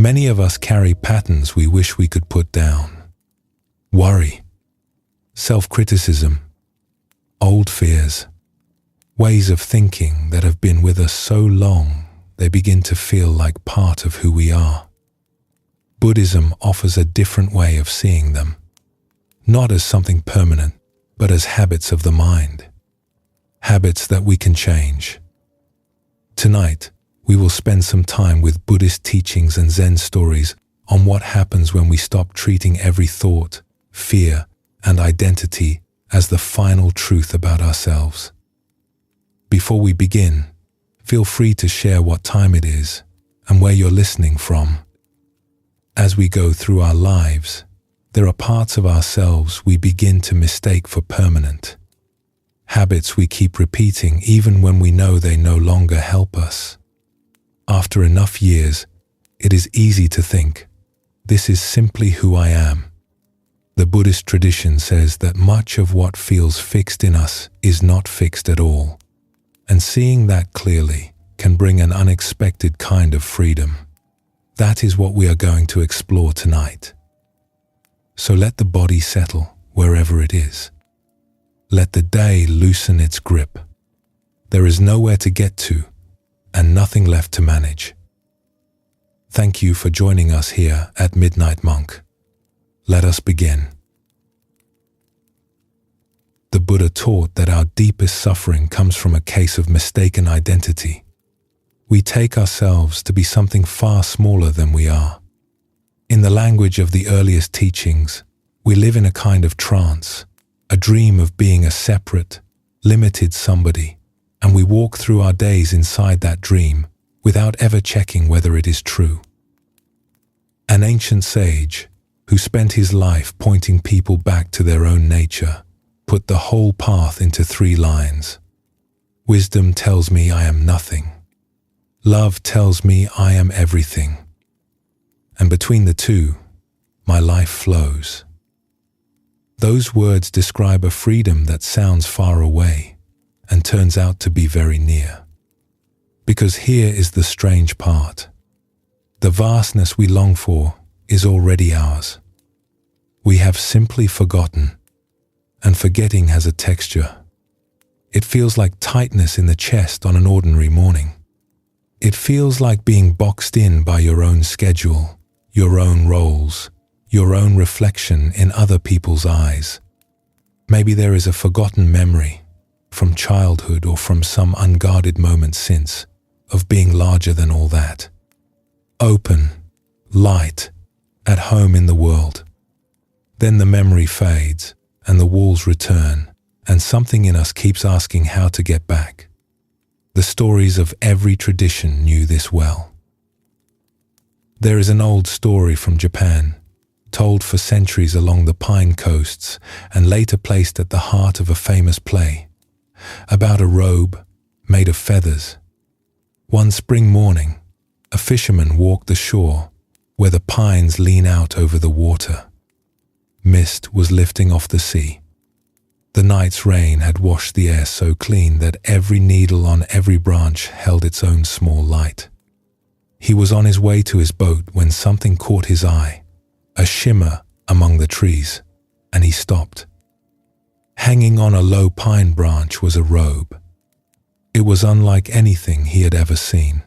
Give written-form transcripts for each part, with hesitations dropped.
Many of us carry patterns we wish we could put down. Worry, self-criticism, old fears, ways of thinking that have been with us so long they begin to feel like part of who we are. Buddhism offers a different way of seeing them, not as something permanent, but as habits of the mind, habits that we can change. Tonight, we will spend some time with Buddhist teachings and Zen stories on what happens when we stop treating every thought, fear, and identity as the final truth about ourselves. Before we begin, feel free to share what time it is and where you're listening from. As we go through our lives, there are parts of ourselves we begin to mistake for permanent. Habits we keep repeating even when we know they no longer help us. After enough years, it is easy to think, this is simply who I am. The Buddhist tradition says that much of what feels fixed in us is not fixed at all, and seeing that clearly can bring an unexpected kind of freedom. That is what we are going to explore tonight. So let the body settle wherever it is. Let the day loosen its grip. There is nowhere to get to, and nothing left to manage. Thank you for joining us here at Midnight Monk. Let us begin. The Buddha taught that our deepest suffering comes from a case of mistaken identity. We take ourselves to be something far smaller than we are. In the language of the earliest teachings, we live in a kind of trance, a dream of being a separate, limited somebody, and we walk through our days inside that dream without ever checking whether it is true. An ancient sage, who spent his life pointing people back to their own nature, put the whole path into 3 lines. Wisdom tells me I am nothing. Love tells me I am everything. And between the two, my life flows. Those words describe a freedom that sounds far away and turns out to be very near. Because here is the strange part. The vastness we long for is already ours. We have simply forgotten, and forgetting has a texture. It feels like tightness in the chest on an ordinary morning. It feels like being boxed in by your own schedule, your own roles, your own reflection in other people's eyes. Maybe there is a forgotten memory, from childhood or from some unguarded moment since, of being larger than all that. Open, light, at home in the world. Then the memory fades, and the walls return, and something in us keeps asking how to get back. The stories of every tradition knew this well. There is an old story from Japan, told for centuries along the pine coasts and later placed at the heart of a famous play, about a robe made of feathers. One spring morning, a fisherman walked the shore where the pines lean out over the water. Mist was lifting off the sea. The night's rain had washed the air so clean that every needle on every branch held its own small light. He was on his way to his boat when something caught his eye, a shimmer among the trees, and he stopped. Hanging on a low pine branch was a robe. It was unlike anything he had ever seen.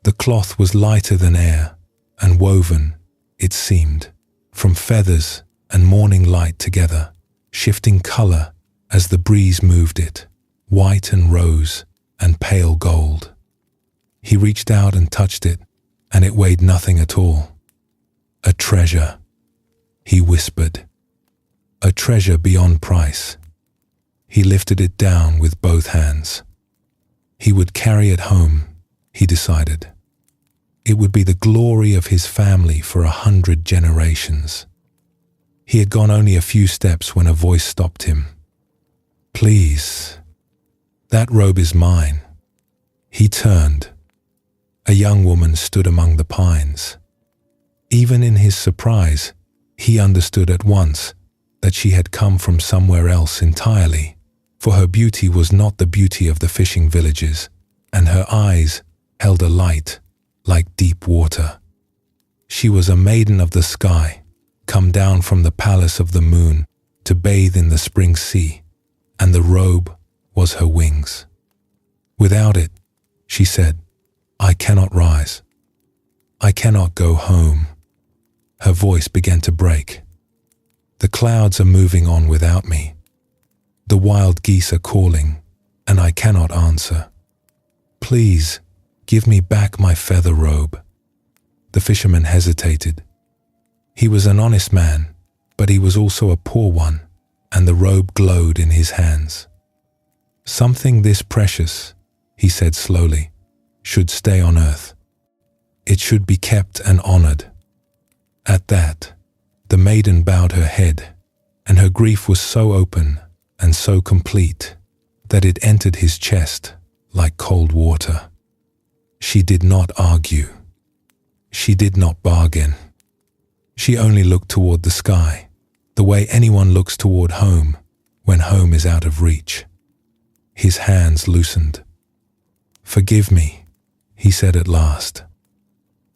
The cloth was lighter than air and woven, it seemed, from feathers and morning light together, shifting color as the breeze moved it, white and rose and pale gold. He reached out and touched it, and it weighed nothing at all. A treasure, he whispered. A treasure beyond price. He lifted it down with both hands. He would carry it home, he decided. It would be the glory of his family for 100 generations. He had gone only a few steps when a voice stopped him. Please, that robe is mine. He turned. A young woman stood among the pines. Even in his surprise, he understood at once that she had come from somewhere else entirely, for her beauty was not the beauty of the fishing villages, and her eyes held a light like deep water. She was a maiden of the sky, come down from the palace of the moon to bathe in the spring sea, and the robe was her wings. Without it, she said, I cannot rise. I cannot go home. Her voice began to break. The clouds are moving on without me. The wild geese are calling, and I cannot answer. Please, give me back my feather robe. The fisherman hesitated. He was an honest man, but he was also a poor one, and the robe glowed in his hands. Something this precious, he said slowly, should stay on earth. It should be kept and honored. At that, the maiden bowed her head, and her grief was so open and so complete that it entered his chest like cold water. She did not argue. She did not bargain. She only looked toward the sky, the way anyone looks toward home when home is out of reach. His hands loosened. Forgive me, he said at last.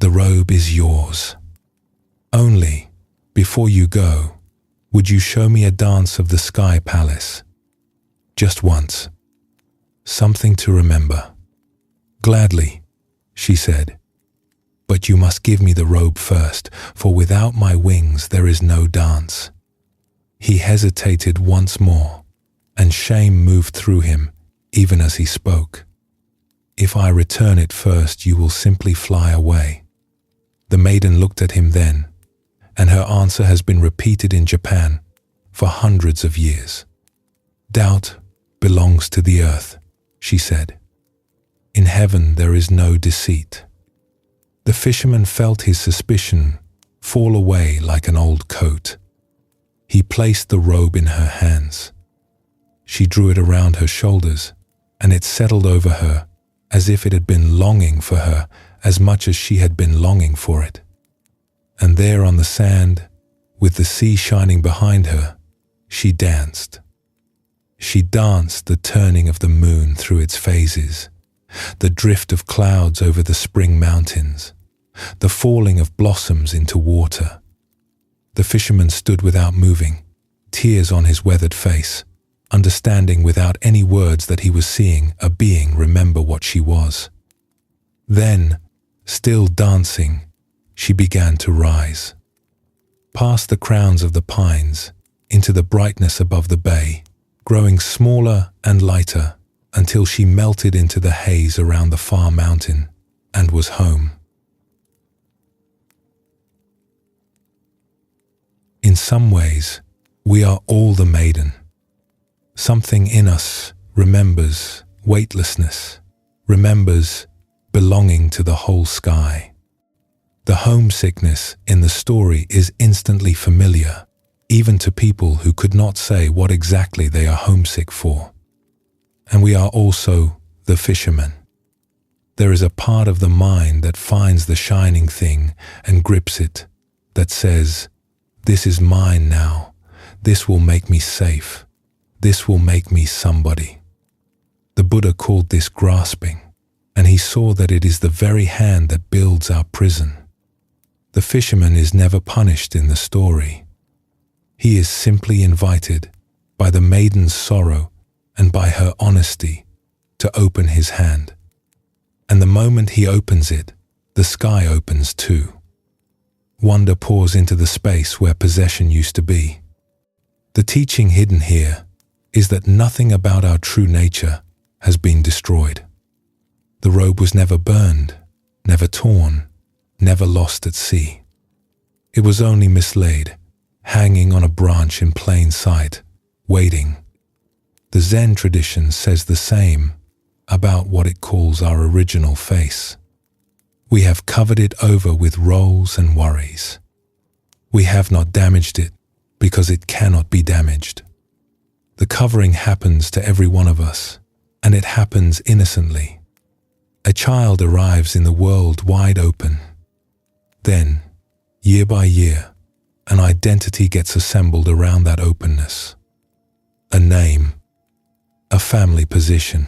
The robe is yours. Only, before you go, would you show me a dance of the sky palace? Just once. Something to remember. Gladly, she said. But you must give me the robe first, for without my wings there is no dance. He hesitated once more, and shame moved through him even as he spoke. If I return it first, you will simply fly away. The maiden looked at him then, and her answer has been repeated in Japan for hundreds of years. Doubt belongs to the earth, she said. In heaven there is no deceit. The fisherman felt his suspicion fall away like an old coat. He placed the robe in her hands. She drew it around her shoulders, and it settled over her as if it had been longing for her as much as she had been longing for it. And there on the sand, with the sea shining behind her, she danced. She danced the turning of the moon through its phases, the drift of clouds over the spring mountains, the falling of blossoms into water. The fisherman stood without moving, tears on his weathered face, understanding without any words that he was seeing a being remember what she was. Then, still dancing, she began to rise. Past the crowns of the pines, into the brightness above the bay, growing smaller and lighter until she melted into the haze around the far mountain and was home. In some ways, we are all the maiden. Something in us remembers weightlessness, remembers belonging to the whole sky. The homesickness in the story is instantly familiar, even to people who could not say what exactly they are homesick for. And we are also the fisherman. There is a part of the mind that finds the shining thing and grips it, that says, "This is mine now. This will make me safe. This will make me somebody." The Buddha called this grasping, and he saw that it is the very hand that builds our prison. The fisherman is never punished in the story. He is simply invited, by the maiden's sorrow and by her honesty, to open his hand. And the moment he opens it, the sky opens too. Wonder pours into the space where possession used to be. The teaching hidden here is that nothing about our true nature has been destroyed. The robe was never burned, never torn, never lost at sea. It was only mislaid, hanging on a branch in plain sight, waiting. The Zen tradition says the same about what it calls our original face. We have covered it over with roles and worries. We have not damaged it because it cannot be damaged. The covering happens to every one of us, and it happens innocently. A child arrives in the world wide open. Then, year by year, an identity gets assembled around that openness. A name, a family position,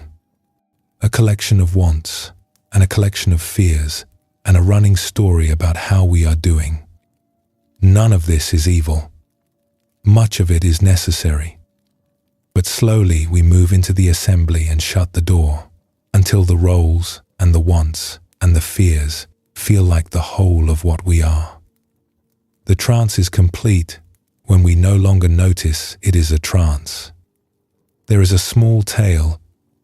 a collection of wants and a collection of fears and a running story about how we are doing. None of this is evil. Much of it is necessary. But slowly we move into the assembly and shut the door, until the roles and the wants and the fears feel like the whole of what we are. The trance is complete when we no longer notice it is a trance. There is a small tale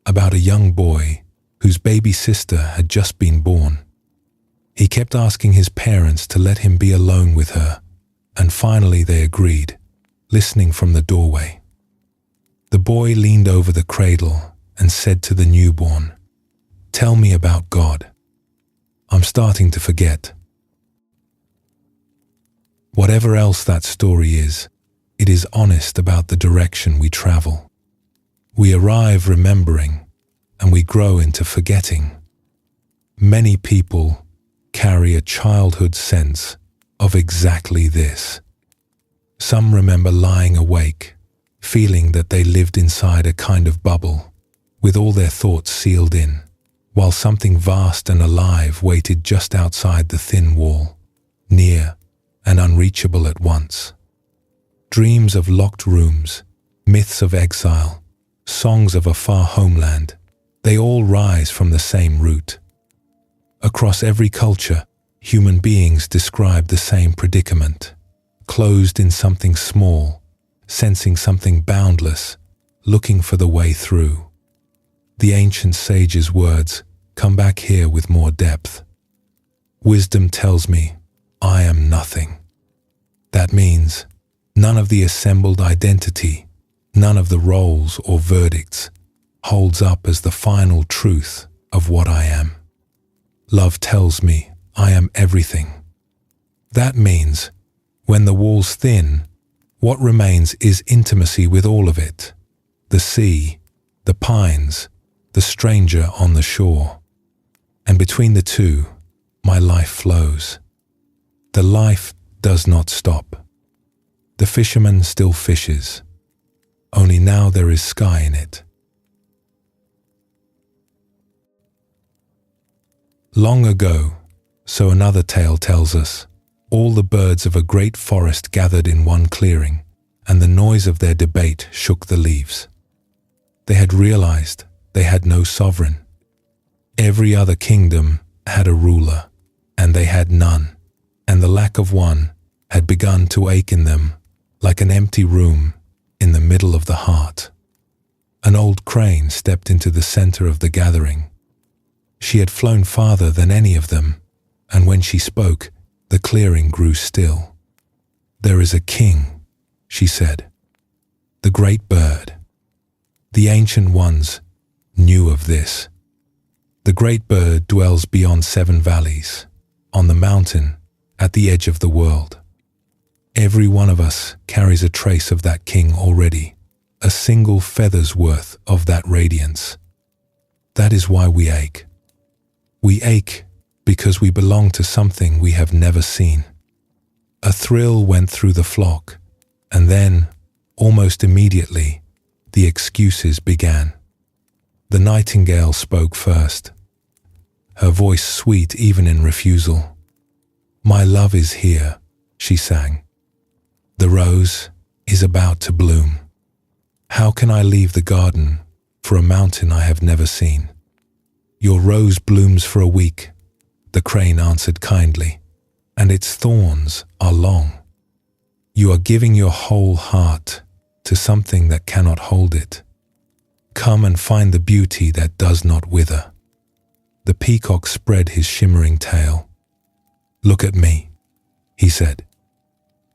about a young boy whose baby sister had just been born. He kept asking his parents to let him be alone with her, and finally they agreed, listening from the doorway. The boy leaned over the cradle and said to the newborn, "Tell me about God. I'm starting to forget." Whatever else that story is, it is honest about the direction we travel. We arrive remembering, and we grow into forgetting. Many people carry a childhood sense of exactly this. Some remember lying awake, feeling that they lived inside a kind of bubble, with all their thoughts sealed in, while something vast and alive waited just outside the thin wall, near and unreachable at once. Dreams of locked rooms, myths of exile, songs of a far homeland, they all rise from the same root. Across every culture, human beings describe the same predicament, closed in something small, sensing something boundless, looking for the way through. The ancient sage's words come back here with more depth. Wisdom tells me, I am nothing. That means none of the assembled identity, none of the roles or verdicts holds up as the final truth of what I am. Love tells me I am everything. That means when the walls thin, what remains is intimacy with all of it. The sea, the pines, the stranger on the shore. And between the two, my life flows. The life does not stop. The fisherman still fishes, only now there is sky in it. Long ago, so another tale tells us, all the birds of a great forest gathered in one clearing, and the noise of their debate shook the leaves. They had realized they had no sovereign. Every other kingdom had a ruler, and they had none, and the lack of one had begun to ache in them like an empty room in the middle of the heart. An old crane stepped into the center of the gathering. She had flown farther than any of them, and when she spoke, the clearing grew still. "There is a king," she said, "the great bird." The ancient ones knew of this. The great bird dwells beyond 7 valleys, on the mountain, at the edge of the world. Every one of us carries a trace of that king already, a single feather's worth of that radiance. That is why we ache. We ache because we belong to something we have never seen. A thrill went through the flock, and then, almost immediately, the excuses began. The nightingale spoke first, her voice sweet even in refusal. "My love is here," she sang. "The rose is about to bloom. How can I leave the garden for a mountain I have never seen?" "Your rose blooms for a week," the crane answered kindly, "and its thorns are long. You are giving your whole heart to something that cannot hold it. Come and find the beauty that does not wither." The peacock spread his shimmering tail. "Look at me," he said.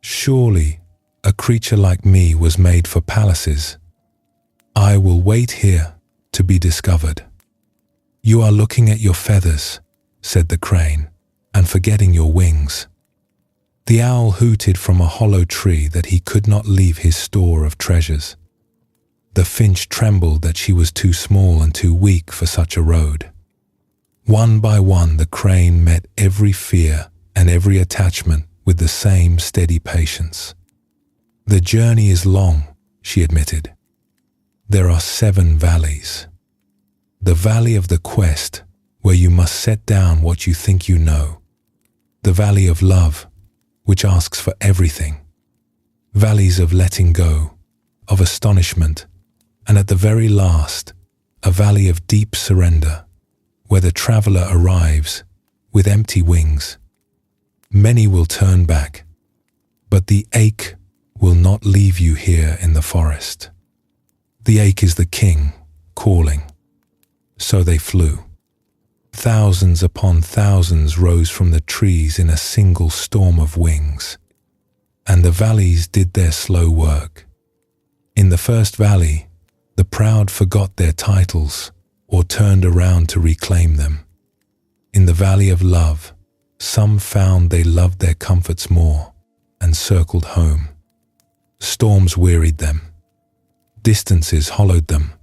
"Surely a creature like me was made for palaces. I will wait here to be discovered." "You are looking at your feathers," said the crane, "and forgetting your wings." The owl hooted from a hollow tree that he could not leave his store of treasures. The finch trembled that she was too small and too weak for such a road. One by one the crane met every fear and every attachment with the same steady patience. "The journey is long," she admitted. "There are 7 valleys. The valley of the quest where you must set down what you think you know. The valley of love, which asks for everything. Valleys of letting go, of astonishment, and at the very last, a valley of deep surrender, where the traveler arrives with empty wings. Many will turn back, but the ache will not leave you here in the forest. The ache is the king calling. So they flew. Thousands upon thousands rose from the trees in a single storm of wings, and the valleys did their slow work. In the first valley, the proud forgot their titles or turned around to reclaim them. In the valley of love, some found they loved their comforts more and circled home. Storms wearied them. Distances hollowed them.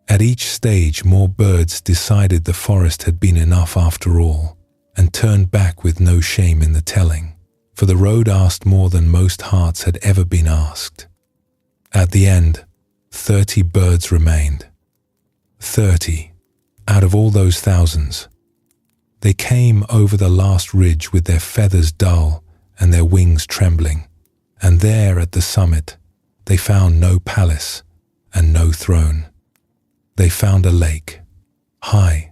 At each stage, more birds decided the forest had been enough after all and turned back with no shame in the telling, for the road asked more than most hearts had ever been asked. At the end, 30 birds remained. 30 out of all those thousands. They came over the last ridge with their feathers dull and their wings trembling, and there at the summit they found no palace and no throne. They found a lake, high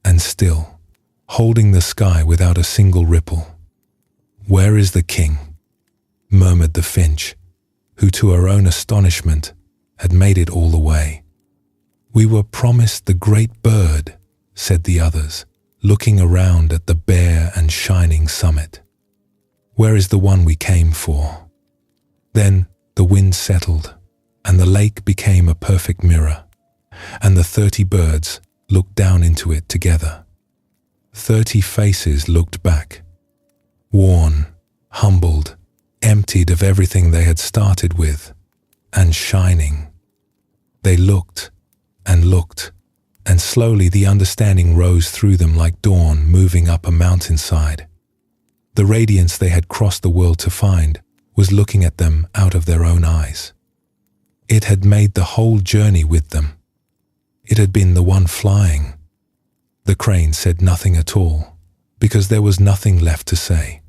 and still, holding the sky without a single ripple. "Where is the king?" murmured the finch, who to her own astonishment had made it all the way. "We were promised the great bird," said the others, looking around at the bare and shining summit. "Where is the one we came for?" Then the wind settled, and the lake became a perfect mirror, and the 30 birds looked down into it together. 30 faces looked back, worn, humbled, emptied of everything they had started with, and shining. They looked, and slowly the understanding rose through them like dawn moving up a mountainside. The radiance they had crossed the world to find was looking at them out of their own eyes. It had made the whole journey with them. It had been the one flying. The crane said nothing at all, because there was nothing left to say.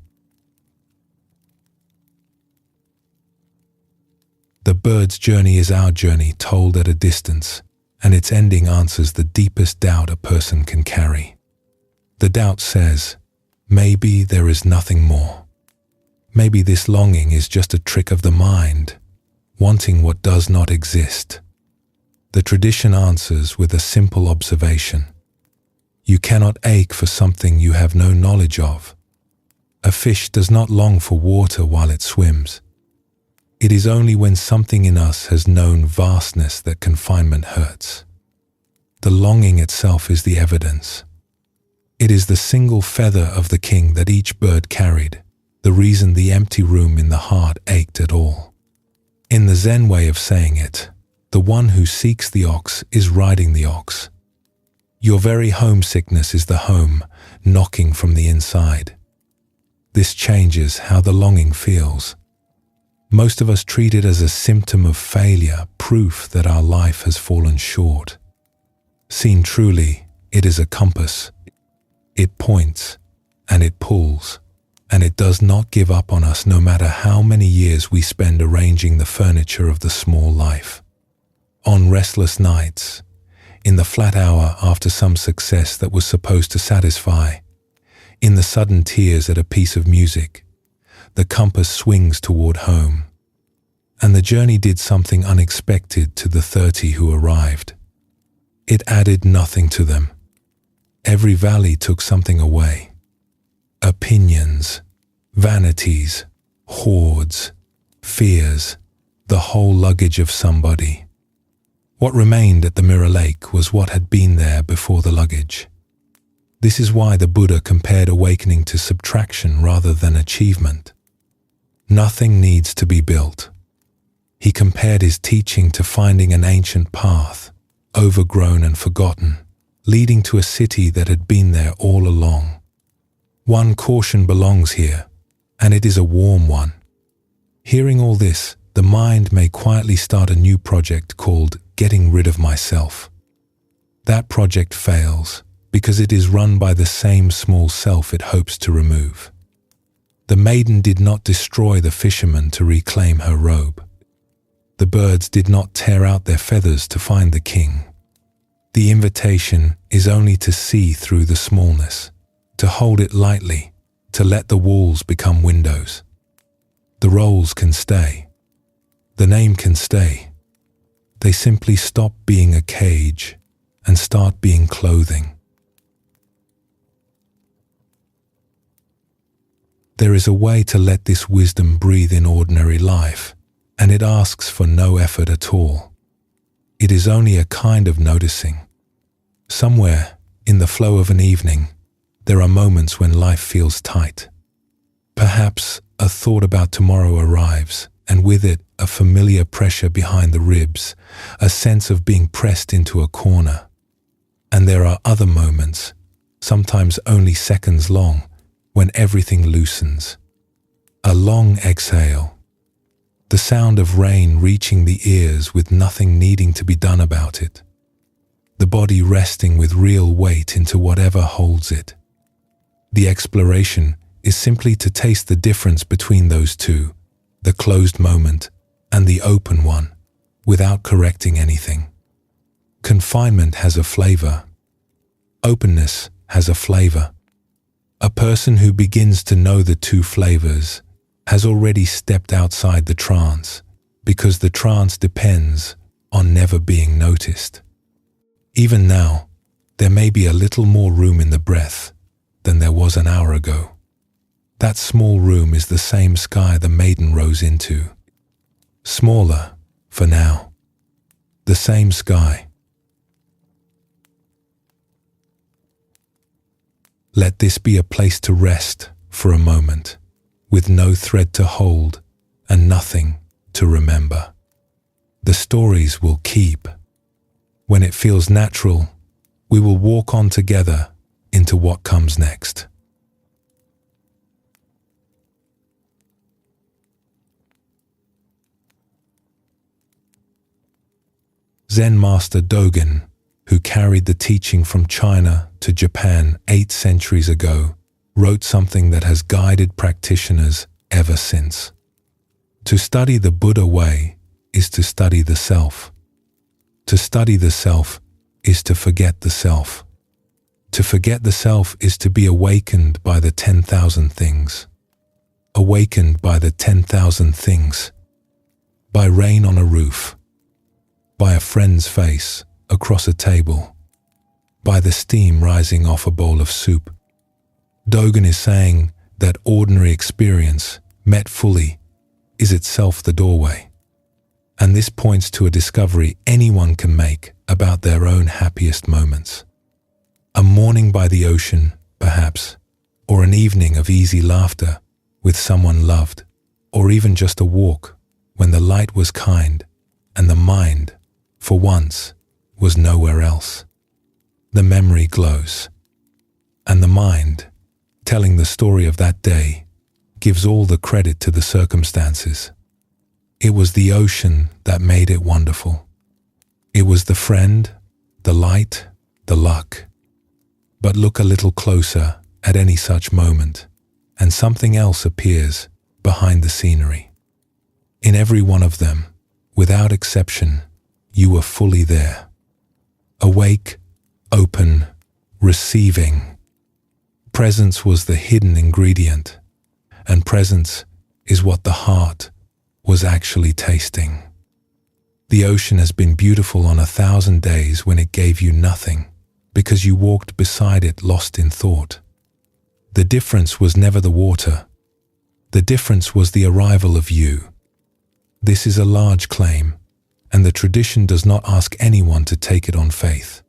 The bird's journey is our journey told at a distance, and its ending answers the deepest doubt a person can carry. The doubt says, maybe there is nothing more. Maybe this longing is just a trick of the mind, wanting what does not exist. The tradition answers with a simple observation. You cannot ache for something you have no knowledge of. A fish does not long for water while it swims. It is only when something in us has known vastness that confinement hurts. The longing itself is the evidence. It is the single feather of the king that each bird carried, the reason the empty room in the heart ached at all. In the Zen way of saying it, the one who seeks the ox is riding the ox. Your very homesickness is the home knocking from the inside. This changes how the longing feels. Most of us treat it as a symptom of failure, proof that our life has fallen short. Seen truly, it is a compass. It points, and it pulls, and it does not give up on us no matter how many years we spend arranging the furniture of the small life. On restless nights, in the flat hour after some success that was supposed to satisfy, in the sudden tears at a piece of music, the compass swings toward home. And the journey did something unexpected to the 30 who arrived. It added nothing to them. Every valley took something away. Opinions, vanities, hoards, fears, the whole luggage of somebody. What remained at the Mirror Lake was what had been there before the luggage. This is why the Buddha compared awakening to subtraction rather than achievement. Nothing needs to be built. He compared his teaching to finding an ancient path, overgrown and forgotten, leading to a city that had been there all along. One caution belongs here, and it is a warm one. Hearing all this, the mind may quietly start a new project called getting rid of myself. That project fails, because it is run by the same small self it hopes to remove. The maiden did not destroy the fisherman to reclaim her robe. The birds did not tear out their feathers to find the king. The invitation is only to see through the smallness, to hold it lightly, to let the walls become windows. The roles can stay. The name can stay. They simply stop being a cage and start being clothing. There is a way to let this wisdom breathe in ordinary life, and it asks for no effort at all. It is only a kind of noticing. Somewhere, in the flow of an evening, there are moments when life feels tight. Perhaps a thought about tomorrow arrives, and with it a familiar pressure behind the ribs, a sense of being pressed into a corner. And there are other moments, sometimes only seconds long, when everything loosens. A long exhale. The sound of rain reaching the ears with nothing needing to be done about it. The body resting with real weight into whatever holds it. The exploration is simply to taste the difference between those two, the closed moment and the open one, without correcting anything. Confinement has a flavor. Openness has a flavor. A person who begins to know the two flavors has already stepped outside the trance, because the trance depends on never being noticed. Even now, there may be a little more room in the breath than there was an hour ago. That small room is the same sky the maiden rose into. Smaller, for now. The same sky. Let this be a place to rest for a moment, with no thread to hold and nothing to remember. The stories will keep. When it feels natural, we will walk on together into what comes next. Zen master Dogen, who carried the teaching from China to Japan 8 centuries ago, wrote something that has guided practitioners ever since. To study the Buddha way is to study the self. To study the self is to forget the self. To forget the self is to be awakened by the 10,000 things. Awakened by the 10,000 things. By rain on a roof. By a friend's face across a table. By the steam rising off a bowl of soup. Dogen is saying that ordinary experience, met fully, is itself the doorway. And this points to a discovery anyone can make about their own happiest moments. A morning by the ocean, perhaps, or an evening of easy laughter with someone loved, or even just a walk when the light was kind and the mind, for once, was nowhere else. The memory glows, and the mind, telling the story of that day, gives all the credit to the circumstances. It was the ocean that made it wonderful. It was the friend, the light, the luck. But look a little closer at any such moment, and something else appears behind the scenery. In every one of them, without exception, you were fully there. Awake, open, receiving. Presence was the hidden ingredient, and presence is what the heart was actually tasting. The ocean has been beautiful on 1,000 days when it gave you nothing, because you walked beside it lost in thought. The difference was never the water. The difference was the arrival of you. This is a large claim, and the tradition does not ask anyone to take it on faith.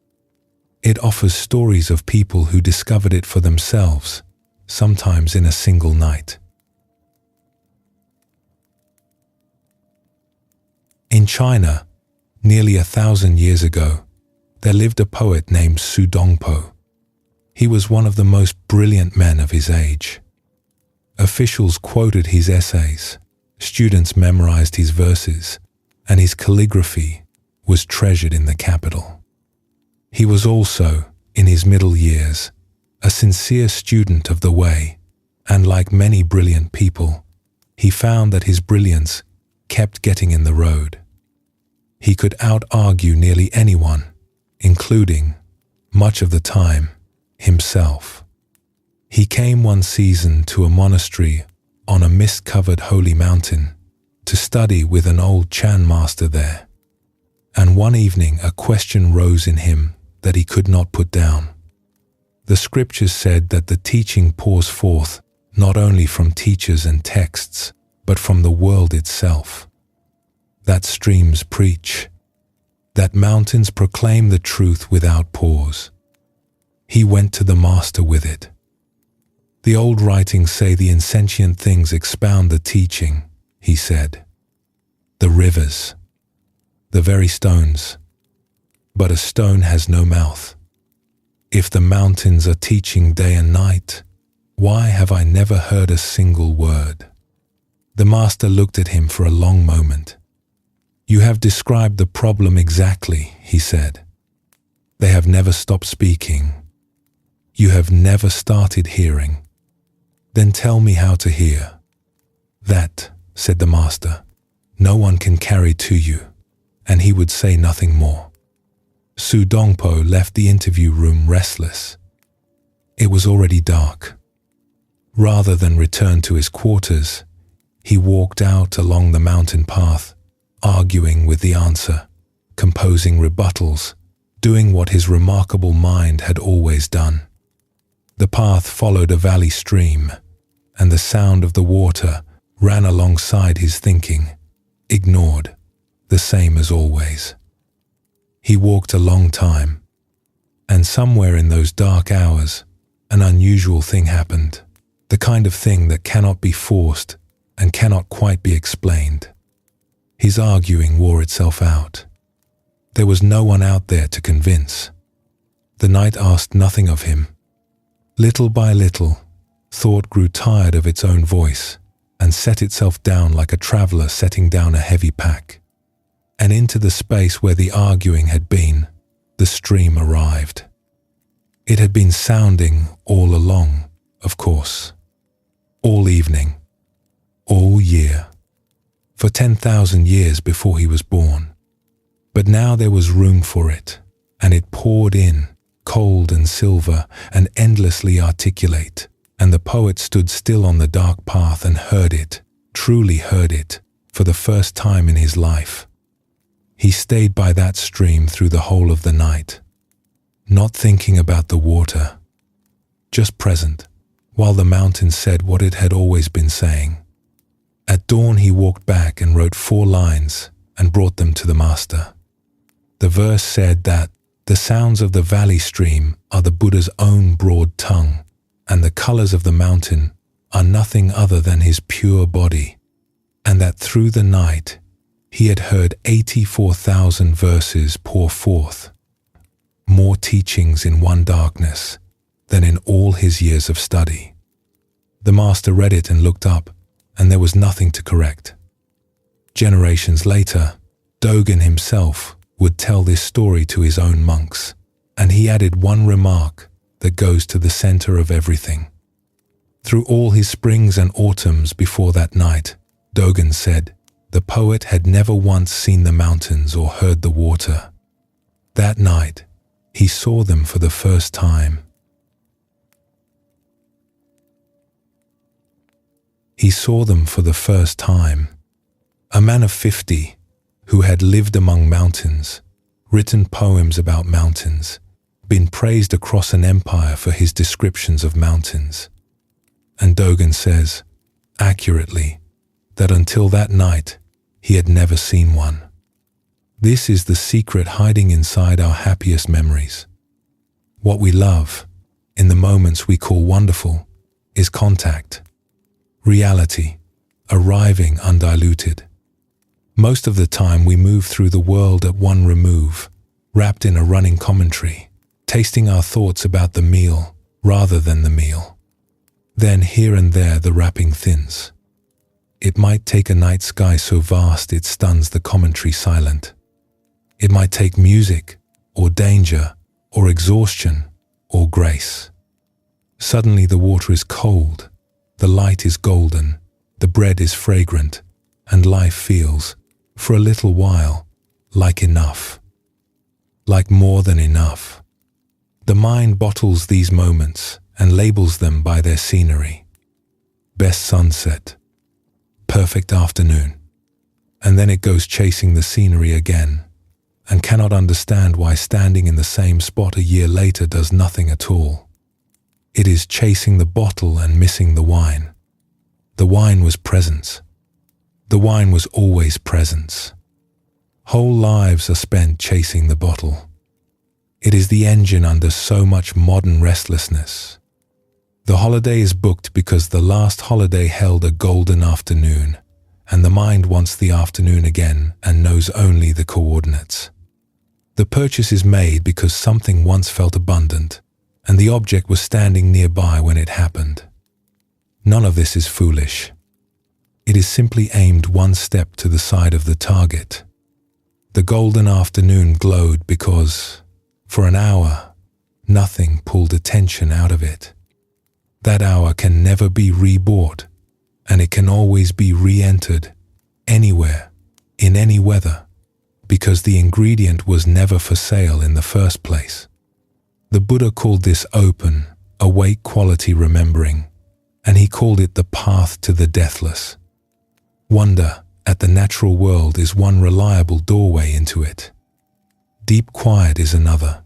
It offers stories of people who discovered it for themselves, sometimes in a single night. In China, nearly 1,000 years ago, there lived a poet named Su Dongpo. He was one of the most brilliant men of his age. Officials quoted his essays, students memorized his verses, and his calligraphy was treasured in the capital. He was also, in his middle years, a sincere student of the way, and like many brilliant people, he found that his brilliance kept getting in the road. He could out-argue nearly anyone, including, much of the time, himself. He came one season to a monastery on a mist-covered holy mountain to study with an old Chan master there. And one evening a question rose in him that he could not put down. The scriptures said that the teaching pours forth not only from teachers and texts, but from the world itself. That streams preach, that mountains proclaim the truth without pause. He went to the master with it. The old writings say the insentient things expound the teaching, he said. The rivers, the very stones. But a stone has no mouth. If the mountains are teaching day and night, why have I never heard a single word? The master looked at him for a long moment. You have described the problem exactly, he said. They have never stopped speaking. You have never started hearing. Then tell me how to hear. That, said the master, no one can carry to you, and he would say nothing more. Su Dongpo left the interview room restless. It was already dark. Rather than return to his quarters, he walked out along the mountain path, arguing with the answer, composing rebuttals, doing what his remarkable mind had always done. The path followed a valley stream, and the sound of the water ran alongside his thinking, ignored, the same as always. He walked a long time, and somewhere in those dark hours, an unusual thing happened, the kind of thing that cannot be forced and cannot quite be explained. His arguing wore itself out. There was no one out there to convince. The night asked nothing of him. Little by little, thought grew tired of its own voice and set itself down like a traveler setting down a heavy pack. And into the space where the arguing had been, the stream arrived. It had been sounding all along, of course. All evening. All year. For 10,000 years before he was born. But now there was room for it, and it poured in, cold and silver and endlessly articulate, and the poet stood still on the dark path and heard it, truly heard it, for the first time in his life. He stayed by that stream through the whole of the night, not thinking about the water, just present, while the mountain said what it had always been saying. At dawn he walked back and wrote 4 lines and brought them to the master. The verse said that the sounds of the valley stream are the Buddha's own broad tongue, and the colors of the mountain are nothing other than his pure body, and that through the night he had heard 84,000 verses pour forth, more teachings in one darkness than in all his years of study. The master read it and looked up, and there was nothing to correct. Generations later, Dogen himself would tell this story to his own monks, and he added one remark that goes to the center of everything. Through all his springs and autumns before that night, Dogen said, the poet had never once seen the mountains or heard the water. That night, he saw them for the first time. He saw them for the first time. A man of 50, who had lived among mountains, written poems about mountains, been praised across an empire for his descriptions of mountains. And Dogen says, accurately, that until that night, he had never seen one. This is the secret hiding inside our happiest memories. What we love, in the moments we call wonderful, is contact. Reality, arriving undiluted. Most of the time we move through the world at one remove, wrapped in a running commentary, tasting our thoughts about the meal rather than the meal. Then here and there the wrapping thins. It might take a night sky so vast it stuns the commentary silent. It might take music, or danger, or exhaustion, or grace. Suddenly the water is cold, the light is golden, the bread is fragrant, and life feels, for a little while, like enough. Like more than enough. The mind bottles these moments and labels them by their scenery. Best sunset, perfect afternoon, and then it goes chasing the scenery again, and cannot understand why standing in the same spot a year later does nothing at all. It is chasing the bottle and missing the wine. The wine was presence. The wine was always presence. Whole lives are spent chasing the bottle. It is the engine under so much modern restlessness. The holiday is booked because the last holiday held a golden afternoon, and the mind wants the afternoon again and knows only the coordinates. The purchase is made because something once felt abundant, and the object was standing nearby when it happened. None of this is foolish. It is simply aimed one step to the side of the target. The golden afternoon glowed because, for an hour, nothing pulled attention out of it. That hour can never be rebought, and it can always be re-entered, anywhere, in any weather, because the ingredient was never for sale in the first place. The Buddha called this open, awake quality remembering, and he called it the path to the deathless. Wonder at the natural world is one reliable doorway into it. Deep quiet is another.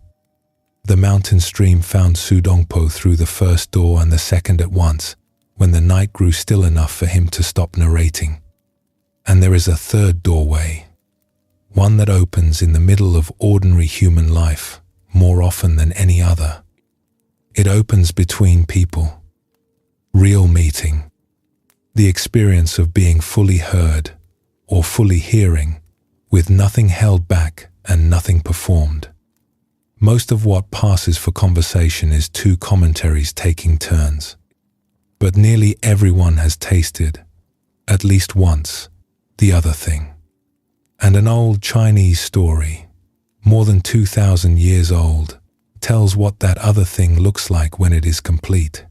The mountain stream found Sudongpo through the first door and the second at once, when the night grew still enough for him to stop narrating. And there is a third doorway, one that opens in the middle of ordinary human life, more often than any other. It opens between people. Real meeting. The experience of being fully heard, or fully hearing, with nothing held back and nothing performed. Most of what passes for conversation is two commentaries taking turns. But nearly everyone has tasted, at least once, the other thing. And an old Chinese story, more than 2,000 years old, tells what that other thing looks like when it is complete.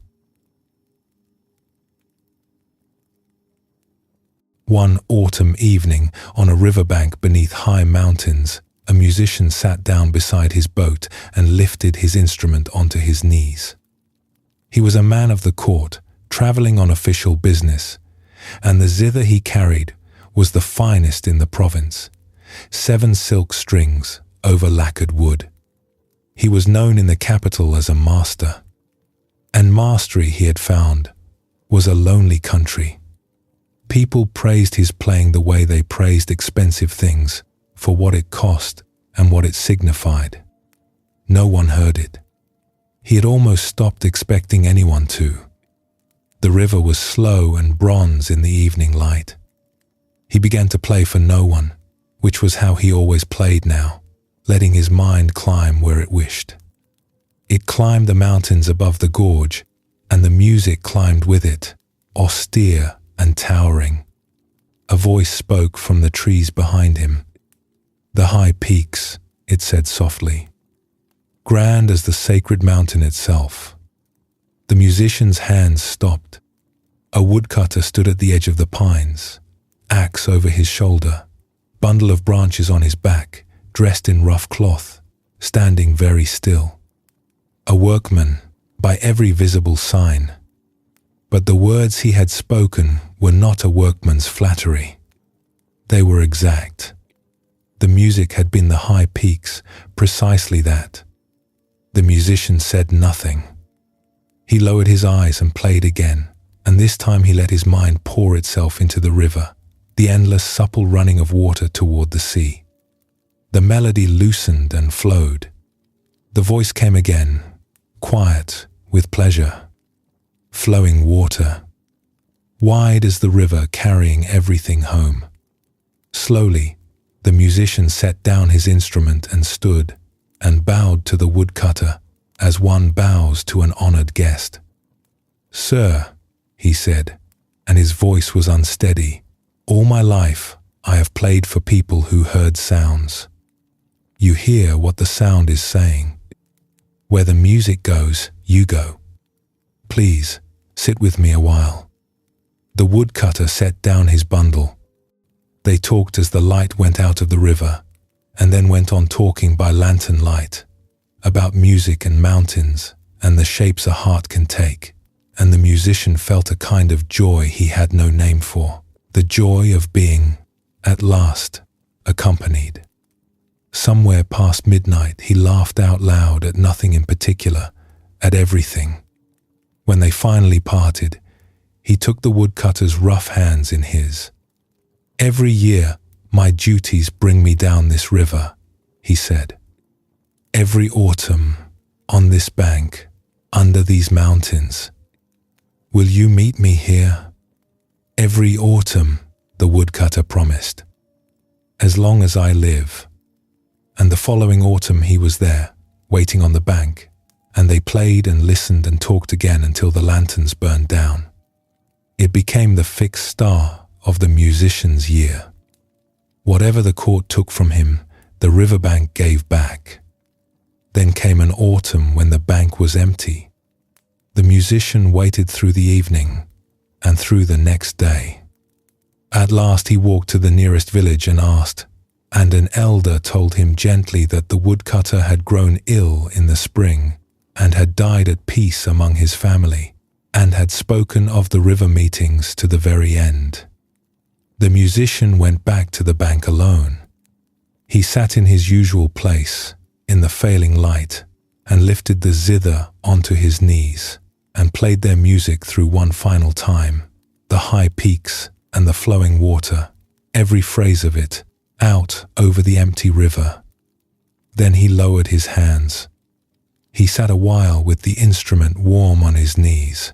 One autumn evening, on a riverbank beneath high mountains, a musician sat down beside his boat and lifted his instrument onto his knees. He was a man of the court, traveling on official business, and the zither he carried was the finest in the province, 7 silk strings over lacquered wood. He was known in the capital as a master, and mastery, he had found, was a lonely country. People praised his playing the way they praised expensive things, for what it cost and what it signified. No one heard it. He had almost stopped expecting anyone to. The river was slow and bronze in the evening light. He began to play for no one, which was how he always played now, letting his mind climb where it wished. It climbed the mountains above the gorge, and the music climbed with it, austere and towering. A voice spoke from the trees behind him. The high peaks, it said softly, grand as the sacred mountain itself. The musician's hands stopped. A woodcutter stood at the edge of the pines, axe over his shoulder, bundle of branches on his back, dressed in rough cloth, standing very still. A workman, by every visible sign. But the words he had spoken were not a workman's flattery. They were exact. The music had been the high peaks, precisely that. The musician said nothing. He lowered his eyes and played again, and this time he let his mind pour itself into the river, the endless supple running of water toward the sea. The melody loosened and flowed. The voice came again, quiet, with pleasure. Flowing water. Wide as the river carrying everything home. Slowly, the musician set down his instrument and stood, and bowed to the woodcutter, as one bows to an honored guest. "Sir," he said, and his voice was unsteady, "all my life I have played for people who heard sounds. You hear what the sound is saying. Where the music goes, you go. Please, sit with me a while." The woodcutter set down his bundle. They talked as the light went out of the river, and then went on talking by lantern light, about music and mountains and the shapes a heart can take, and the musician felt a kind of joy he had no name for, the joy of being, at last, accompanied. Somewhere past midnight he laughed out loud at nothing in particular, at everything. When they finally parted, he took the woodcutter's rough hands in his. "Every year my duties bring me down this river," he said. "Every autumn, on this bank, under these mountains. Will you meet me here?" "Every autumn," the woodcutter promised. "As long as I live." And the following autumn he was there, waiting on the bank, and they played and listened and talked again until the lanterns burned down. It became the fixed star of the musician's year. Whatever the court took from him, the riverbank gave back. Then came an autumn when the bank was empty. The musician waited through the evening and through the next day. At last he walked to the nearest village and asked, and an elder told him gently that the woodcutter had grown ill in the spring and had died at peace among his family, and had spoken of the river meetings to the very end. The musician went back to the bank alone. He sat in his usual place, in the failing light, and lifted the zither onto his knees, and played their music through one final time, the high peaks and the flowing water, every phrase of it, out over the empty river. Then he lowered his hands. He sat a while with the instrument warm on his knees,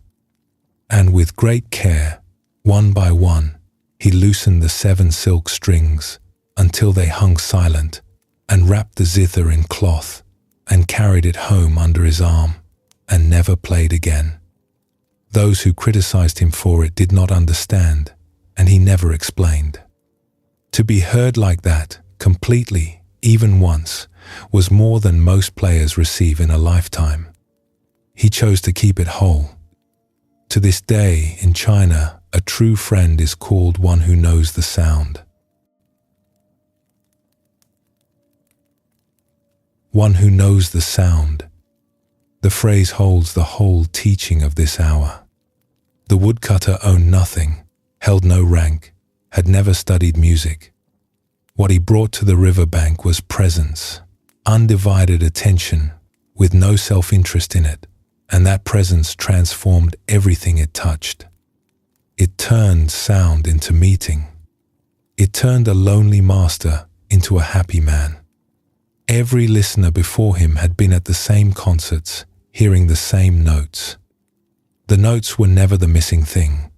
and with great care, one by one, he loosened the 7 silk strings until they hung silent, and wrapped the zither in cloth and carried it home under his arm, and never played again. Those who criticized him for it did not understand, and he never explained. To be heard like that, completely, even once, was more than most players receive in a lifetime. He chose to keep it whole. To this day, in China, a true friend is called one who knows the sound. One who knows the sound. The phrase holds the whole teaching of this hour. The woodcutter owned nothing, held no rank, had never studied music. What he brought to the riverbank was presence, undivided attention, with no self-interest in it, and that presence transformed everything it touched. It turned sound into meeting. It turned a lonely master into a happy man. Every listener before him had been at the same concerts, hearing the same notes. The notes were never the missing thing.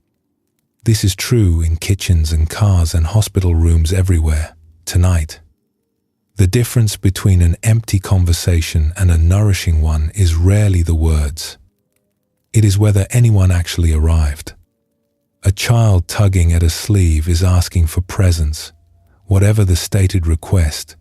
This is true in kitchens and cars and hospital rooms everywhere, tonight. The difference between an empty conversation and a nourishing one is rarely the words. It is whether anyone actually arrived. A child tugging at a sleeve is asking for presents, whatever the stated request,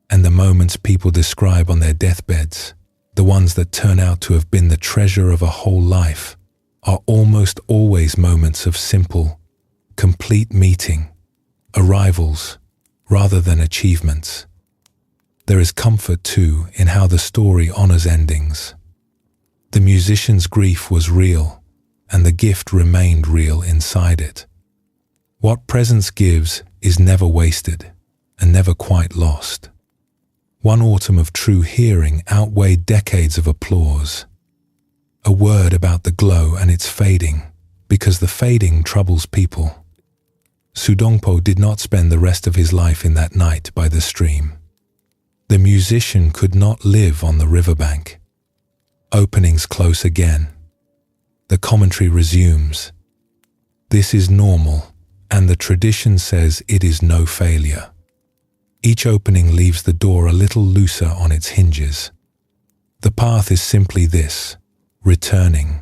and the moments people describe on their deathbeds, the ones that turn out to have been the treasure of a whole life, are almost always moments of simple, complete meeting, arrivals, rather than achievements. There is comfort, too, in how the story honors endings. The musician's grief was real, and the gift remained real inside it. What presence gives is never wasted, and never quite lost. One autumn of true hearing outweighed decades of applause. A word about the glow and its fading, because the fading troubles people. Sudongpo did not spend the rest of his life in that night by the stream. The musician could not live on the riverbank. Openings close again. The commentary resumes. This is normal, and the tradition says it is no failure. Each opening leaves the door a little looser on its hinges. The path is simply this: returning.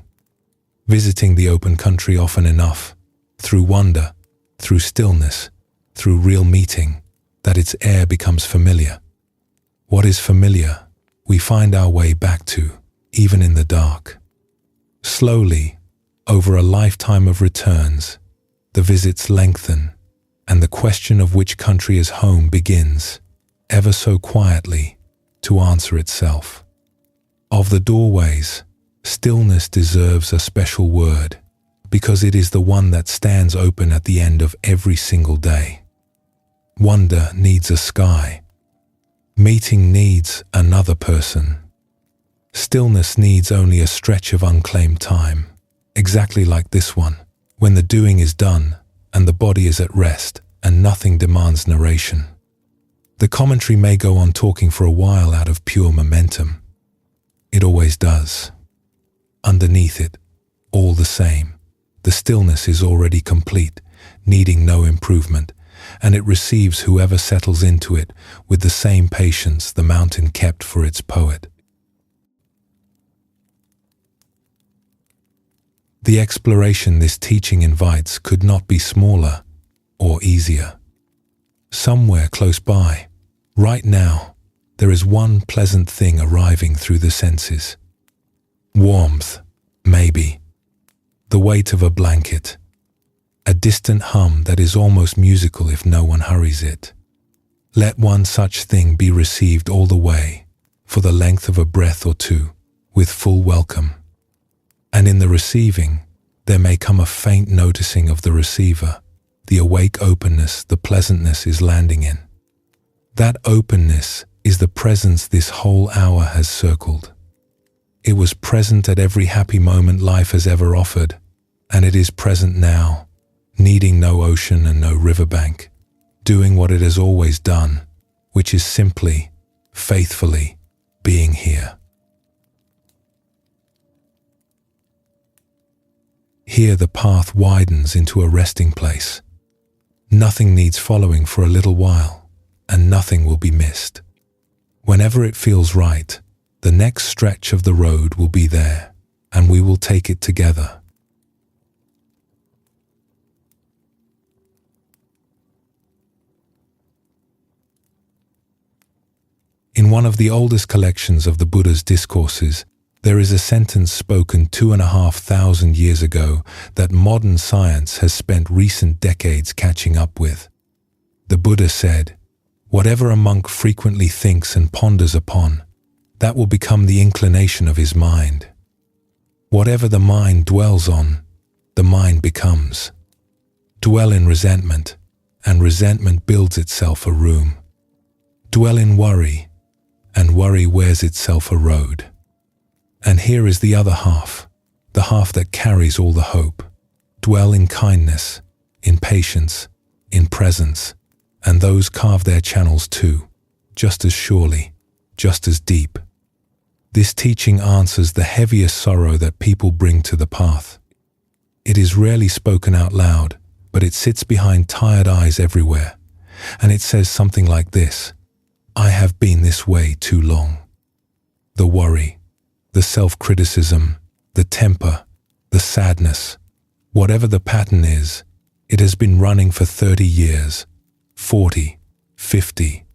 Visiting the open country often enough, through wonder, through stillness, through real meeting, that its air becomes familiar. What is familiar? we find our way back to, even in the dark. Slowly, over a lifetime of returns, the visits lengthen, and the question of which country is home begins, ever so quietly, to answer itself. Of the doorways, stillness deserves a special word, because it is the one that stands open at the end of every single day. Wonder needs a sky. Meeting needs another person. Stillness needs only a stretch of unclaimed time, exactly like this one, when the doing is done and the body is at rest and nothing demands narration. The commentary may go on talking for a while out of pure momentum. It always does. Underneath it, all the same, the stillness is already complete, needing no improvement, and it receives whoever settles into it with the same patience the mountain kept for its poet. The exploration this teaching invites could not be smaller or easier. Somewhere close by, right now, there is one pleasant thing arriving through the senses. Warmth, maybe. The weight of a blanket. A distant hum that is almost musical if no one hurries it. Let one such thing be received all the way, for the length of a breath or two, with full welcome. And in the receiving, there may come a faint noticing of the receiver, the awake openness the pleasantness is landing in. That openness is the presence this whole hour has circled. It was present at every happy moment life has ever offered, and it is present now, needing no ocean and no riverbank, doing what it has always done, which is simply, faithfully, being here. Here the path widens into a resting place. Nothing needs following for a little while, and nothing will be missed. Whenever it feels right, the next stretch of the road will be there, and we will take it together. In one of the oldest collections of the Buddha's discourses, there is a sentence spoken 2,500 years ago that modern science has spent recent decades catching up with. The Buddha said, "Whatever a monk frequently thinks and ponders upon, that will become the inclination of his mind. Whatever the mind dwells on, the mind becomes. Dwell in resentment, and resentment builds itself a room. Dwell in worry, and worry wears itself a road. And here is the other half, the half that carries all the hope. Dwell in kindness, in patience, in presence, and those carve their channels too, just as surely, just as deep." This teaching answers the heaviest sorrow that people bring to the path. It is rarely spoken out loud, but it sits behind tired eyes everywhere, and it says something like this: "I have been this way too long." The worry, the self-criticism, the temper, the sadness, whatever the pattern is, it has been running for 30 years, 40, 50.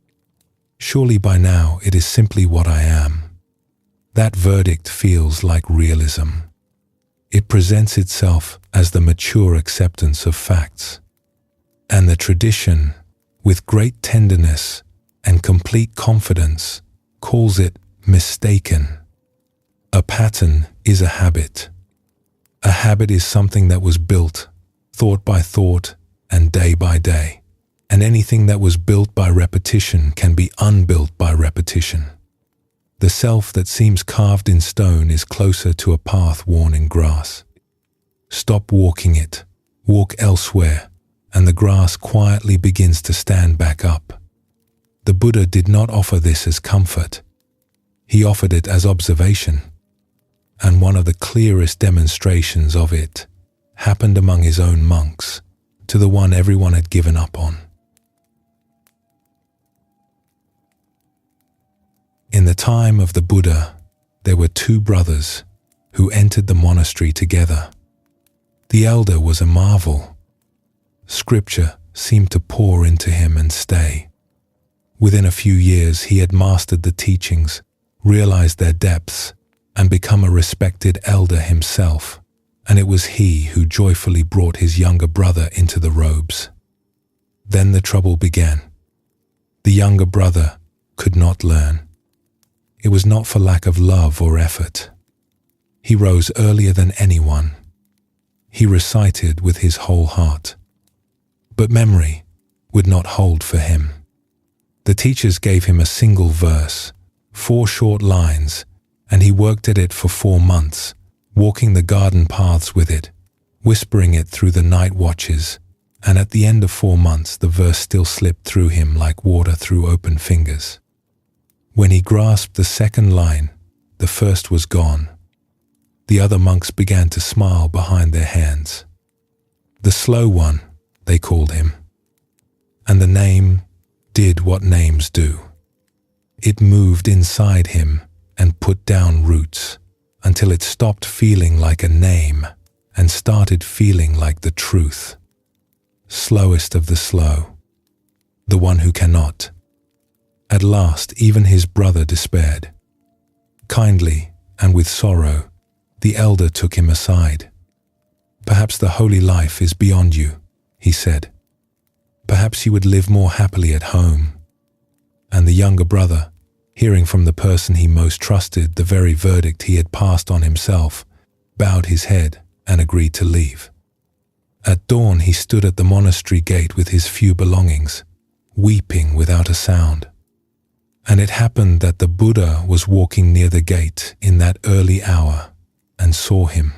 Surely by now it is simply what I am. That verdict feels like realism. It presents itself as the mature acceptance of facts. And the tradition, with great tenderness and complete confidence, calls it mistaken. A pattern is a habit. A habit is something that was built, thought by thought and day by day. And anything that was built by repetition can be unbuilt by repetition. The self that seems carved in stone is closer to a path worn in grass. Stop walking it, walk elsewhere, and the grass quietly begins to stand back up. The Buddha did not offer this as comfort. He offered it as observation. And one of the clearest demonstrations of it happened among his own monks, to the one everyone had given up on. In the time of the Buddha, there were two brothers who entered the monastery together. The elder was a marvel. Scripture seemed to pour into him and stay. Within a few years, he had mastered the teachings, realize their depths, and become a respected elder himself, and it was he who joyfully brought his younger brother into the robes. Then the trouble began. The younger brother could not learn. It was not for lack of love or effort. He rose earlier than anyone. He recited with his whole heart. But memory would not hold for him. The teachers gave him a single verse, 4 short lines, and he worked at it for 4 months, walking the garden paths with it, whispering it through the night watches, and at the end of 4 months the verse still slipped through him like water through open fingers. When he grasped the second line, the first was gone. The other monks began to smile behind their hands. The slow one, they called him. And the name did what names do. It moved inside him and put down roots until it stopped feeling like a name and started feeling like the truth. Slowest of the slow, the one who cannot. At last, even his brother despaired. Kindly and with sorrow, the elder took him aside. "Perhaps the holy life is beyond you," he said. "Perhaps you would live more happily at home." And the younger brother, hearing from the person he most trusted the very verdict he had passed on himself, bowed his head and agreed to leave. At dawn he stood at the monastery gate with his few belongings, weeping without a sound. And it happened that the Buddha was walking near the gate in that early hour and saw him.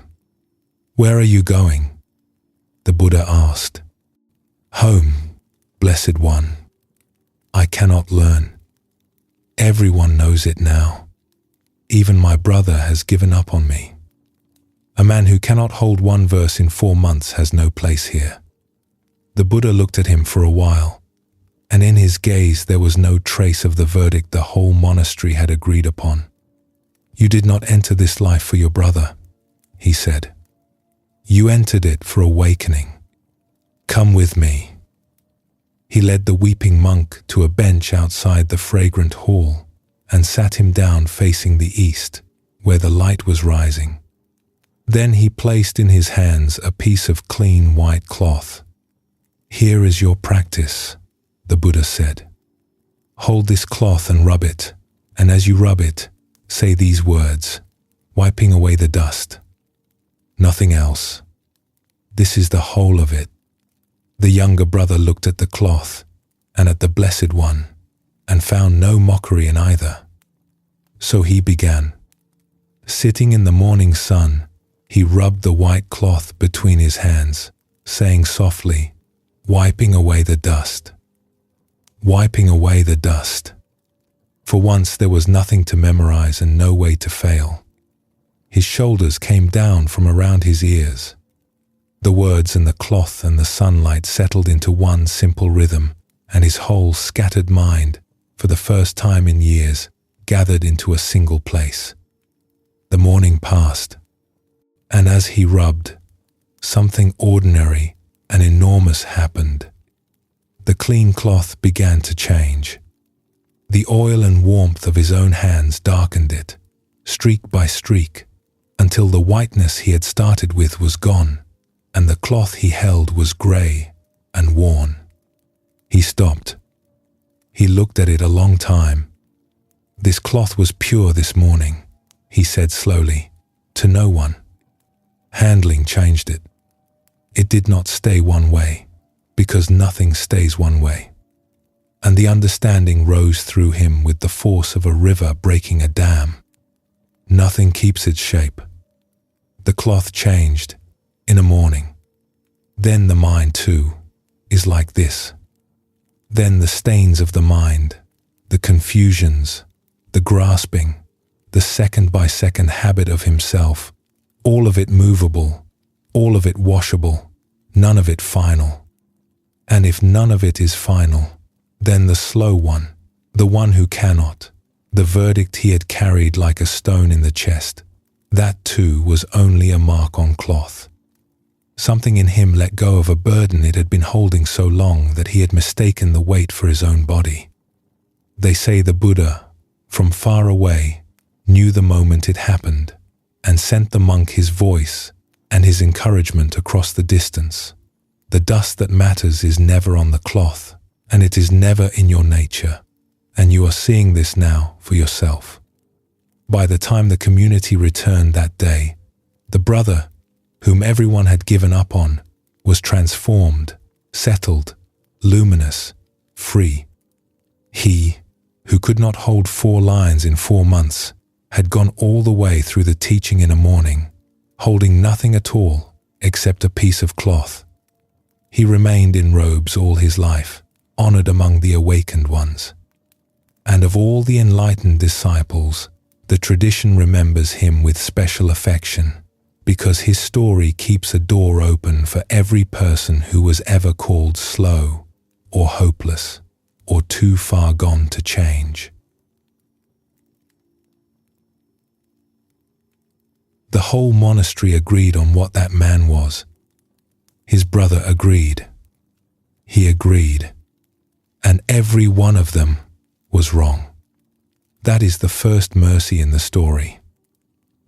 "Where are you going?" the Buddha asked. "Home, Blessed One. I cannot learn. Everyone knows it now. Even my brother has given up on me. A man who cannot hold one verse in 4 months has no place here." The Buddha looked at him for a while, and in his gaze there was no trace of the verdict the whole monastery had agreed upon. "You did not enter this life for your brother," he said. "You entered it for awakening. Come with me." He led the weeping monk to a bench outside the fragrant hall and sat him down facing the east, where the light was rising. Then he placed in his hands a piece of clean white cloth. "Here is your practice," the Buddha said. "Hold this cloth and rub it, and as you rub it, say these words, wiping away the dust. Nothing else. This is the whole of it." The younger brother looked at the cloth and at the Blessed One and found no mockery in either. So he began. Sitting in the morning sun, he rubbed the white cloth between his hands, saying softly, "Wiping away the dust. Wiping away the dust." For once there was nothing to memorize and no way to fail. His shoulders came down from around his ears. The words and the cloth and the sunlight settled into one simple rhythm, and his whole scattered mind, for the first time in years, gathered into a single place. The morning passed, and as he rubbed, something ordinary and enormous happened. The clean cloth began to change. The oil and warmth of his own hands darkened it, streak by streak, until the whiteness he had started with was gone, and the cloth he held was grey and worn. He stopped. He looked at it a long time. "This cloth was pure this morning," he said slowly, to no one. Handling changed it. It did not stay one way, because nothing stays one way. And the understanding rose through him with the force of a river breaking a dam. Nothing keeps its shape. The cloth changed in a morning. Then the mind too is like this. Then the stains of the mind, the confusions, the grasping, the second-by-second habit of himself, all of it movable, all of it washable, none of it final. And if none of it is final, then the slow one, the one who cannot, the verdict he had carried like a stone in the chest, that too was only a mark on cloth. Something in him let go of a burden it had been holding so long that he had mistaken the weight for his own body. They say the Buddha, from far away, knew the moment it happened, and sent the monk his voice and his encouragement across the distance. The dust that matters is never on the cloth, and it is never in your nature, and you are seeing this now for yourself. By the time the community returned that day, the brother, whom everyone had given up on, was transformed, settled, luminous, free. He, who could not hold 4 lines in 4 months, had gone all the way through the teaching in a morning, holding nothing at all except a piece of cloth. He remained in robes all his life, honored among the awakened ones. And of all the enlightened disciples, the tradition remembers him with special affection, because his story keeps a door open for every person who was ever called slow, or hopeless, or too far gone to change. The whole monastery agreed on what that man was. His brother agreed. He agreed. And every one of them was wrong. That is the first mercy in the story.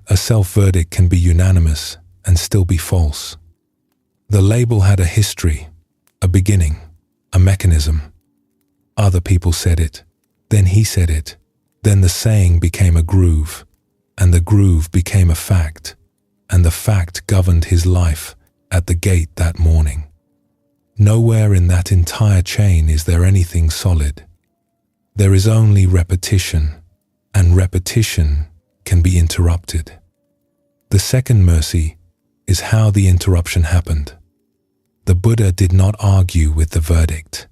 A self-verdict can be unanimous and still be false. The label had a history, a beginning, a mechanism. Other people said it, then he said it, then the saying became a groove, and the groove became a fact, and the fact governed his life at the gate that morning. Nowhere in that entire chain is there anything solid. There is only repetition, and repetition can be interrupted. The second mercy is how the interruption happened. The Buddha did not argue with the verdict.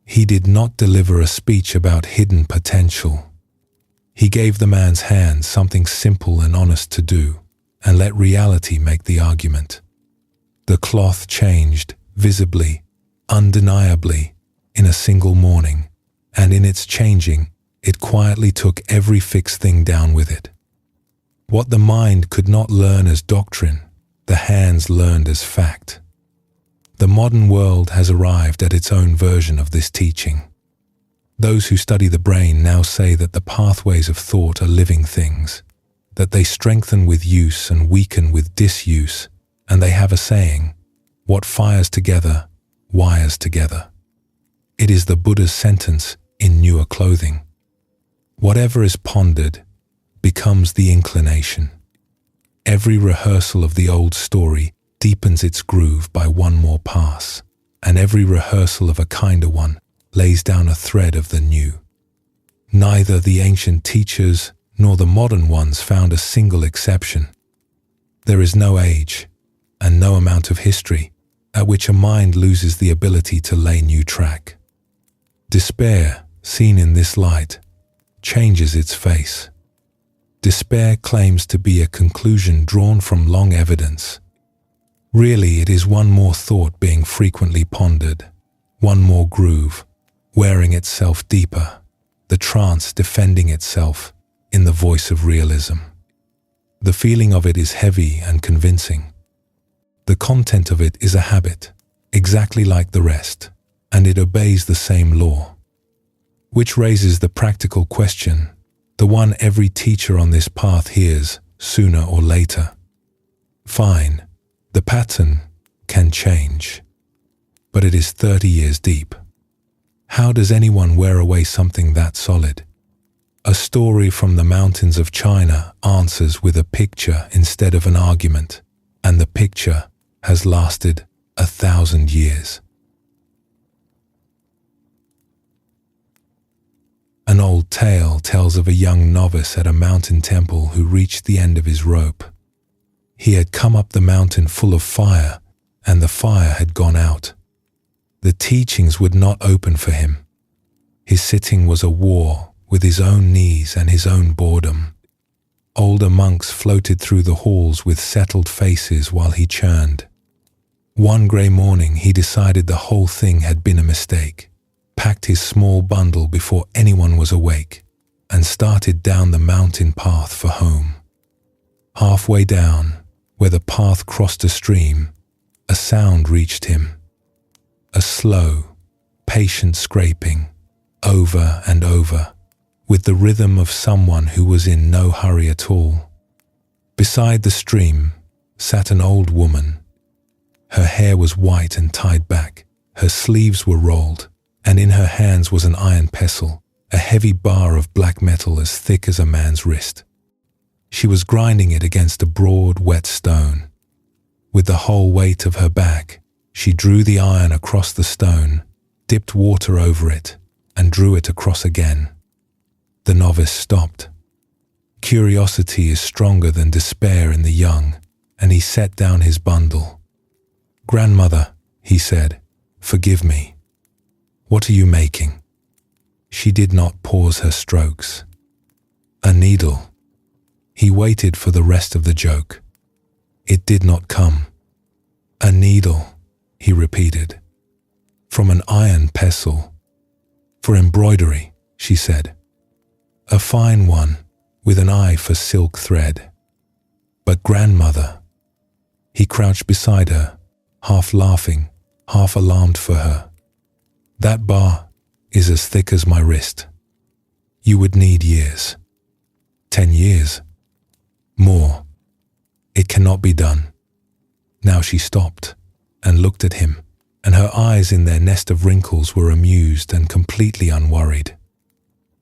He did not deliver a speech about hidden potential. He gave the man's hand something simple and honest to do, and let reality make the argument. The cloth changed, visibly, undeniably, in a single morning, and in its changing, it quietly took every fixed thing down with it. What the mind could not learn as doctrine, the hands learned as fact. The modern world has arrived at its own version of this teaching. Those who study the brain now say that the pathways of thought are living things, that they strengthen with use and weaken with disuse, and they have a saying, "What fires together, wires together." It is the Buddha's sentence in newer clothing. Whatever is pondered becomes the inclination. Every rehearsal of the old story deepens its groove by one more pass, and every rehearsal of a kinder one lays down a thread of the new. Neither the ancient teachers nor the modern ones found a single exception. There is no age and no amount of history at which a mind loses the ability to lay new track. Despair, seen in this light, changes its face. Despair claims to be a conclusion drawn from long evidence. Really, it is one more thought being frequently pondered, one more groove, wearing itself deeper, the trance defending itself in the voice of realism. The feeling of it is heavy and convincing. The content of it is a habit, exactly like the rest, and it obeys the same law. Which raises the practical question, the one every teacher on this path hears sooner or later. Fine, the pattern can change, but it is 30 years deep. How does anyone wear away something that solid? A story from the mountains of China answers with a picture instead of an argument, and the picture has lasted 1,000 years. An old tale tells of a young novice at a mountain temple who reached the end of his rope. He had come up the mountain full of fire, and the fire had gone out. The teachings would not open for him. His sitting was a war with his own knees and his own boredom. Older monks floated through the halls with settled faces while he churned. One grey morning he decided the whole thing had been a mistake, packed his small bundle before anyone was awake, and started down the mountain path for home. Halfway down, where the path crossed a stream, a sound reached him. A slow, patient scraping, over and over, with the rhythm of someone who was in no hurry at all. Beside the stream sat an old woman. Her hair was white and tied back, her sleeves were rolled, and in her hands was an iron pestle, a heavy bar of black metal as thick as a man's wrist. She was grinding it against a broad, wet stone. With the whole weight of her back, she drew the iron across the stone, dipped water over it, and drew it across again. The novice stopped. Curiosity is stronger than despair in the young, and he set down his bundle. "Grandmother," he said, "forgive me. What are you making?" She did not pause her strokes. "A needle." He waited for the rest of the joke. It did not come. "A needle," he repeated. "From an iron pestle." "For embroidery," she said. "A fine one, with an eye for silk thread." "But grandmother." He crouched beside her, half laughing, half alarmed for her. "That bar is as thick as my wrist. You would need years. 10 years. More. It cannot be done." Now she stopped and looked at him, and her eyes in their nest of wrinkles were amused and completely unworried.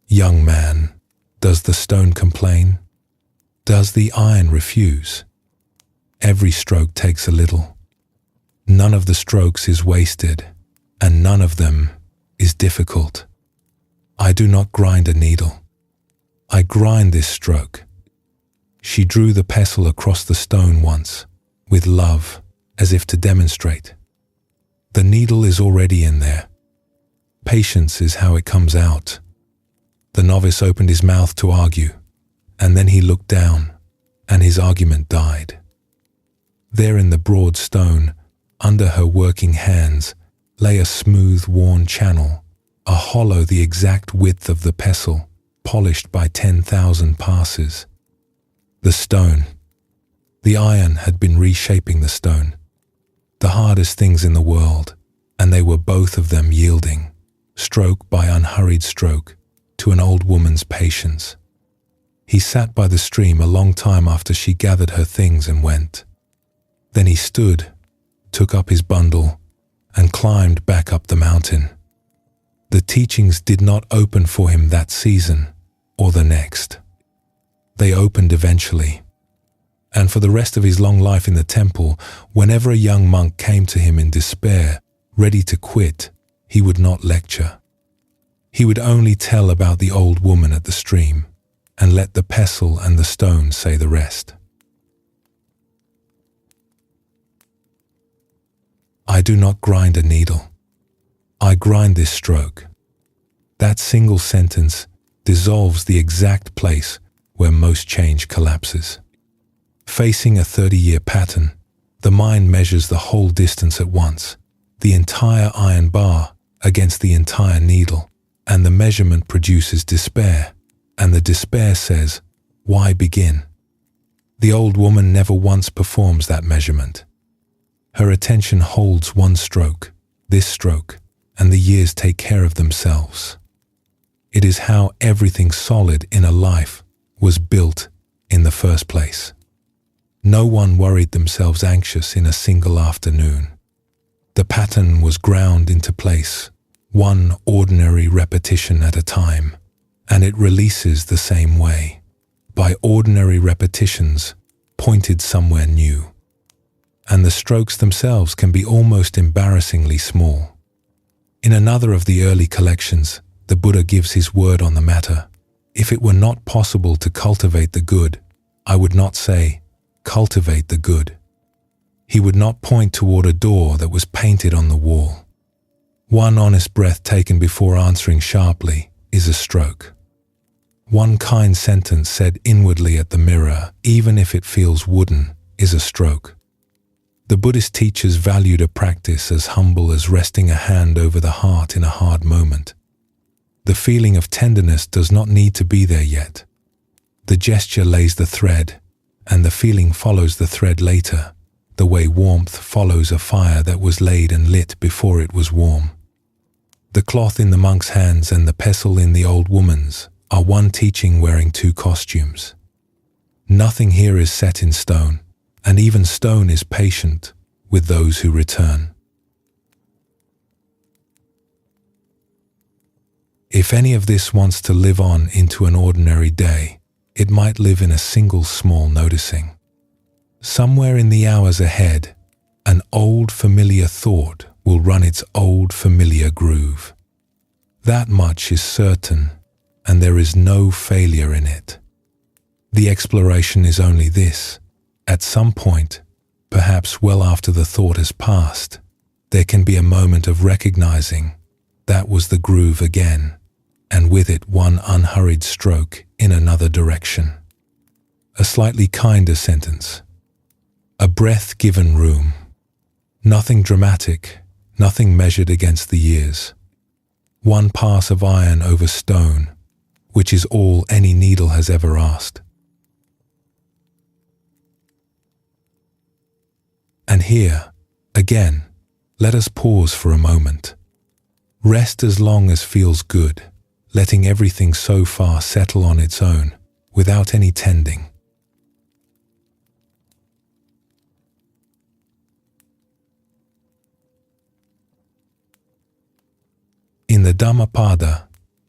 "Young man, does the stone complain? Does the iron refuse? Every stroke takes a little. None of the strokes is wasted, and none of them is difficult. I do not grind a needle. I grind this stroke." She drew the pestle across the stone once, with love, as if to demonstrate. "The needle is already in there. Patience is how it comes out." The novice opened his mouth to argue, and then he looked down, and his argument died. There in the broad stone, under her working hands, lay a smooth, worn channel, a hollow the exact width of the pestle, polished by 10,000 passes. The stone. The iron had been reshaping the stone. The hardest things in the world, and they were both of them yielding, stroke by unhurried stroke, to an old woman's patience. He sat by the stream a long time after she gathered her things and went. Then he stood, took up his bundle, and climbed back up the mountain. The teachings did not open for him that season or the next. They opened eventually. And for the rest of his long life in the temple, whenever a young monk came to him in despair, ready to quit, he would not lecture. He would only tell about the old woman at the stream, and let the pestle and the stone say the rest. "I do not grind a needle. I grind this stroke." That single sentence dissolves the exact place where most change collapses. Facing a 30-year pattern, the mind measures the whole distance at once, the entire iron bar against the entire needle, and the measurement produces despair, and the despair says, "Why begin?" The old woman never once performs that measurement. Her attention holds one stroke, this stroke, and the years take care of themselves. It is how everything solid in a life was built in the first place. No one worried themselves anxious in a single afternoon. The pattern was ground into place, one ordinary repetition at a time, and it releases the same way, by ordinary repetitions pointed somewhere new. And the strokes themselves can be almost embarrassingly small. In another of the early collections, the Buddha gives his word on the matter. "If it were not possible to cultivate the good, I would not say, 'Cultivate the good.'" He would not point toward a door that was painted on the wall. One honest breath taken before answering sharply is a stroke. One kind sentence said inwardly at the mirror, even if it feels wooden, is a stroke. The Buddhist teachers valued a practice as humble as resting a hand over the heart in a hard moment. The feeling of tenderness does not need to be there yet. The gesture lays the thread, and the feeling follows the thread later, the way warmth follows a fire that was laid and lit before it was warm. The cloth in the monk's hands and the pestle in the old woman's are one teaching wearing two costumes. Nothing here is set in stone, and even stone is patient with those who return. If any of this wants to live on into an ordinary day, it might live in a single small noticing. Somewhere in the hours ahead, an old familiar thought will run its old familiar groove. That much is certain, and there is no failure in it. The exploration is only this: at some point, perhaps well after the thought has passed, there can be a moment of recognizing that was the groove again, and with it one unhurried stroke in another direction. A slightly kinder sentence. A breath given room. Nothing dramatic, nothing measured against the years. One pass of iron over stone, which is all any needle has ever asked. And here, again, let us pause for a moment. Rest as long as feels good, letting everything so far settle on its own, without any tending. In the Dhammapada,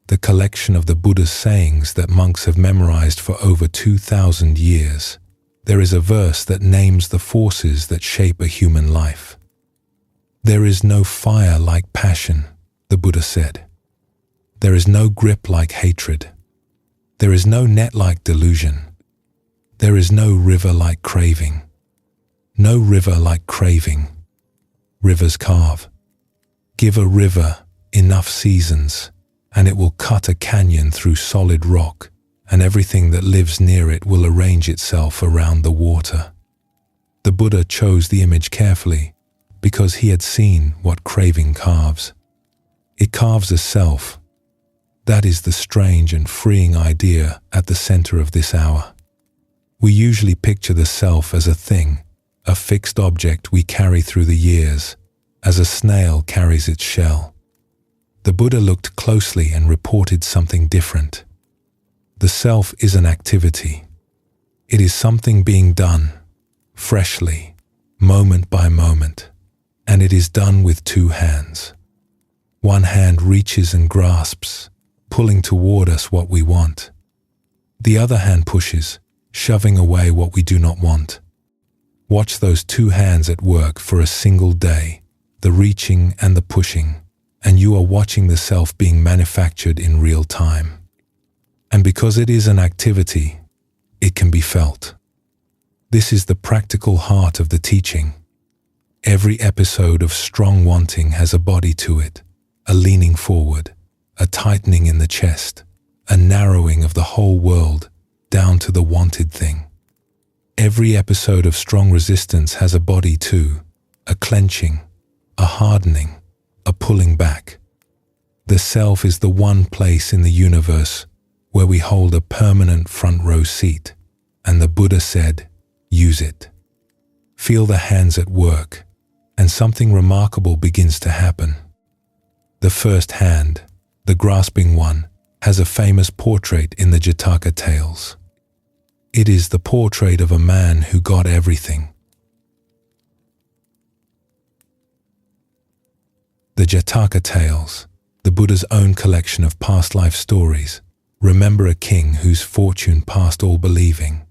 the collection of the Buddha's sayings that monks have memorized for over 2,000 years, there is a verse that names the forces that shape a human life. There is no fire like passion, the Buddha said. There is no grip like hatred. There is no net like delusion. There is no river like craving. No river like craving. Rivers carve. Give a river enough seasons, and it will cut a canyon through solid rock, and everything that lives near it will arrange itself around the water. The Buddha chose the image carefully because he had seen what craving carves. It carves a self. That is the strange and freeing idea at the center of this hour. We usually picture the self as a thing, a fixed object we carry through the years, as a snail carries its shell. The Buddha looked closely and reported something different. The self is an activity. It is something being done, freshly, moment by moment, and it is done with two hands. One hand reaches and grasps, pulling toward us what we want. The other hand pushes, shoving away what we do not want. Watch those two hands at work for a single day, the reaching and the pushing, and you are watching the self being manufactured in real time. And because it is an activity, it can be felt. This is the practical heart of the teaching. Every episode of strong wanting has a body to it, a leaning forward, a tightening in the chest, a narrowing of the whole world down to the wanted thing. Every episode of strong resistance has a body too, a clenching, a hardening, a pulling back. The self is the one place in the universe where we hold a permanent front row seat, and the Buddha said, use it. Feel the hands at work, and something remarkable begins to happen. The first hand, the grasping one, has a famous portrait in the Jataka tales. It is the portrait of a man who got everything. The Jataka tales, the Buddha's own collection of past life stories, remember a king whose fortune passed all believing.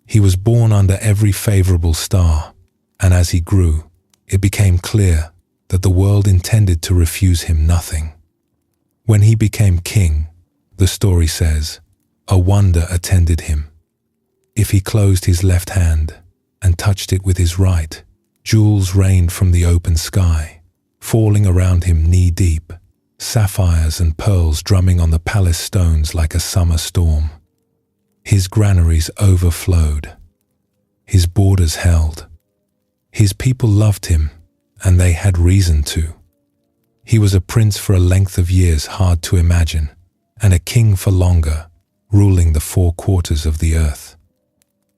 He was born under every favorable star, and as he grew, it became clear that the world intended to refuse him nothing. When he became king, the story says, a wonder attended him. If he closed his left hand and touched it with his right, jewels rained from the open sky, falling around him knee-deep, sapphires and pearls drumming on the palace stones like a summer storm. His granaries overflowed. His borders held. His people loved him, and they had reason to. He was a prince for a length of years hard to imagine, and a king for longer, ruling the 4 quarters of the earth.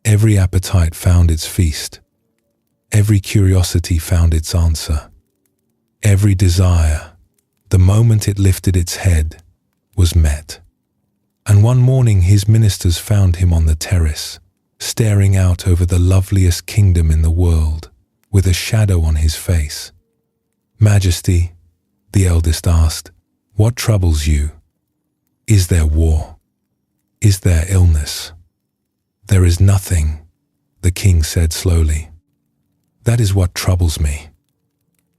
Every appetite found its feast. Every curiosity found its answer. Every desire, the moment it lifted its head, was met. And one morning his ministers found him on the terrace, staring out over the loveliest kingdom in the world, with a shadow on his face. "Majesty," the eldest asked, "what troubles you? Is there war? Is there illness?" "There is nothing," the king said slowly. "That is what troubles me.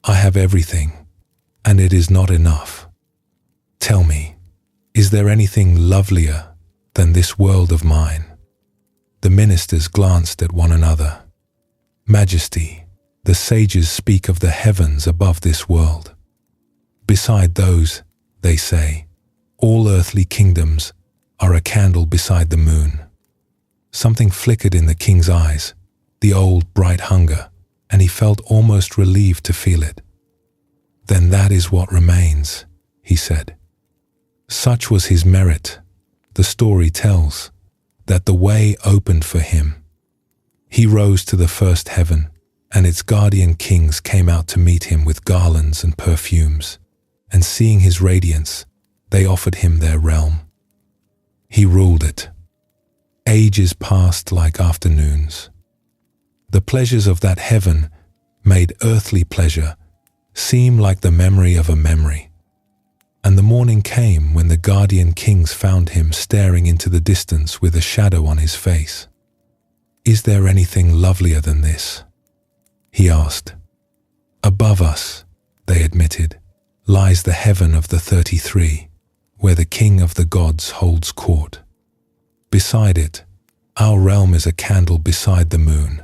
I have everything, and it is not enough. Tell me, is there anything lovelier than this world of mine?" The ministers glanced at one another. "Majesty, the sages speak of the heavens above this world. Beside those, they say, all earthly kingdoms are a candle beside the moon." Something flickered in the king's eyes, the old bright hunger, and he felt almost relieved to feel it. "Then that is what remains," he said. Such was his merit, the story tells, that the way opened for him. He rose to the first heaven, and its guardian kings came out to meet him with garlands and perfumes, and seeing his radiance, they offered him their realm. He ruled it. Ages passed like afternoons. The pleasures of that heaven made earthly pleasure seem like the memory of a memory. And the morning came when the guardian kings found him staring into the distance with a shadow on his face. "Is there anything lovelier than this?" he asked. "Above us," they admitted, "lies the heaven of the 33, where the king of the gods holds court. Beside it, our realm is a candle beside the moon."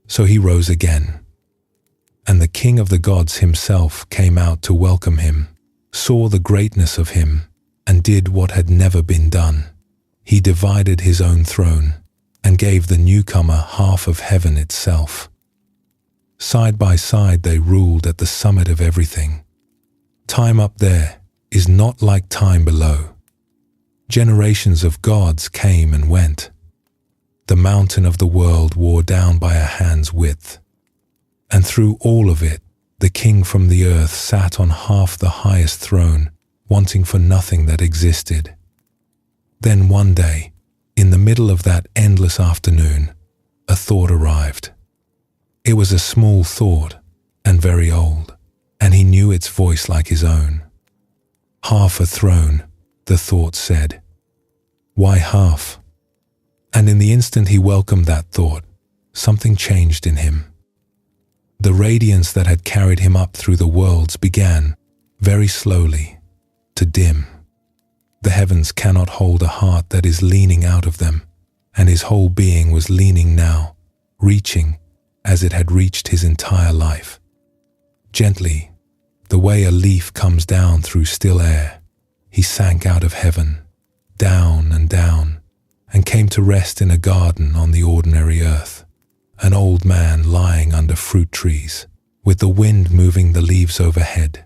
So he rose again, and the king of the gods himself came out to welcome him, saw the greatness of him, and did what had never been done. He divided his own throne and gave the newcomer half of heaven itself. Side by side they ruled at the summit of everything. Time up there is not like time below. Generations of gods came and went. The mountain of the world wore down by a hand's width. And through all of it, the king from the earth sat on half the highest throne, wanting for nothing that existed. Then one day, in the middle of that endless afternoon, a thought arrived. It was a small thought, and very old, and he knew its voice like his own. "Half a throne," the thought said. "Why half?" And in the instant he welcomed that thought, something changed in him. The radiance that had carried him up through the worlds began, very slowly, to dim. The heavens cannot hold a heart that is leaning out of them, and his whole being was leaning now, reaching as it had reached his entire life. Gently, the way a leaf comes down through still air, he sank out of heaven, down and down, and came to rest in a garden on the ordinary earth, an old man lying under fruit trees, with the wind moving the leaves overhead.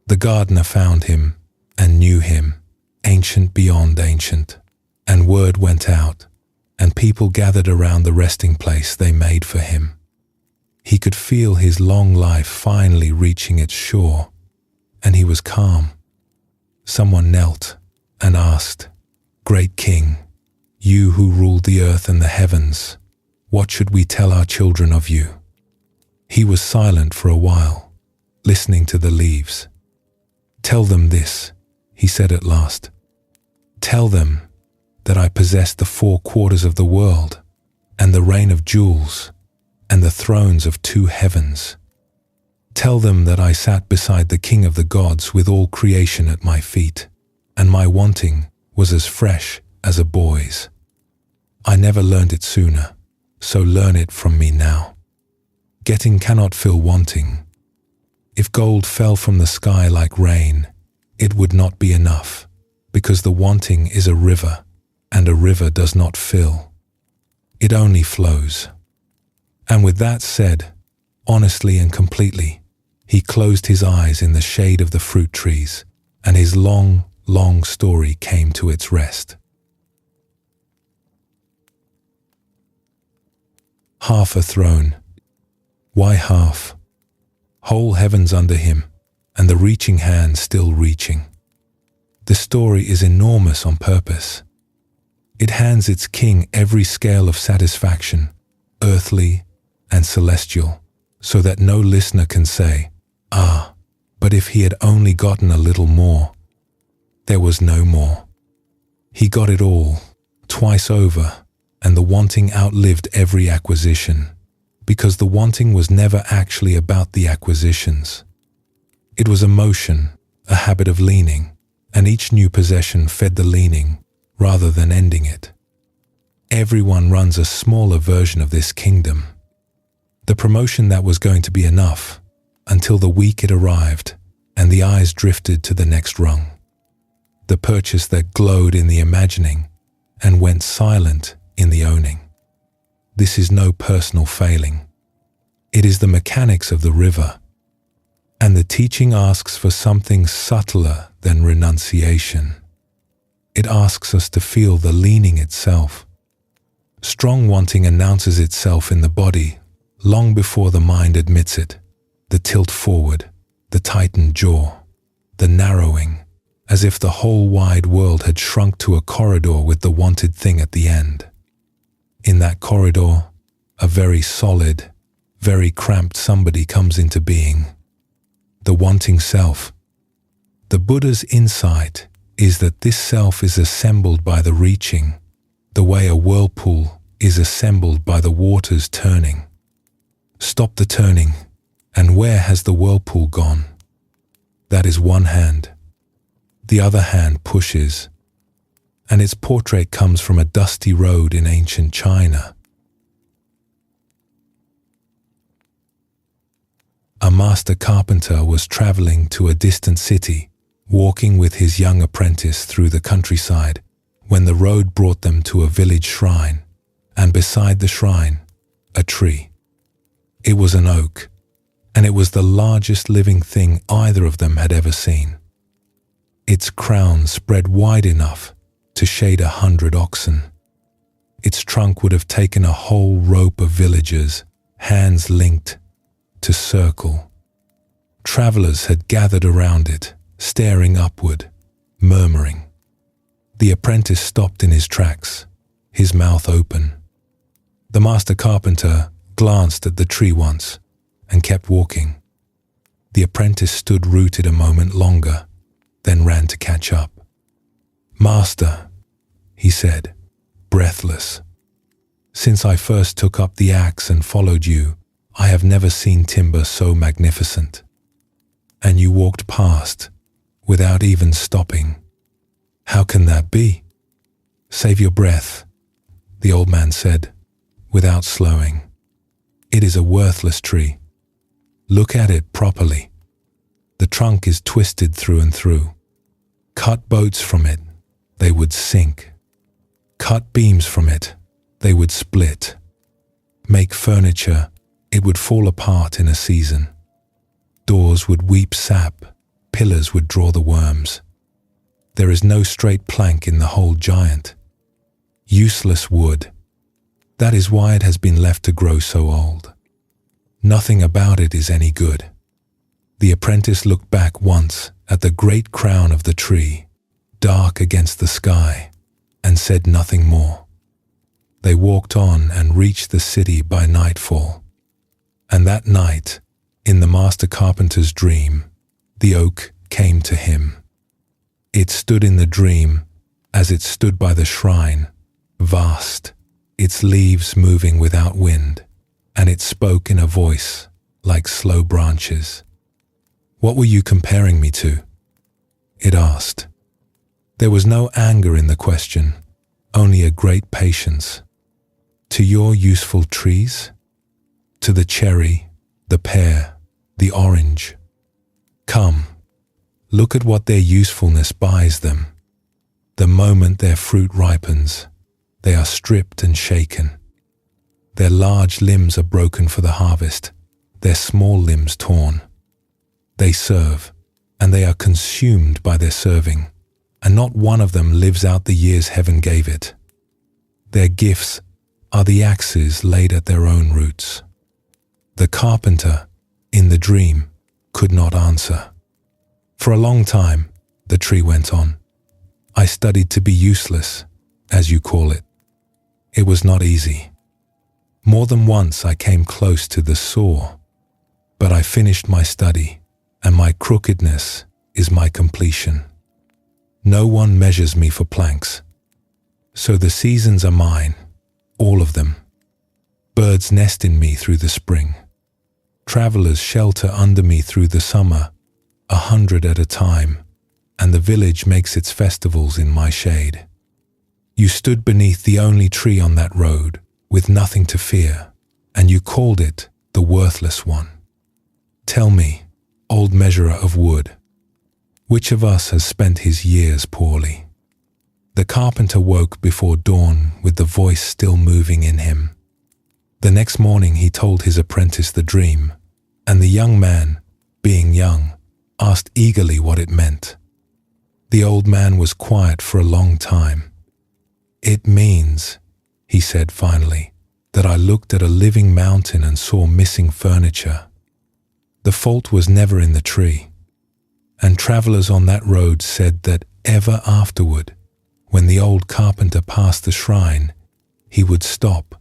The gardener found him and knew him, ancient beyond ancient, and word went out, and people gathered around the resting place they made for him. He could feel his long life finally reaching its shore, and he was calm. Someone knelt and asked, "Great King, you who ruled the earth and the heavens, what should we tell our children of you?" He was silent for a while, listening to the leaves. "Tell them this," he said at last. "Tell them that I possess the 4 quarters of the world, and the rain of jewels, and the thrones of 2 heavens. Tell them that I sat beside the King of the gods with all creation at my feet, and my wanting was as fresh as a boy's. I never learned it sooner, so learn it from me now. Getting cannot fill wanting. If gold fell from the sky like rain, it would not be enough, because the wanting is a river, and a river does not fill. It only flows." And with that said, honestly and completely, he closed his eyes in the shade of the fruit trees, and his long, long story came to its rest. Half a throne. Why half? Whole heavens under him, and the reaching hand still reaching. The story is enormous on purpose. It hands its king every scale of satisfaction, earthly and celestial, so that no listener can say, "Ah, but if he had only gotten a little more." There was no more. He got it all, twice over, and the wanting outlived every acquisition, because the wanting was never actually about the acquisitions. It was a motion, a habit of leaning, and each new possession fed the leaning rather than ending it. Everyone runs a smaller version of this kingdom. The promotion that was going to be enough, until the week it arrived and the eyes drifted to the next rung. The purchase that glowed in the imagining and went silent in the owning. This is no personal failing. It is the mechanics of the river. And the teaching asks for something subtler than renunciation. It asks us to feel the leaning itself. Strong wanting announces itself in the body long before the mind admits it. The tilt forward, the tightened jaw, the narrowing, as if the whole wide world had shrunk to a corridor with the wanted thing at the end. In that corridor, a very solid, very cramped somebody comes into being. The wanting self. The Buddha's insight is that this self is assembled by the reaching, the way a whirlpool is assembled by the waters turning. Stop the turning, and where has the whirlpool gone? That is one hand. The other hand pushes, and its portrait comes from a dusty road in ancient China. A master carpenter was traveling to a distant city, walking with his young apprentice through the countryside, when the road brought them to a village shrine, and beside the shrine, a tree. It was an oak, and it was the largest living thing either of them had ever seen. Its crown spread wide enough to shade 100 oxen. Its trunk would have taken a whole rope of villagers, hands linked, to circle. Travelers had gathered around it, staring upward, murmuring. The apprentice stopped in his tracks, his mouth open. The master carpenter glanced at the tree once and kept walking. The apprentice stood rooted a moment longer, then ran to catch up. "Master," he said, breathless, "since I first took up the axe and followed you, I have never seen timber so magnificent. And you walked past, without even stopping. How can that be?" "Save your breath," the old man said, without slowing. "It is a worthless tree. Look at it properly. The trunk is twisted through and through. Cut boats from it, they would sink. Cut beams from it, they would split. Make furniture, it would fall apart in a season. Doors would weep sap, pillars would draw the worms. There is no straight plank in the whole giant. Useless wood. That is why it has been left to grow so old. Nothing about it is any good." The apprentice looked back once at the great crown of the tree, dark against the sky, and said nothing more. They walked on and reached the city by nightfall. And that night, in the master carpenter's dream, the oak came to him. It stood in the dream as it stood by the shrine, vast, its leaves moving without wind, and it spoke in a voice like slow branches. "What were you comparing me to?" it asked. There was no anger in the question, only a great patience. "To your useful trees? To the cherry, the pear, the orange? Come, look at what their usefulness buys them. The moment their fruit ripens, they are stripped and shaken. Their large limbs are broken for the harvest, their small limbs torn. They serve, and they are consumed by their serving, and not one of them lives out the years heaven gave it. Their gifts are the axes laid at their own roots." The carpenter, in the dream, could not answer. For a long time, the tree went on, I studied to be useless, as you call it. It was not easy. More than once I came close to the saw, but I finished my study, and my crookedness is my completion. No one measures me for planks. So the seasons are mine, all of them. Birds nest in me through the spring. Travelers shelter under me through the summer, 100 at a time, and the village makes its festivals in my shade. You stood beneath the only tree on that road, with nothing to fear, and you called it the worthless one. Tell me, old measurer of wood, which of us has spent his years poorly? The carpenter woke before dawn with the voice still moving in him. The next morning he told his apprentice the dream, and the young man, being young, asked eagerly what it meant. The old man was quiet for a long time. It means, he said finally, that I looked at a living mountain and saw missing furniture. The fault was never in the tree. And travelers on that road said that ever afterward, when the old carpenter passed the shrine, he would stop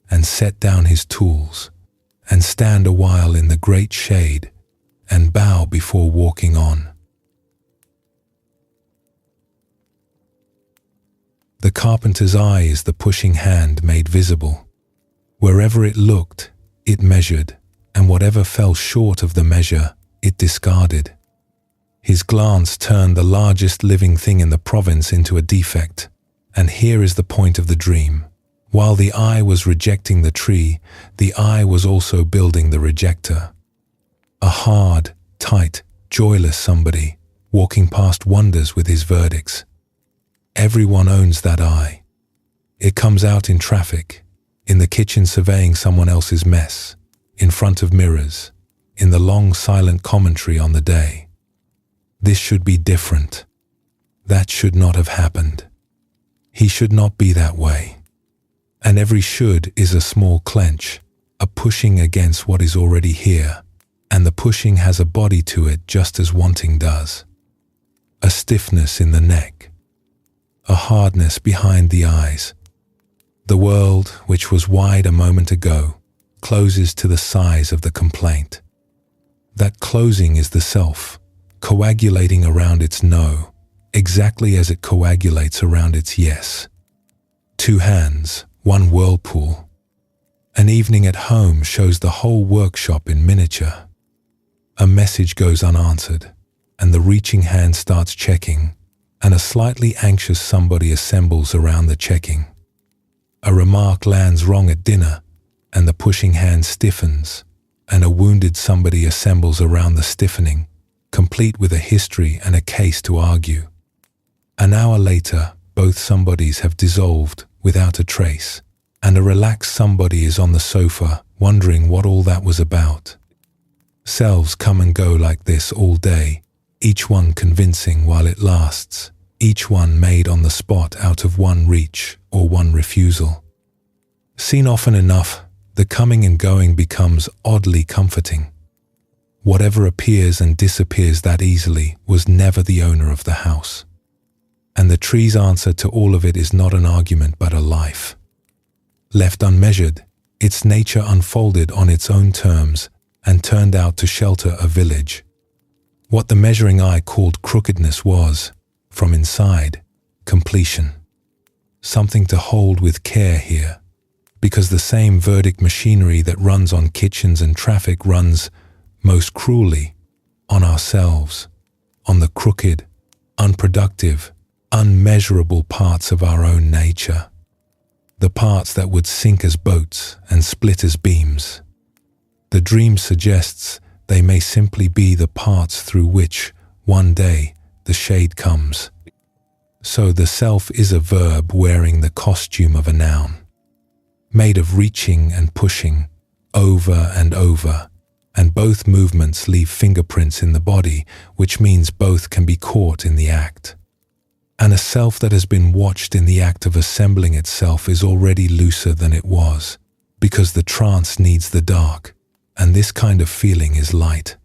and set down his tools and stand a while in the great shade and bow before walking on. The carpenter's eye is the pushing hand made visible. Wherever it looked, it measured, and whatever fell short of the measure, it discarded. His glance turned the largest living thing in the province into a defect, and here is the point of the dream. While the eye was rejecting the tree, the eye was also building the rejecter. A hard, tight, joyless somebody, walking past wonders with his verdicts. Everyone owns that eye. It comes out in traffic, in the kitchen surveying someone else's mess, in front of mirrors, in the long silent commentary on the day. This should be different. That should not have happened. He should not be that way. And every should is a small clench, a pushing against what is already here, and the pushing has a body to it just as wanting does. A stiffness in the neck, a hardness behind the eyes. The world, which was wide a moment ago, closes to the size of the complaint. That closing is the self, coagulating around its no, exactly as it coagulates around its yes. Two hands, one whirlpool. An evening at home shows the whole workshop in miniature. A message goes unanswered, and the reaching hand starts checking, and a slightly anxious somebody assembles around the checking. A remark lands wrong at dinner, and the pushing hand stiffens, and a wounded somebody assembles around the stiffening, complete with a history and a case to argue. An hour later, both somebodies have dissolved without a trace, and a relaxed somebody is on the sofa wondering what all that was about. Selves come and go like this all day, each one convincing while it lasts, each one made on the spot out of one reach or one refusal. Seen often enough, the coming and going becomes oddly comforting. Whatever appears and disappears that easily was never the owner of the house. And the tree's answer to all of it is not an argument but a life. Left unmeasured, its nature unfolded on its own terms and turned out to shelter a village. What the measuring eye called crookedness was, from inside, completion. Something to hold with care here, because the same verdict machinery that runs on kitchens and traffic runs, most cruelly, on ourselves, on the crooked, unproductive, unmeasurable parts of our own nature, the parts that would sink as boats and split as beams. The dream suggests they may simply be the parts through which, one day, the shade comes. So the self is a verb wearing the costume of a noun, made of reaching and pushing, over and over, and both movements leave fingerprints in the body, which means both can be caught in the act. And a self that has been watched in the act of assembling itself is already looser than it was, because the trance needs the dark, and this kind of feeling is light.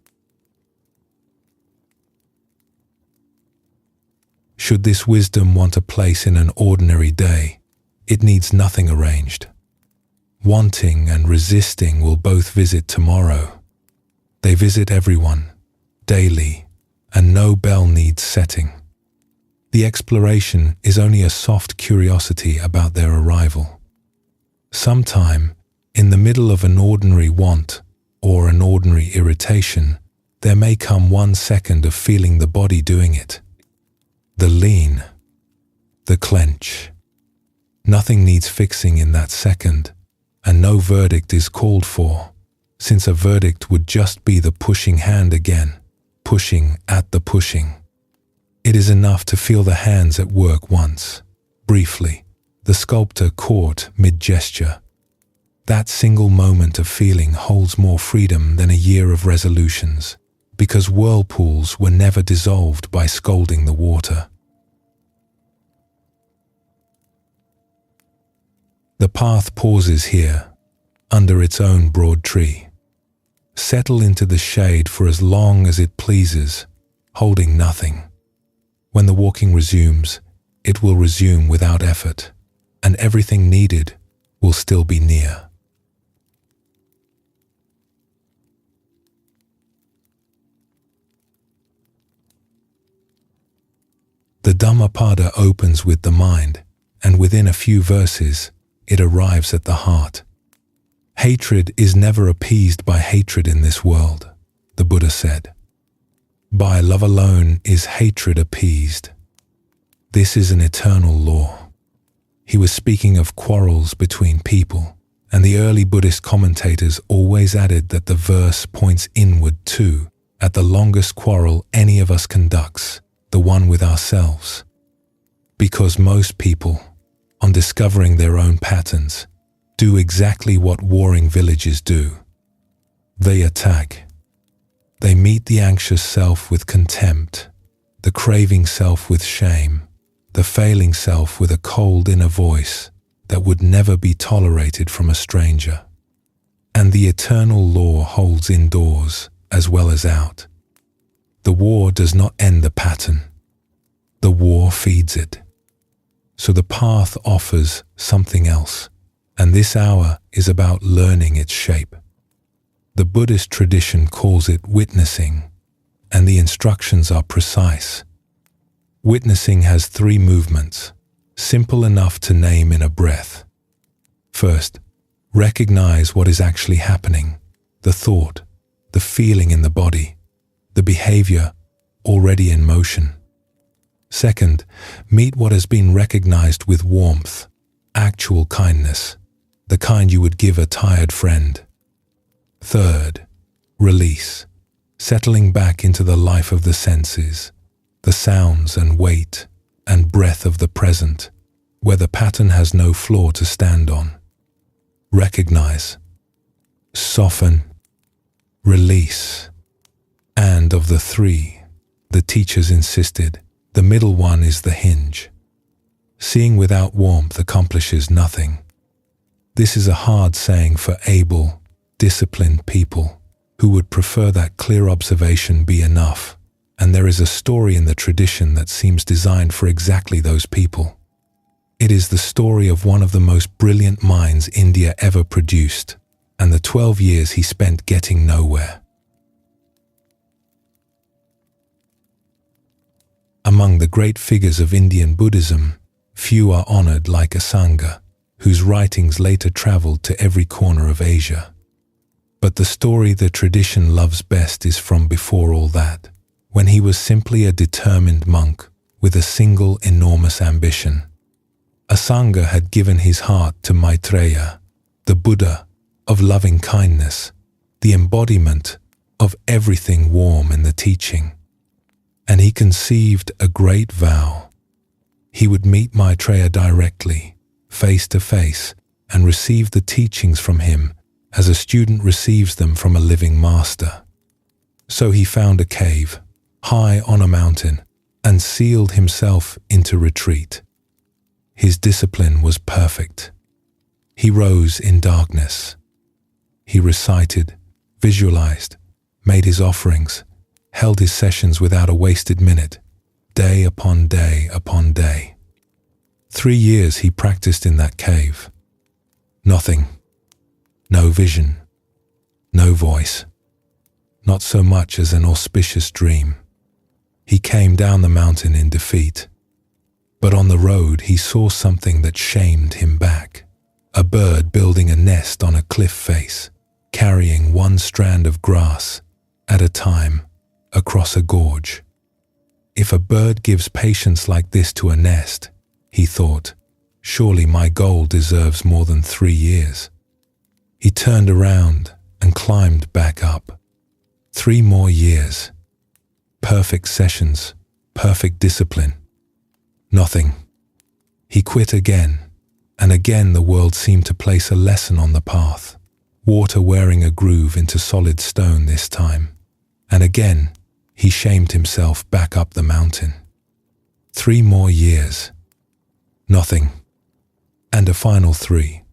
Should this wisdom want a place in an ordinary day, it needs nothing arranged. Wanting and resisting will both visit tomorrow. They visit everyone, daily, and no bell needs setting. The exploration is only a soft curiosity about their arrival. Sometime, in the middle of an ordinary want or an ordinary irritation, there may come 1 second of feeling the body doing it. The lean, the clench. Nothing needs fixing in that second, and no verdict is called for, since a verdict would just be the pushing hand again, pushing at the pushing. It is enough to feel the hands at work once, briefly, the sculptor caught mid-gesture. That single moment of feeling holds more freedom than a year of resolutions, because whirlpools were never dissolved by scolding the water. The path pauses here, under its own broad tree. Settle into the shade for as long as it pleases, holding nothing. When the walking resumes, it will resume without effort, and everything needed will still be near. The Dhammapada opens with the mind, and within a few verses, it arrives at the heart. Hatred is never appeased by hatred in this world, the Buddha said. By love alone is hatred appeased. This is an eternal law. He was speaking of quarrels between people, and the early Buddhist commentators always added that the verse points inward too, at the longest quarrel any of us conducts, the one with ourselves. Because most people, on discovering their own patterns, do exactly what warring villages do. They attack. They meet the anxious self with contempt, the craving self with shame, the failing self with a cold inner voice that would never be tolerated from a stranger. And the eternal law holds indoors as well as out. The war does not end the pattern. The war feeds it. So the path offers something else, and this hour is about learning its shape. The Buddhist tradition calls it witnessing, and the instructions are precise. Witnessing has 3 movements, simple enough to name in a breath. First, recognize what is actually happening, the thought, the feeling in the body, the behavior already in motion. Second, meet what has been recognized with warmth, actual kindness, the kind you would give a tired friend. Third, release, settling back into the life of the senses, the sounds and weight and breath of the present, where the pattern has no floor to stand on. Recognize, soften, release. And of the 3, the teachers insisted, the middle one is the hinge. Seeing without warmth accomplishes nothing. This is a hard saying for able, disciplined people who would prefer that clear observation be enough, and there is a story in the tradition that seems designed for exactly those people. It is the story of one of the most brilliant minds India ever produced, and the 12 years he spent getting nowhere. Among the great figures of Indian Buddhism, few are honored like Asanga, whose writings later traveled to every corner of Asia. But the story the tradition loves best is from before all that, when he was simply a determined monk with a single enormous ambition. Asanga had given his heart to Maitreya, the Buddha of loving kindness, the embodiment of everything warm in the teaching. And he conceived a great vow. He would meet Maitreya directly, face to face, and receive the teachings from him as a student receives them from a living master. So he found a cave, high on a mountain, and sealed himself into retreat. His discipline was perfect. He rose in darkness. He recited, visualized, made his offerings, held his sessions without a wasted minute, day upon day upon day. 3 years he practiced in that cave. Nothing. No vision. No voice. Not so much as an auspicious dream. He came down the mountain in defeat. But on the road he saw something that shamed him back. A bird building a nest on a cliff face, carrying one strand of grass at a time across a gorge. If a bird gives patience like this to a nest, he thought, surely my goal deserves more than 3 years. He turned around and climbed back up. 3 more years. Perfect sessions, perfect discipline. Nothing. He quit again, and again the world seemed to place a lesson on the path, water wearing a groove into solid stone this time. And again, he shamed himself back up the mountain. 3 more years. Nothing. And a final 3.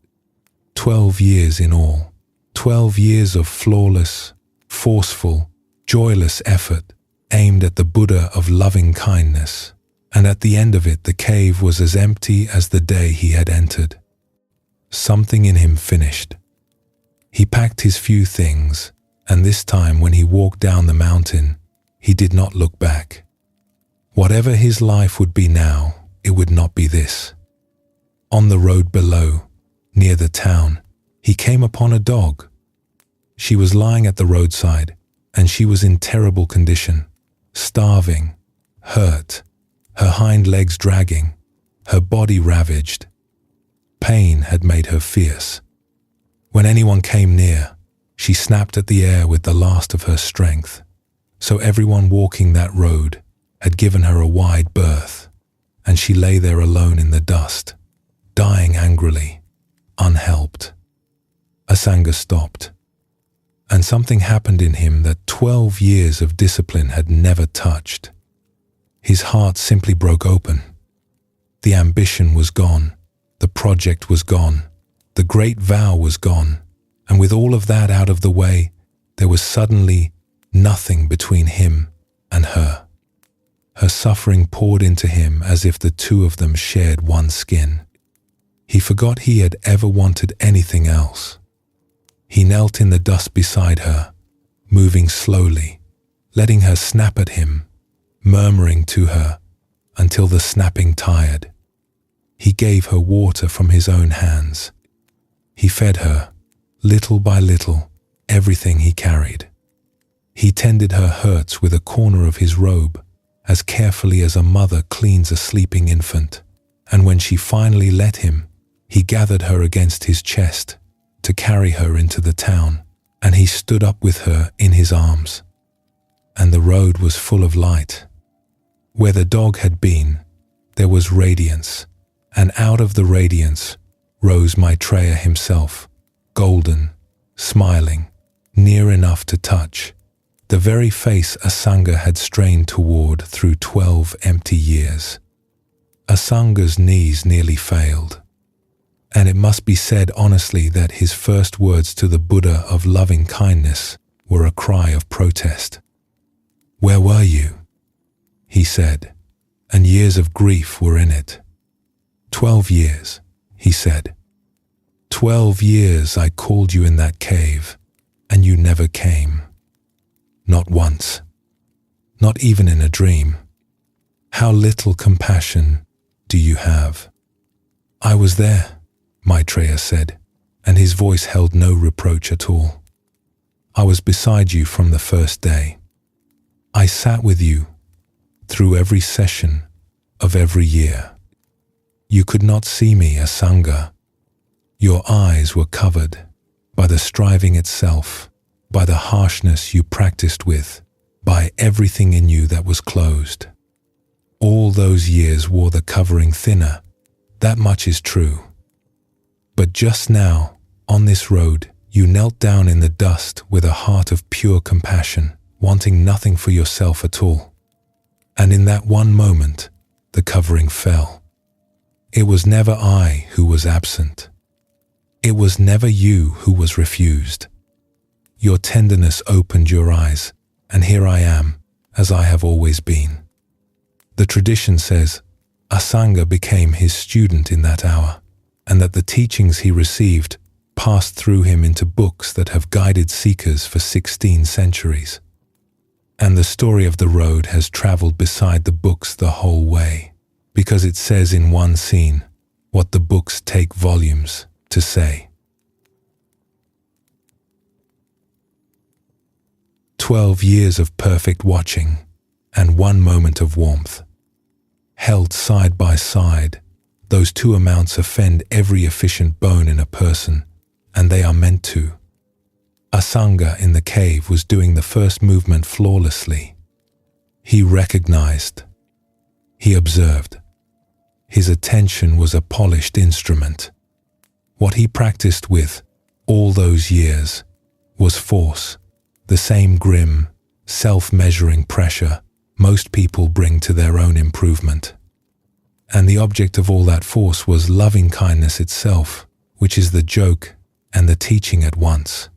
12 years in all. 12 years of flawless, forceful, joyless effort aimed at the Buddha of loving kindness. And at the end of it, the cave was as empty as the day he had entered. Something in him finished. He packed his few things, and this time when he walked down the mountain, he did not look back. Whatever his life would be now, it would not be this. On the road below, near the town, he came upon a dog. She was lying at the roadside, and she was in terrible condition, starving, hurt, her hind legs dragging, her body ravaged. Pain had made her fierce. When anyone came near, she snapped at the air with the last of her strength. So everyone walking that road had given her a wide berth, and she lay there alone in the dust, dying angrily, unhelped. Asanga stopped, and something happened in him that 12 years of discipline had never touched. His heart simply broke open. The ambition was gone, the project was gone, the great vow was gone, and with all of that out of the way, there was suddenly nothing between him and her. Her suffering poured into him as if the two of them shared one skin. He forgot he had ever wanted anything else. He knelt in the dust beside her, moving slowly, letting her snap at him, murmuring to her until the snapping tired. He gave her water from his own hands. He fed her, little by little, everything he carried. He tended her hurts with a corner of his robe, as carefully as a mother cleans a sleeping infant, and when she finally let him, he gathered her against his chest to carry her into the town, and he stood up with her in his arms. And the road was full of light. Where the dog had been, there was radiance, and out of the radiance rose Maitreya himself, golden, smiling, near enough to touch, the very face Asanga had strained toward through 12 empty years. Asanga's knees nearly failed, and it must be said honestly that his first words to the Buddha of loving kindness were a cry of protest. "Where were you?" he said, and years of grief were in it. 12 years, he said. 12 years I called you in that cave, and you never came. Not once. Not even in a dream. How little compassion do you have? I was there, Maitreya said, and his voice held no reproach at all. I was beside you from the first day. I sat with you through every session of every year. You could not see me, Asanga. Your eyes were covered by the striving itself, by the harshness you practiced with, by everything in you that was closed. All those years wore the covering thinner, that much is true. But just now, on this road, you knelt down in the dust with a heart of pure compassion, wanting nothing for yourself at all. And in that one moment, the covering fell. It was never I who was absent. It was never you who was refused. Your tenderness opened your eyes, and here I am, as I have always been. The tradition says Asanga became his student in that hour, and that the teachings he received passed through him into books that have guided seekers for 16 centuries. And the story of the road has traveled beside the books the whole way, because it says in one scene what the books take volumes to say. 12 years of perfect watching and 1 moment of warmth. Held side by side, those 2 amounts offend every efficient bone in a person, and they are meant to. Asanga in the cave was doing the first movement flawlessly. He recognized. He observed. His attention was a polished instrument. What he practiced with all those years was force, the same grim, self-measuring pressure most people bring to their own improvement. And the object of all that force was loving kindness itself, which is the joke and the teaching at once.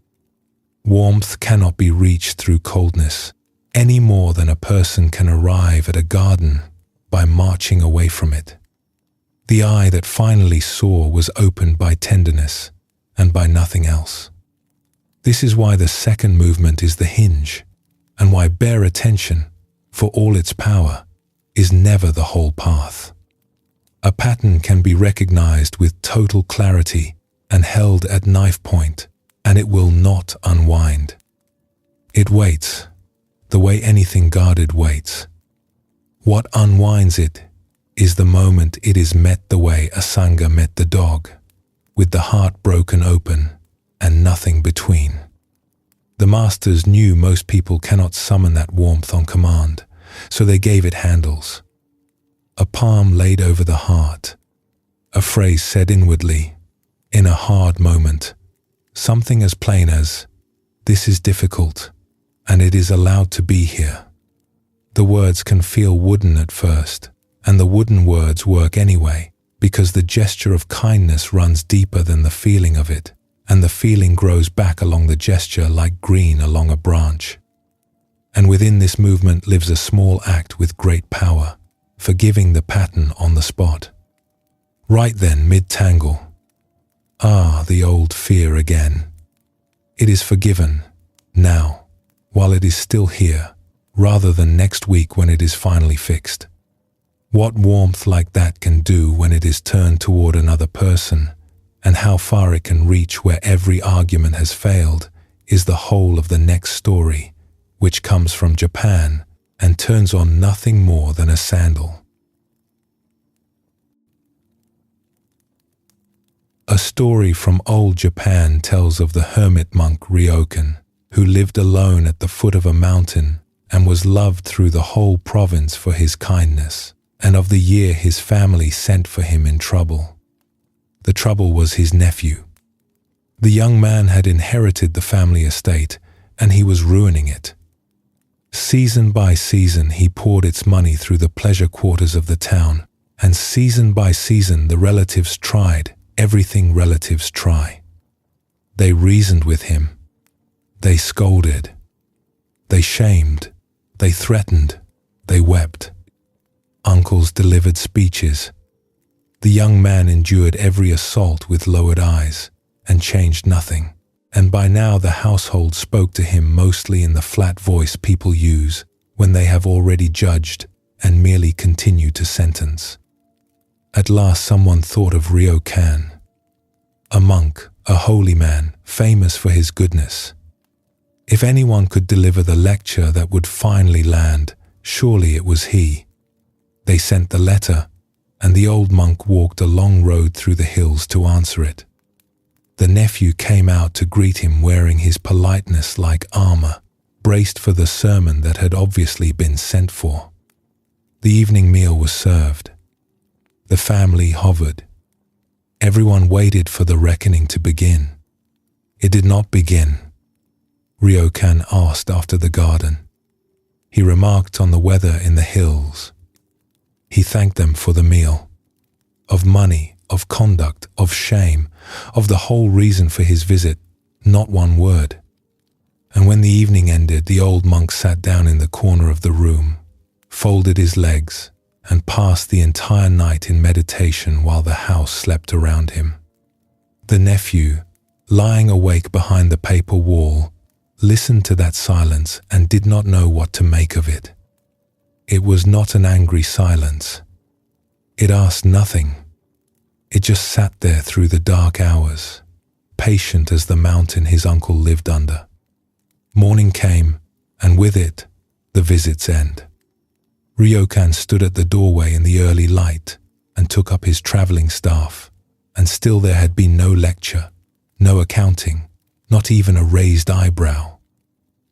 Warmth cannot be reached through coldness, any more than a person can arrive at a garden by marching away from it. The eye that finally saw was opened by tenderness and by nothing else. This is why the second movement is the hinge, and why bare attention, for all its power, is never the whole path. A pattern can be recognized with total clarity and held at knife point, and it will not unwind. It waits, the way anything guarded waits. What unwinds it is the moment it is met the way Asanga met the dog, with the heart broken open and nothing between. The masters knew most people cannot summon that warmth on command, so they gave it handles. A palm laid over the heart, a phrase said inwardly, in a hard moment, something as plain as, "This is difficult, and it is allowed to be here." The words can feel wooden at first, and the wooden words work anyway, because the gesture of kindness runs deeper than the feeling of it, and the feeling grows back along the gesture like green along a branch. And within this movement lives a small act with great power, forgiving the pattern on the spot. Right then, mid-tangle. The old fear again. It is forgiven, now, while it is still here, rather than next week when it is finally fixed. What warmth like that can do when it is turned toward another person, and how far it can reach where every argument has failed, is the whole of the next story, which comes from Japan and turns on nothing more than a sandal. A story from old Japan tells of the hermit monk Ryokan, who lived alone at the foot of a mountain and was loved through the whole province for his kindness, and of the year his family sent for him in trouble. The trouble was his nephew. The young man had inherited the family estate, and he was ruining it. Season by season he poured its money through the pleasure quarters of the town, and season by season the relatives tried everything relatives try. They reasoned with him. They scolded. They shamed. They threatened. They wept. Uncles delivered speeches. The young man endured every assault with lowered eyes and changed nothing. And by now the household spoke to him mostly in the flat voice people use when they have already judged and merely continue to sentence. At last someone thought of Ryokan, a monk, a holy man, famous for his goodness. If anyone could deliver the lecture that would finally land, surely it was he. They sent the letter, and the old monk walked a long road through the hills to answer it. The nephew came out to greet him wearing his politeness like armor, braced for the sermon that had obviously been sent for. The evening meal was served. The family hovered. Everyone waited for the reckoning to begin. It did not begin. Ryokan asked after the garden. He remarked on the weather in the hills. He thanked them for the meal. Of money, of conduct, of shame, of the whole reason for his visit, not one word. And when the evening ended, the old monk sat down in the corner of the room, folded his legs, and passed the entire night in meditation while the house slept around him. The nephew, lying awake behind the paper wall, listened to that silence and did not know what to make of it. It was not an angry silence. It asked nothing. It just sat there through the dark hours, patient as the mountain his uncle lived under. Morning came, and with it, the visit's end. Ryokan stood at the doorway in the early light and took up his traveling staff, and still there had been no lecture, no accounting, not even a raised eyebrow.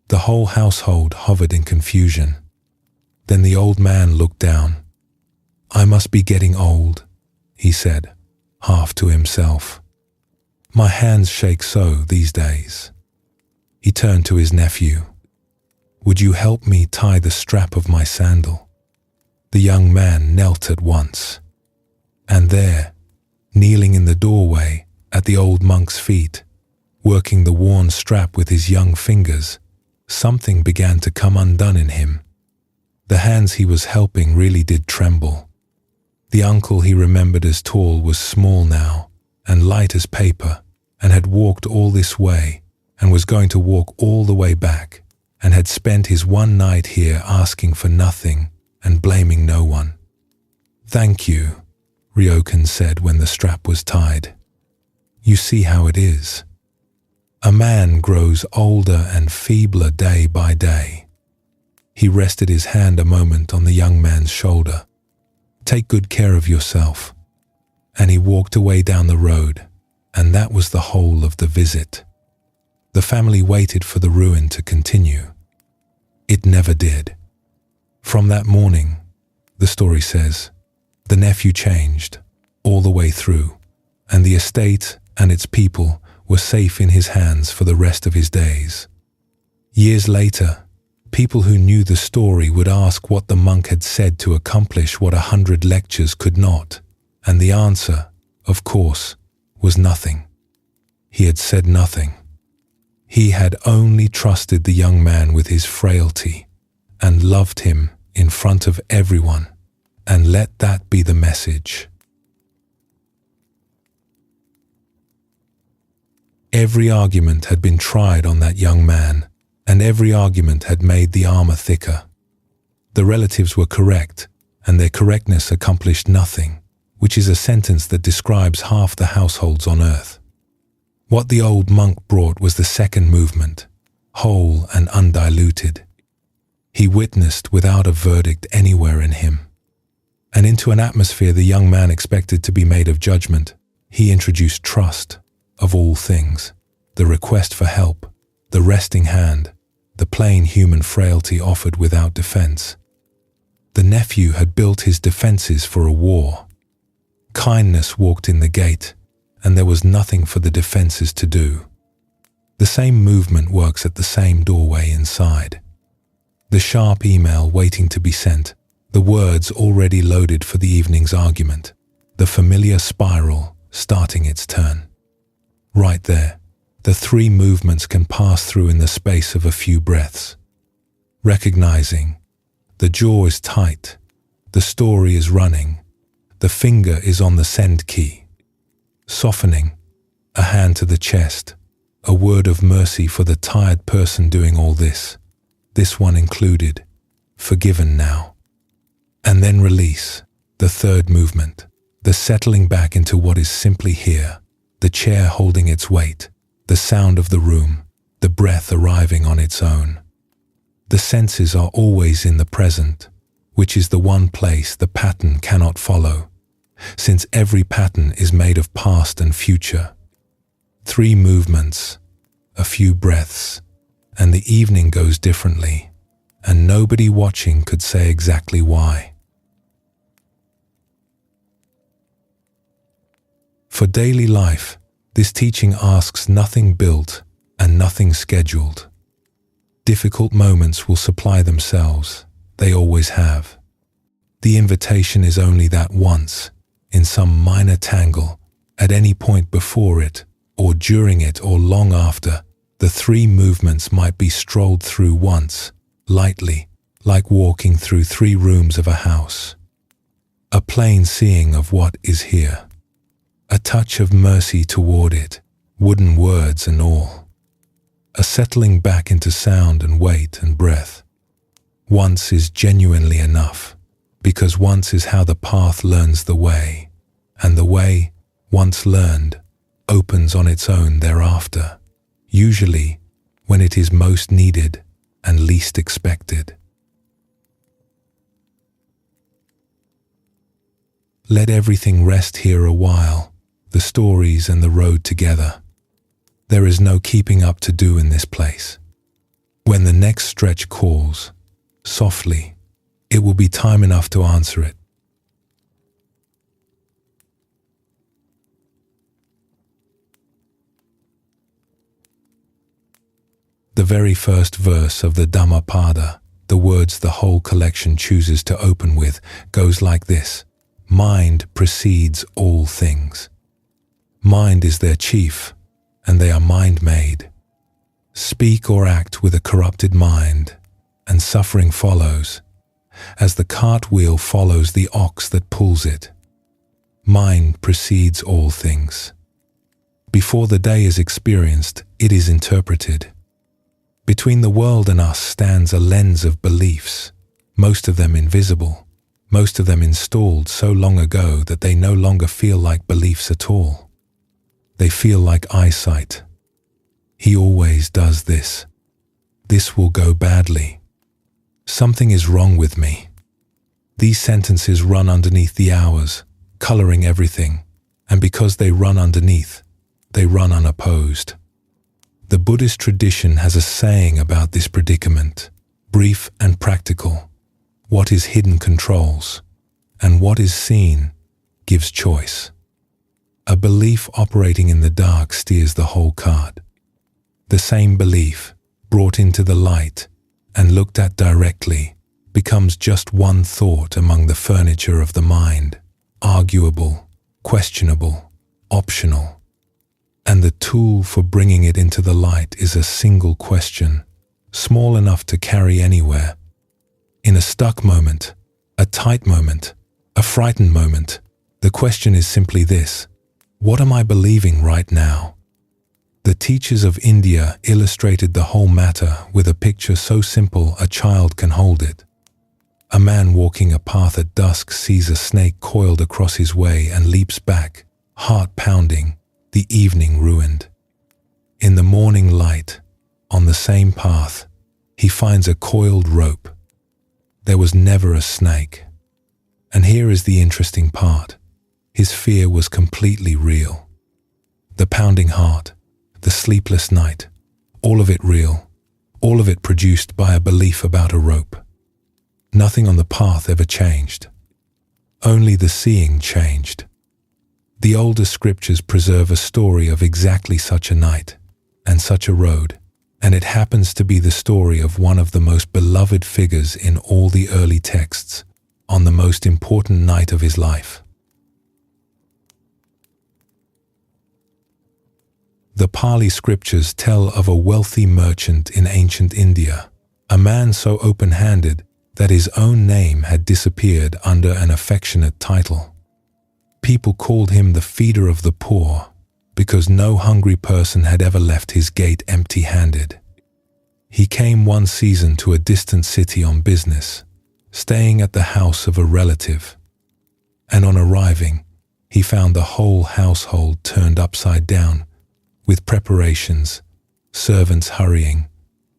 The whole household hovered in confusion. Then the old man looked down. "I must be getting old," he said, half to himself. "My hands shake so these days." He turned to his nephew. "Would you help me tie the strap of my sandal?" The young man knelt at once. And there, kneeling in the doorway at the old monk's feet, working the worn strap with his young fingers, something began to come undone in him. The hands he was helping really did tremble. The uncle he remembered as tall was small now, and light as paper, and had walked all this way, and was going to walk all the way back, and had spent his one night here asking for nothing and blaming no one. "Thank you," Ryokan said when the strap was tied. "You see how it is. A man grows older and feebler day by day." He rested his hand a moment on the young man's shoulder. "Take good care of yourself." And he walked away down the road, and that was the whole of the visit. The family waited for the ruin to continue. It never did. From that morning, the story says, the nephew changed all the way through, and the estate and its people were safe in his hands for the rest of his days. Years later, people who knew the story would ask what the monk had said to accomplish what 100 lectures could not, and the answer, of course, was nothing. He had said nothing. He had only trusted the young man with his frailty and loved him in front of everyone, and let that be the message. Every argument had been tried on that young man, and every argument had made the armor thicker. The relatives were correct, and their correctness accomplished nothing, which is a sentence that describes half the households on earth. What the old monk brought was the second movement, whole and undiluted. He witnessed without a verdict anywhere in him. And into an atmosphere the young man expected to be made of judgment, he introduced trust of all things, the request for help, the resting hand, the plain human frailty offered without defense. The nephew had built his defenses for a war. Kindness walked in the gate, and there was nothing for the defenses to do. The same movement works at the same doorway inside. The sharp email waiting to be sent, the words already loaded for the evening's argument, the familiar spiral starting its turn. Right there, the three movements can pass through in the space of a few breaths. Recognizing, the jaw is tight, the story is running, the finger is on the send key. Softening, a hand to the chest, a word of mercy for the tired person doing all this one included, forgiven now. And then release, the third movement, the settling back into what is simply here, the chair holding its weight, the sound of the room, the breath arriving on its own. The senses are always in the present, which is the one place the pattern cannot follow, since every pattern is made of past and future. 3 movements, a few breaths, and the evening goes differently, and nobody watching could say exactly why. For daily life, this teaching asks nothing built and nothing scheduled. Difficult moments will supply themselves, they always have. The invitation is only that once, in some minor tangle, at any point before it, or during it, or long after, the 3 movements might be strolled through once, lightly, like walking through 3 rooms of a house. a plain seeing of what is here, a touch of mercy toward it, wooden words and all, a settling back into sound and weight and breath. Once is genuinely enough, because once is how the path learns the way, and the way, once learned, opens on its own thereafter, usually when it is most needed and least expected. Let everything rest here a while, the stories and the road together. There is no keeping up to do in this place. When the next stretch calls, softly, it will be time enough to answer it. The very first verse of the Dhammapada, the words the whole collection chooses to open with, goes like this: Mind precedes all things. Mind is their chief, and they are mind-made. Speak or act with a corrupted mind, and suffering follows, as the cartwheel follows the ox that pulls it. Mind precedes all things. Before the day is experienced, it is interpreted. Between the world and us stands a lens of beliefs, most of them invisible, most of them installed so long ago that they no longer feel like beliefs at all. They feel like eyesight. He always does this. This will go badly. Something is wrong with me. These sentences run underneath the hours, coloring everything, and because they run underneath, they run unopposed. The Buddhist tradition has a saying about this predicament, brief and practical. What is hidden controls, and what is seen gives choice. A belief operating in the dark steers the whole cart. The same belief, brought into the light and looked at directly, becomes just one thought among the furniture of the mind, arguable, questionable, optional. And the tool for bringing it into the light is a single question, small enough to carry anywhere. In a stuck moment, a tight moment, a frightened moment, the question is simply this: what am I believing right now? The teachers of India illustrated the whole matter with a picture so simple a child can hold it. A man walking a path at dusk sees a snake coiled across his way and leaps back, heart pounding, the evening ruined. In the morning light, on the same path, he finds a coiled rope. There was never a snake. And here is the interesting part. His fear was completely real. The pounding heart, the sleepless night, all of it real, all of it produced by a belief about a rope. Nothing on the path ever changed. Only the seeing changed. The older scriptures preserve a story of exactly such a night and such a road, and it happens to be the story of one of the most beloved figures in all the early texts on the most important night of his life. The Pali scriptures tell of a wealthy merchant in ancient India, a man so open-handed that his own name had disappeared under an affectionate title. People called him the feeder of the poor because no hungry person had ever left his gate empty-handed. He came one season to a distant city on business, staying at the house of a relative. And on arriving, he found the whole household turned upside down, with preparations, servants hurrying,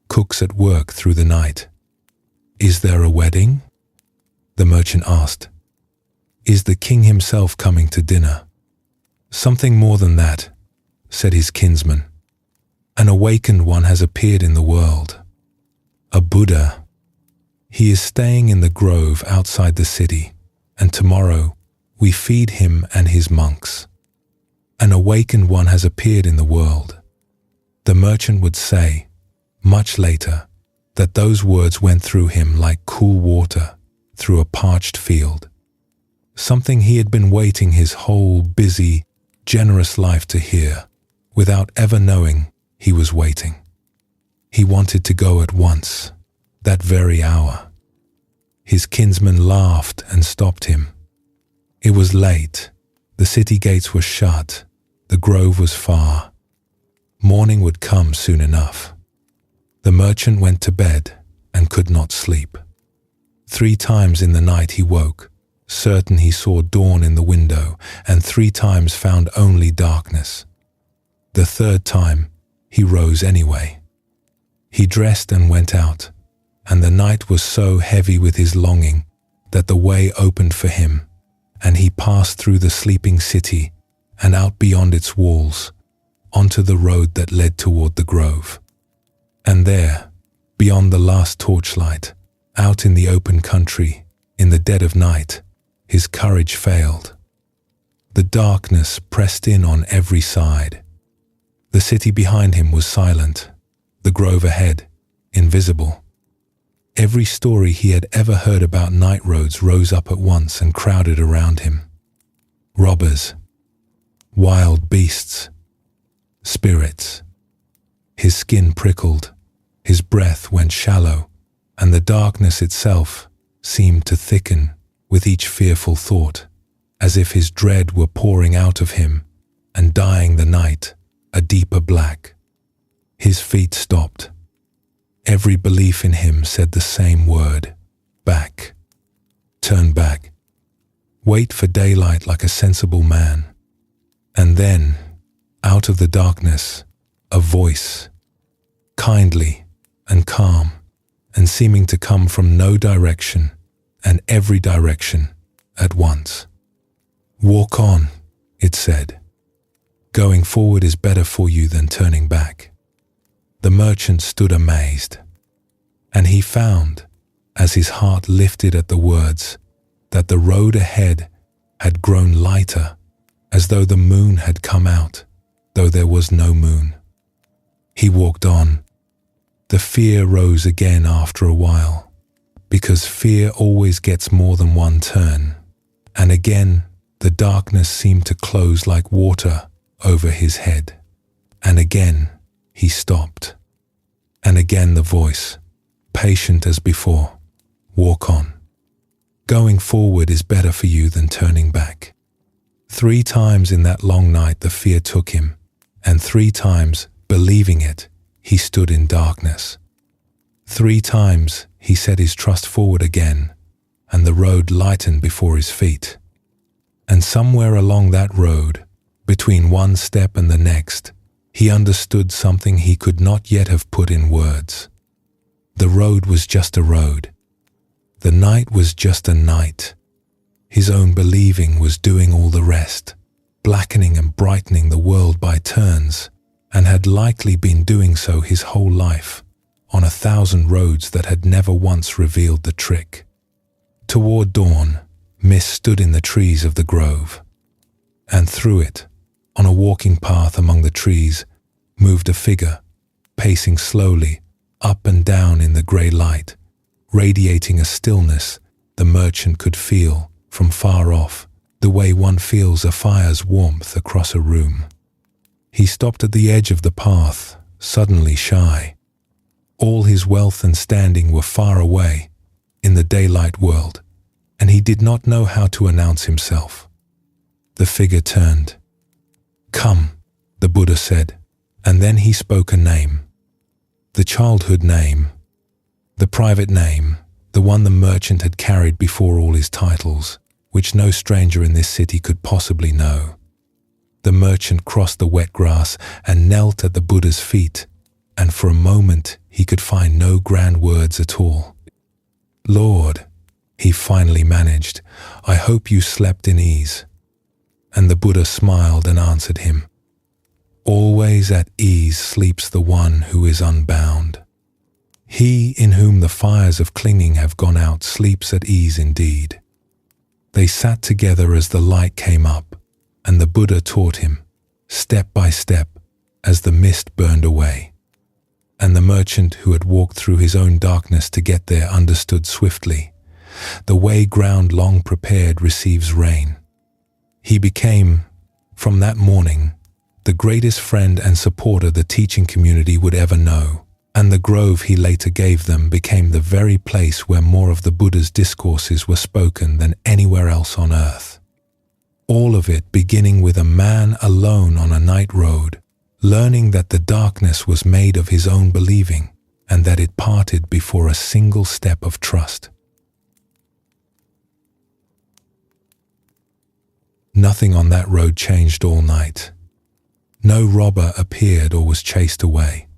cooks at work through the night. "Is there a wedding?" the merchant asked. "Is the king himself coming to dinner?" "Something more than that," said his kinsman. "An awakened one has appeared in the world. A Buddha. He is staying in the grove outside the city, and tomorrow we feed him and his monks. An awakened one has appeared in the world." The merchant would say, much later, that those words went through him like cool water through a parched field. Something he had been waiting his whole busy, generous life to hear, without ever knowing he was waiting. He wanted to go at once, that very hour. His kinsman laughed and stopped him. It was late. The city gates were shut. The grove was far. Morning would come soon enough. The merchant went to bed and could not sleep. 3 times in the night he woke, certain he saw dawn in the window, and 3 times found only darkness. The 3rd time he rose anyway. He dressed and went out, and the night was so heavy with his longing that the way opened for him, and he passed through the sleeping city and out beyond its walls, onto the road that led toward the grove. And there, beyond the last torchlight, out in the open country, in the dead of night, his courage failed. The darkness pressed in on every side. The city behind him was silent, the grove ahead, invisible. Every story he had ever heard about night roads rose up at once and crowded around him. Robbers, wild beasts, spirits. His skin prickled, his breath went shallow, and the darkness itself seemed to thicken with each fearful thought, as if his dread were pouring out of him and dyeing the night a deeper black. His feet stopped. Every belief in him said the same word: back. Turn back. Wait for daylight like a sensible man. And then, out of the darkness, a voice, kindly and calm, and seeming to come from no direction and every direction at once. Walk on, it said. Going forward is better for you than turning back. The merchant stood amazed, and he found, as his heart lifted at the words, that the road ahead had grown lighter, as though the moon had come out, though there was no moon. He walked on. The fear rose again after a while, because fear always gets more than one turn, and again the darkness seemed to close like water over his head, and again he stopped. And again the voice, patient as before, walk on. Going forward is better for you than turning back. 3 times in that long night the fear took him, and 3 times, believing it, he stood in darkness. 3 times he set his trust forward again, and the road lightened before his feet. And somewhere along that road, between one step and the next, he understood something he could not yet have put in words. The road was just a road. The night was just a night. His own believing was doing all the rest, blackening and brightening the world by turns, and had likely been doing so his whole life, on 1,000 roads that had never once revealed the trick. Toward dawn, mist stood in the trees of the grove, and through it, on a walking path among the trees, moved a figure, pacing slowly, up and down in the grey light, radiating a stillness the merchant could feel from far off, the way one feels a fire's warmth across a room. He stopped at the edge of the path, suddenly shy. All his wealth and standing were far away, in the daylight world, and he did not know how to announce himself. The figure turned. Come, the Buddha said, and then he spoke a name. The childhood name, the private name, the one the merchant had carried before all his titles, which no stranger in this city could possibly know. The merchant crossed the wet grass and knelt at the Buddha's feet, and for a moment he could find no grand words at all. Lord, he finally managed, I hope you slept in ease. And the Buddha smiled and answered him, always at ease sleeps the one who is unbound. He in whom the fires of clinging have gone out sleeps at ease indeed. They sat together as the light came up, and the Buddha taught him, step by step, as the mist burned away. And the merchant who had walked through his own darkness to get there understood swiftly. The way ground long prepared receives rain. He became, from that morning, the greatest friend and supporter the teaching community would ever know, and the grove he later gave them became the very place where more of the Buddha's discourses were spoken than anywhere else on earth. All of it beginning with a man alone on a night road, learning that the darkness was made of his own believing and that it parted before a single step of trust. Nothing on that road changed all night. No robber appeared or was chased away.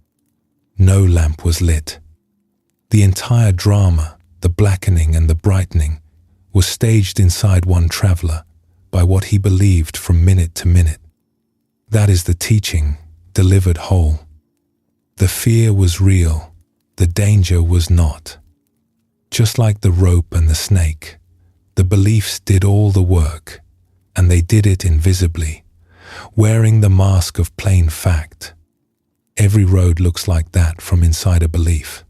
No lamp was lit. The entire drama, the blackening and the brightening, was staged inside one traveler by what he believed from minute to minute. That is the teaching, delivered whole. The fear was real, the danger was not. Just like the rope and the snake, the beliefs did all the work, and they did it invisibly, wearing the mask of plain fact. Every road looks like that from inside a belief.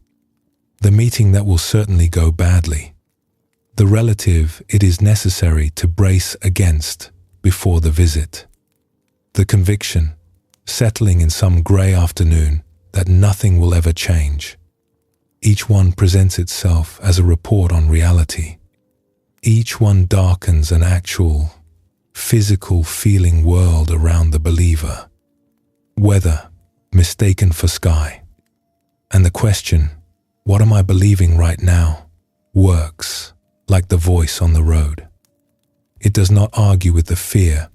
The meeting that will certainly go badly. The relative it is necessary to brace against before the visit. The conviction, settling in some grey afternoon, that nothing will ever change. Each one presents itself as a report on reality. Each one darkens an actual, physical feeling world around the believer. Weather, mistaken for sky. And the question, what am I believing right now, works like the voice on the road. It does not argue with the fear,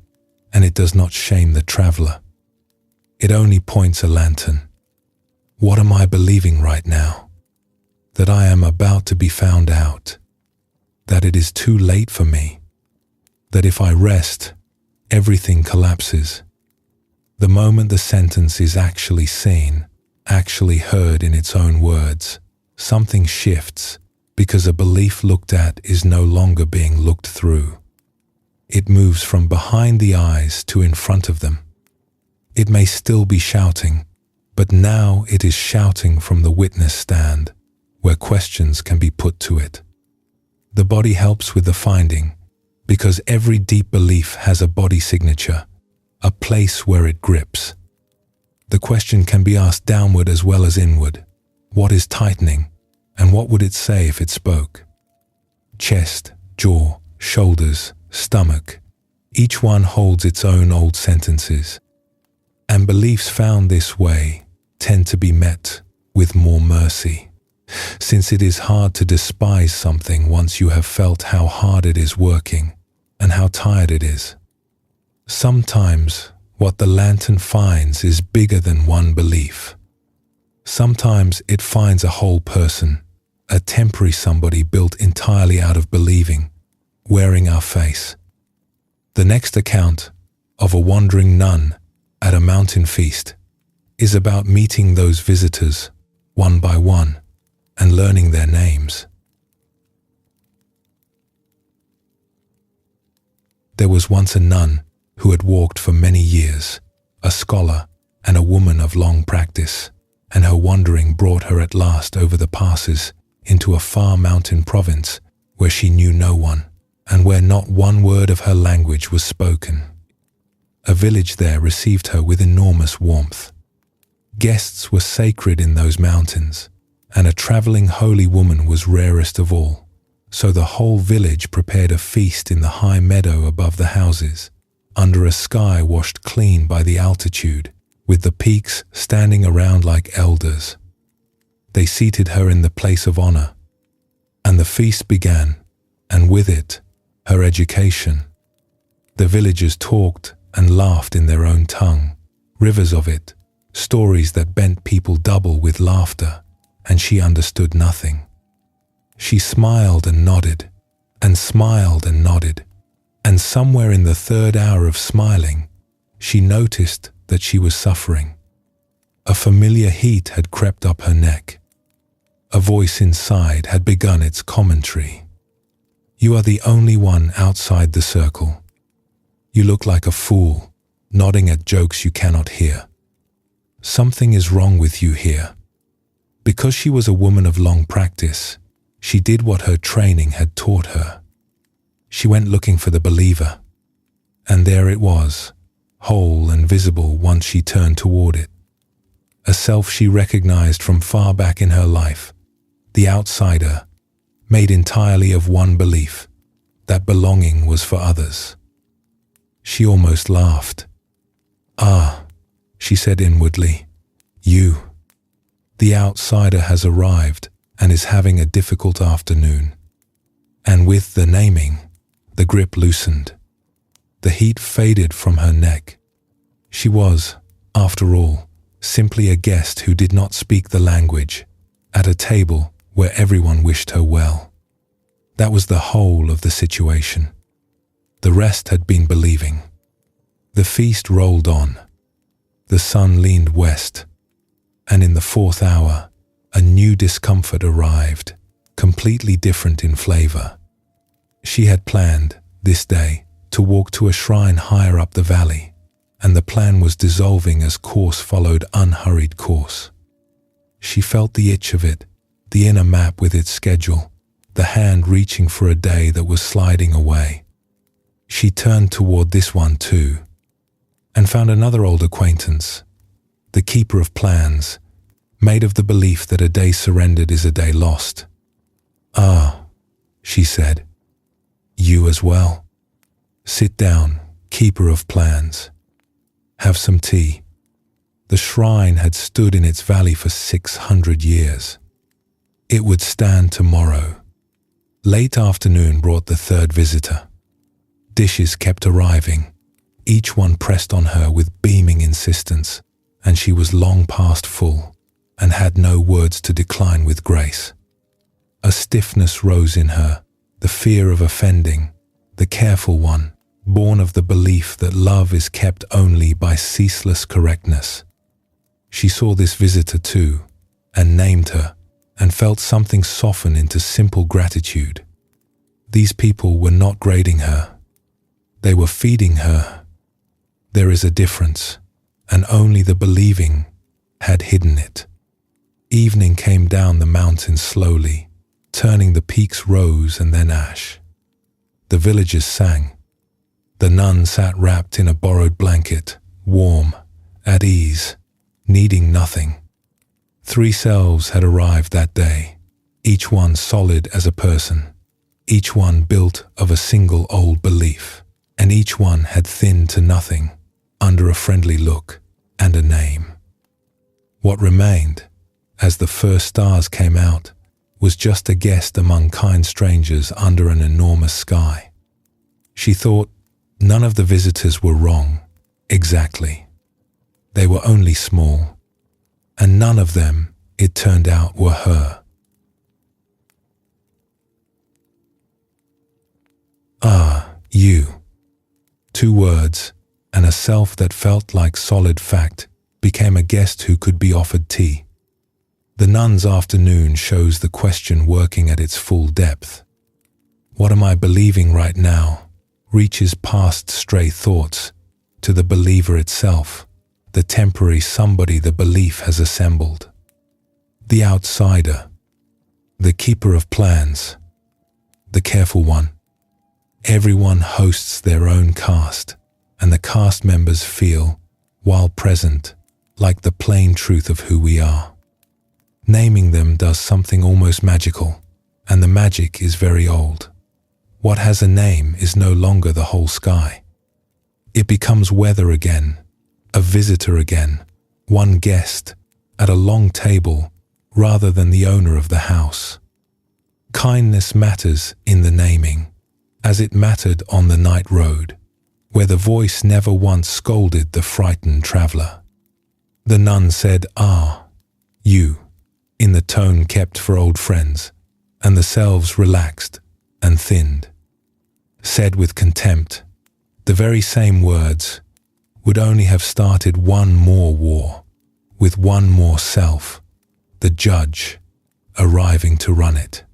and it does not shame the traveler. It only points a lantern. What am I believing right now? That I am about to be found out. That it is too late for me. That if I rest, everything collapses. The moment the sentence is actually seen, actually heard in its own words, something shifts because a belief looked at is no longer being looked through. It moves from behind the eyes to in front of them. It may still be shouting, but now it is shouting from the witness stand, where questions can be put to it. The body helps with the finding, because every deep belief has a body signature, a place where it grips. The question can be asked downward as well as inward. What is tightening, and what would it say if it spoke? Chest, jaw, shoulders, stomach, each one holds its own old sentences. And beliefs found this way tend to be met with more mercy, since it is hard to despise something once you have felt how hard it is working and how tired it is. Sometimes what the lantern finds is bigger than one belief. Sometimes it finds a whole person, a temporary somebody built entirely out of believing, wearing our face. The next account of a wandering nun at a mountain feast is about meeting those visitors one by one and learning their names. There was once a nun who had walked for many years, a scholar and a woman of long practice, and her wandering brought her at last over the passes into a far mountain province where she knew no one and where not one word of her language was spoken. A village there received her with enormous warmth. Guests were sacred in those mountains, and a traveling holy woman was rarest of all. So the whole village prepared a feast in the high meadow above the houses, under a sky washed clean by the altitude, with the peaks standing around like elders. They seated her in the place of honor, and the feast began, and with it, her education. The villagers talked and laughed in their own tongue, rivers of it, stories that bent people double with laughter, and she understood nothing. She smiled and nodded, and smiled and nodded, and somewhere in the third hour of smiling, she noticed that she was suffering. A familiar heat had crept up her neck. A voice inside had begun its commentary. You are the only one outside the circle. You look like a fool, nodding at jokes you cannot hear. Something is wrong with you here. Because she was a woman of long practice, she did what her training had taught her. She went looking for the believer, and there it was, whole and visible once she turned toward it. A self she recognized from far back in her life, the outsider, made entirely of one belief, that belonging was for others. She almost laughed. "Ah," she said inwardly, "you. The outsider has arrived and is having a difficult afternoon." And with the naming, the grip loosened. The heat faded from her neck. She was, after all, simply a guest who did not speak the language, at a table where everyone wished her well. That was the whole of the situation. The rest had been believing. The feast rolled on. The sun leaned west, and in the fourth hour, a new discomfort arrived, completely different in flavor. She had planned, this day, to walk to a shrine higher up the valley, and the plan was dissolving as course followed unhurried course. She felt the itch of it, the inner map with its schedule, the hand reaching for a day that was sliding away. She turned toward this one too, and found another old acquaintance, the keeper of plans, made of the belief that a day surrendered is a day lost. "Ah," she said, "you as well. Sit down, keeper of plans. Have some tea." The shrine had stood in its valley for 600 years. It would stand tomorrow. Late afternoon brought the third visitor. Dishes kept arriving, each one pressed on her with beaming insistence, and she was long past full, and had no words to decline with grace. A stiffness rose in her, the fear of offending, the careful one, born of the belief that love is kept only by ceaseless correctness. She saw this visitor too, and named her, and felt something soften into simple gratitude. These people were not grading her. They were feeding her. There is a difference, and only the believing had hidden it. Evening came down the mountain slowly, turning the peaks rose and then ash. The villagers sang. The nun sat wrapped in a borrowed blanket, warm, at ease, needing nothing. 3 selves had arrived that day, each one solid as a person, each one built of a single old belief, and each one had thinned to nothing under a friendly look and a name. What remained, as the first stars came out, was just a guest among kind strangers under an enormous sky. She thought none of the visitors were wrong, exactly. They were only small, and none of them, it turned out, were her. "Ah, you." 2 words, and a self that felt like solid fact became a guest who could be offered tea. The nun's afternoon shows the question working at its full depth. What am I believing right now reaches past stray thoughts to the believer itself, the temporary somebody the belief has assembled. The outsider, the keeper of plans, the careful one. Everyone hosts their own caste, and the caste members feel, while present, like the plain truth of who we are. Naming them does something almost magical, and the magic is very old. What has a name is no longer the whole sky. It becomes weather again, a visitor again, one guest at a long table rather than the owner of the house. Kindness matters in the naming, as it mattered on the night road, where the voice never once scolded the frightened traveler. The nun said, "Ah, you," in the tone kept for old friends, and the selves relaxed and thinned. Said with contempt, the very same words would only have started one more war, with one more self, the judge, arriving to run it.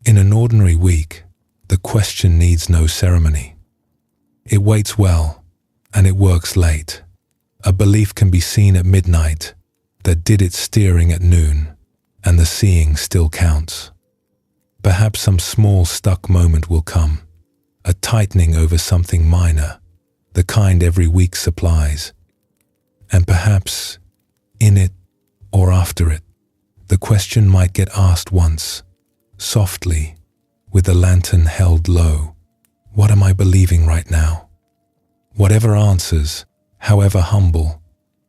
In an ordinary week, the question needs no ceremony. It waits well, and it works late. A belief can be seen at midnight that did its steering at noon, and the seeing still counts. Perhaps some small stuck moment will come, a tightening over something minor, the kind every week supplies. And perhaps, in it or after it, the question might get asked once, softly, with the lantern held low. What am I believing right now? Whatever answers, however humble,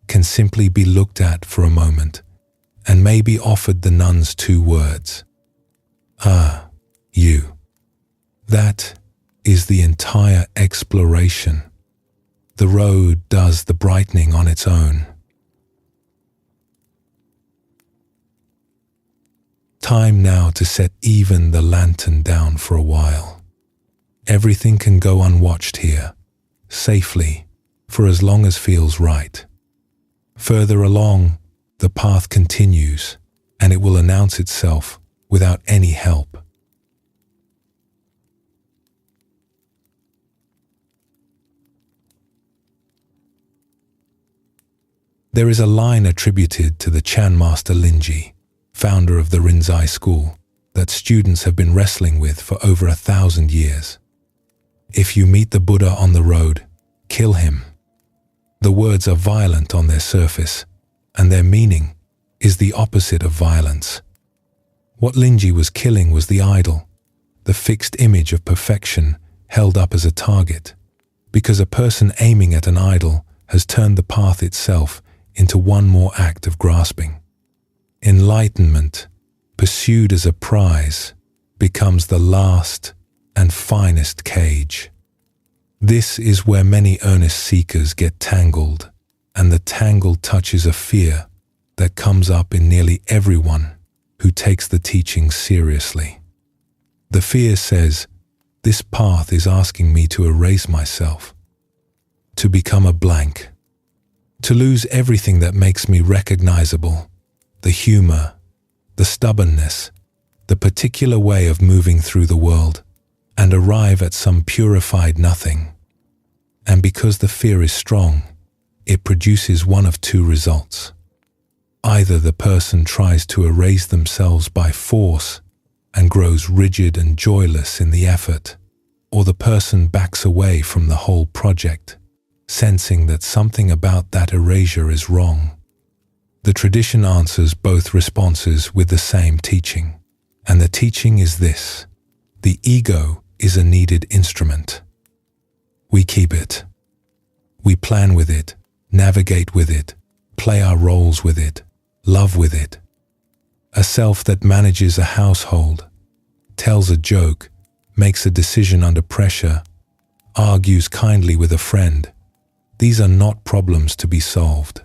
can simply be looked at for a moment and maybe offered the nun's 2 words. Ah, you. That is the entire exploration. The road does the brightening on its own. Time now to set even the lantern down for a while. Everything can go unwatched here, safely, for as long as feels right. Further along, the path continues, and it will announce itself without any help. There is a line attributed to the Chan master Linji, founder of the Rinzai school, that students have been wrestling with for over 1,000 years. If you meet the Buddha on the road, kill him. The words are violent on their surface, and their meaning is the opposite of violence. What Linji was killing was the idol, the fixed image of perfection held up as a target, because a person aiming at an idol has turned the path itself into one more act of grasping. Enlightenment, pursued as a prize, becomes the last and finest cage. This is where many earnest seekers get tangled, and the tangle touches a fear that comes up in nearly everyone who takes the teaching seriously. The fear says, this path is asking me to erase myself, to become a blank, to lose everything that makes me recognizable, the humor, the stubbornness, the particular way of moving through the world, and arrive at some purified nothing. And because the fear is strong, it produces one of 2 results. Either the person tries to erase themselves by force and grows rigid and joyless in the effort, or the person backs away from the whole project, sensing that something about that erasure is wrong. The tradition answers both responses with the same teaching, and the teaching is this: the ego is a needed instrument. We keep it. We plan with it, navigate with it, play our roles with it, love with it. A self that manages a household, tells a joke, makes a decision under pressure, argues kindly with a friend. These are not problems to be solved.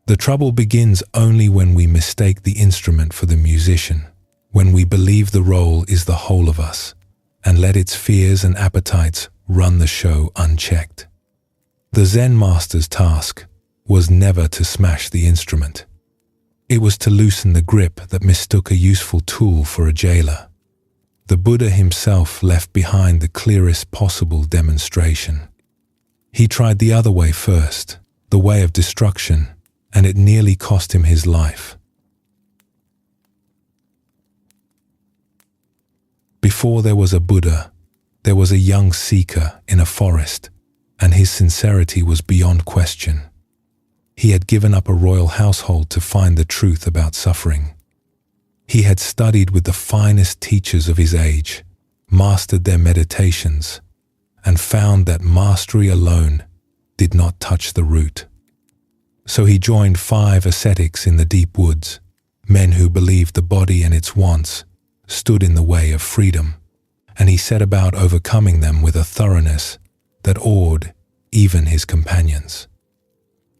The trouble begins only when we mistake the instrument for the musician, when we believe the role is the whole of us, and let its fears and appetites run the show unchecked. The Zen master's task was never to smash the instrument. It was to loosen the grip that mistook a useful tool for a jailer. The Buddha himself left behind the clearest possible demonstration. He tried the other way first, the way of destruction, and it nearly cost him his life. Before there was a Buddha, there was a young seeker in a forest, and his sincerity was beyond question. He had given up a royal household to find the truth about suffering. He had studied with the finest teachers of his age, mastered their meditations, and found that mastery alone did not touch the root. So he joined 5 ascetics in the deep woods, men who believed the body and its wants stood in the way of freedom, and he set about overcoming them with a thoroughness that awed even his companions.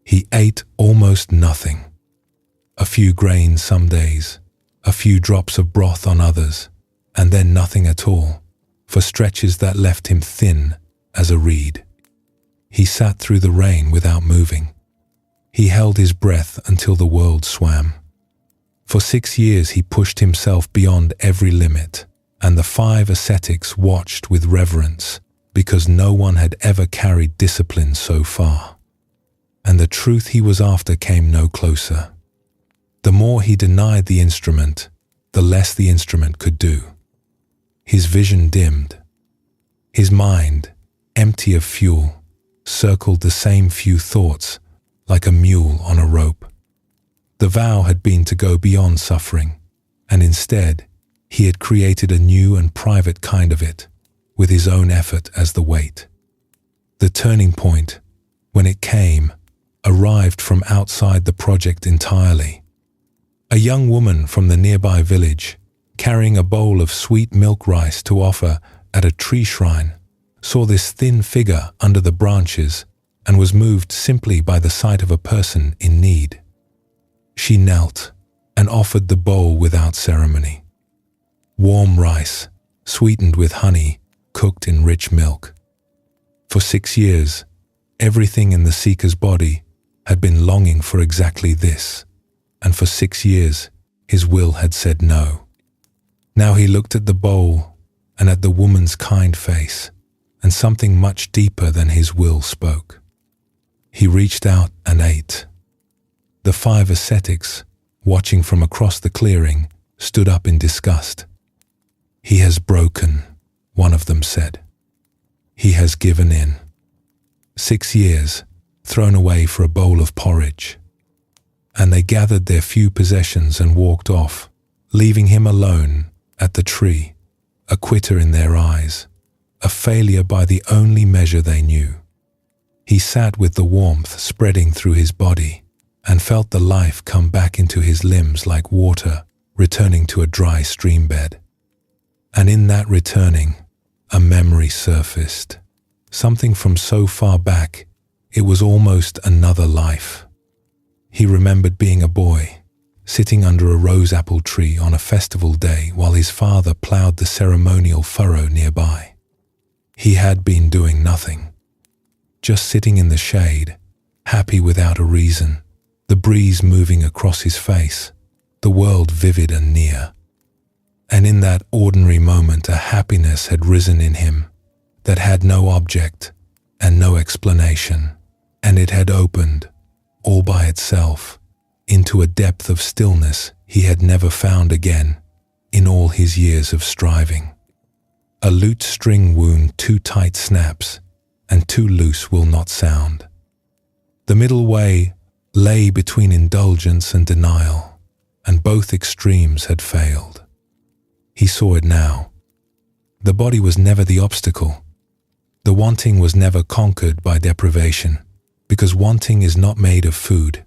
He ate almost nothing. A few grains some days, a few drops of broth on others, and then nothing at all, for stretches that left him thin as a reed. He sat through the rain without moving. He held his breath until the world swam. For 6 years he pushed himself beyond every limit, and the 5 ascetics watched with reverence, because no one had ever carried discipline so far. And the truth he was after came no closer. The more he denied the instrument, the less the instrument could do. His vision dimmed. His mind, empty of fuel, circled the same few thoughts like a mule on a rope. The vow had been to go beyond suffering, and instead, He had created a new and private kind of it, with his own effort as the weight. The turning point, when it came, arrived from outside the project entirely. A young woman from the nearby village, carrying a bowl of sweet milk rice to offer at a tree shrine, saw this thin figure under the branches and was moved simply by the sight of a person in need. She knelt and offered the bowl without ceremony. Warm rice, sweetened with honey, cooked in rich milk. For 6 years, everything in the seeker's body had been longing for exactly this, and for 6 years his will had said no. Now he looked at the bowl and at the woman's kind face, and something much deeper than his will spoke. He reached out and ate. The 5 ascetics, watching from across the clearing, stood up in disgust. "He has broken," one of them said. "He has given in." 6 years, thrown away for a bowl of porridge. And they gathered their few possessions and walked off, leaving him alone at the tree, a quitter in their eyes, a failure by the only measure they knew. He sat with the warmth spreading through his body and felt the life come back into his limbs like water returning to a dry stream bed. And in that returning, a memory surfaced, something from so far back it was almost another life. He remembered being a boy, sitting under a rose apple tree on a festival day while his father ploughed the ceremonial furrow nearby. He had been doing nothing, just sitting in the shade, happy without a reason, the breeze moving across his face, the world vivid and near. And in that ordinary moment a happiness had risen in him that had no object and no explanation, and it had opened, all by itself, into a depth of stillness he had never found again in all his years of striving. A lute string wound too tight snaps, and too loose will not sound. The middle way lay between indulgence and denial, and both extremes had failed. He saw it now. The body was never the obstacle. The wanting was never conquered by deprivation, because wanting is not made of food.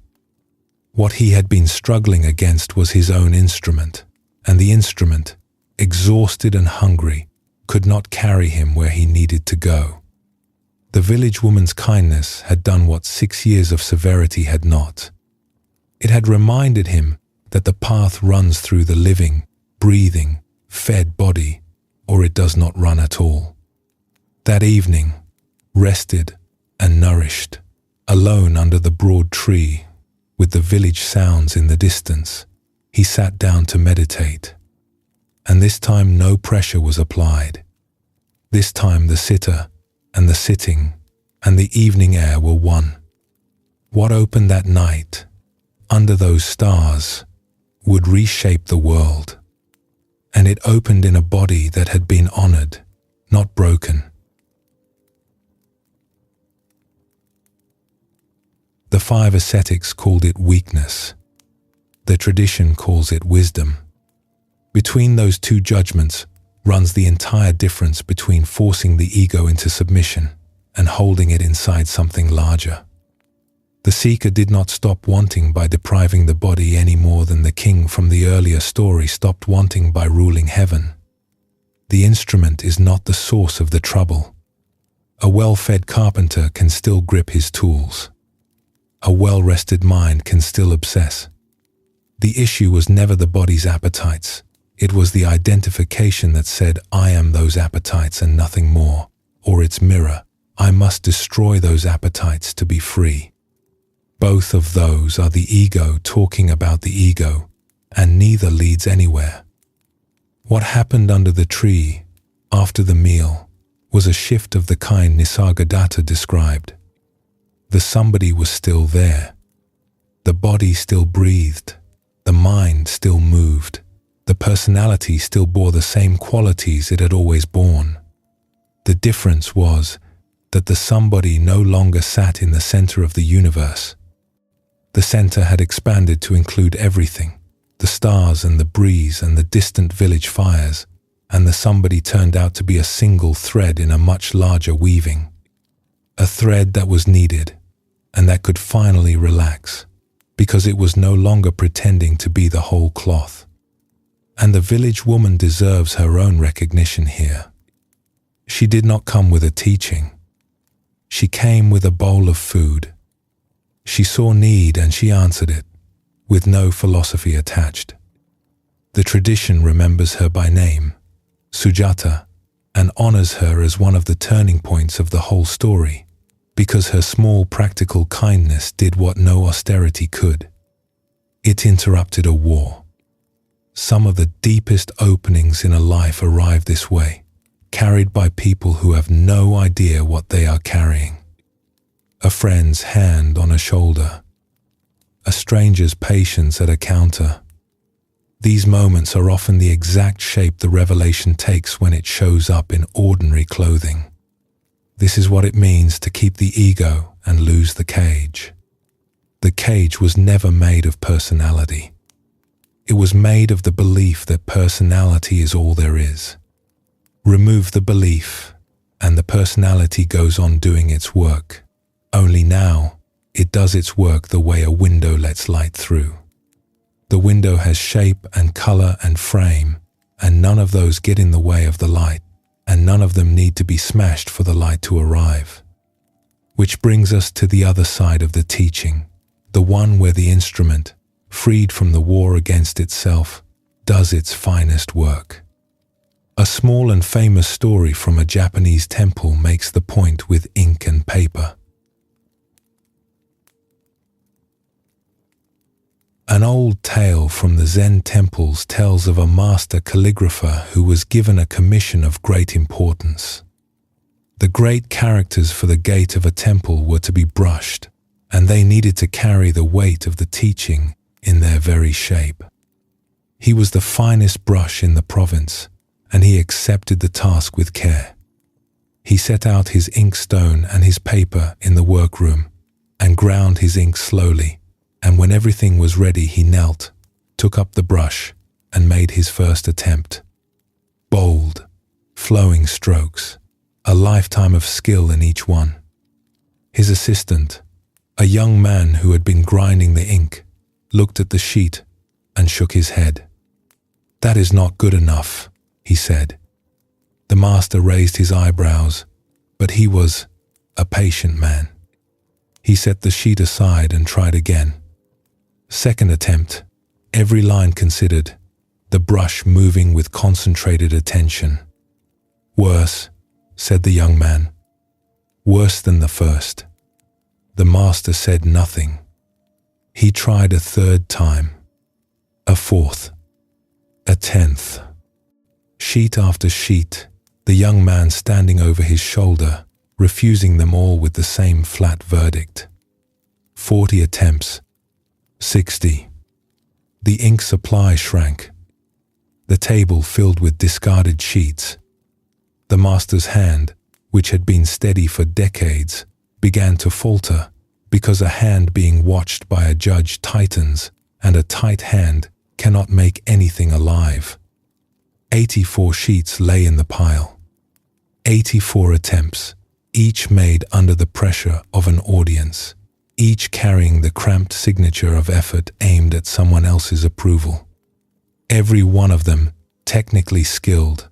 What he had been struggling against was his own instrument, and the instrument, exhausted and hungry, could not carry him where he needed to go. The village woman's kindness had done what 6 years of severity had not. It had reminded him that the path runs through the living, breathing, fed body, or it does not run at all. That evening, rested and nourished, alone under the broad tree, with the village sounds in the distance, he sat down to meditate. And this time no pressure was applied. This time the sitter and the sitting and the evening air were one. What opened that night, under those stars, would reshape the world. And it opened in a body that had been honored, not broken. The 5 ascetics called it weakness. The tradition calls it wisdom. Between those two judgments runs the entire difference between forcing the ego into submission and holding it inside something larger. The seeker did not stop wanting by depriving the body any more than the king from the earlier story stopped wanting by ruling heaven. The instrument is not the source of the trouble. A well-fed carpenter can still grip his tools. A well-rested mind can still obsess. The issue was never the body's appetites. It was the identification that said, "I am those appetites and nothing more," or its mirror, "I must destroy those appetites to be free." Both of those are the ego talking about the ego, and neither leads anywhere. What happened under the tree, after the meal, was a shift of the kind Nisargadatta described. The somebody was still there. The body still breathed. The mind still moved. The personality still bore the same qualities it had always borne. The difference was that the somebody no longer sat in the center of the universe. The center had expanded to include everything, the stars and the breeze and the distant village fires, and the somebody turned out to be a single thread in a much larger weaving. A thread that was needed, and that could finally relax, because it was no longer pretending to be the whole cloth. And the village woman deserves her own recognition here. She did not come with a teaching. She came with a bowl of food. She saw need and she answered it, with no philosophy attached. The tradition remembers her by name, Sujata, and honors her as one of the turning points of the whole story, because her small practical kindness did what no austerity could. It interrupted a war. Some of the deepest openings in a life arrive this way, carried by people who have no idea what they are carrying. A friend's hand on a shoulder, a stranger's patience at a counter. These moments are often the exact shape the revelation takes when it shows up in ordinary clothing. This is what it means to keep the ego and lose the cage. The cage was never made of personality. It was made of the belief that personality is all there is. Remove the belief, and the personality goes on doing its work. Only now, it does its work the way a window lets light through. The window has shape and color and frame, and none of those get in the way of the light, and none of them need to be smashed for the light to arrive. Which brings us to the other side of the teaching, the one where the instrument, freed from the war against itself, does its finest work. A small and famous story from a Japanese temple makes the point with ink and paper. An old tale from the Zen temples tells of a master calligrapher who was given a commission of great importance. The great characters for the gate of a temple were to be brushed, and they needed to carry the weight of the teaching in their very shape. He was the finest brush in the province, and he accepted the task with care. He set out his inkstone and his paper in the workroom, and ground his ink slowly, and when everything was ready he knelt, took up the brush, and made his first attempt. Bold, flowing strokes, a lifetime of skill in each one. His assistant, a young man who had been grinding the ink, looked at the sheet and shook his head. "That is not good enough," he said. The master raised his eyebrows, but he was a patient man. He set the sheet aside and tried again. Second attempt, every line considered, the brush moving with concentrated attention. "Worse," said the young man. "Worse than the first." The master said nothing. He tried a third time, a fourth, a 10th. Sheet after sheet, the young man standing over his shoulder, refusing them all with the same flat verdict. 40 attempts, 60. The ink supply shrank. The table filled with discarded sheets. The master's hand, which had been steady for decades, began to falter because a hand being watched by a judge tightens, and a tight hand cannot make anything alive. 84 sheets lay in the pile. 84 attempts, each made under the pressure of an audience, each carrying the cramped signature of effort aimed at someone else's approval. Every one of them technically skilled,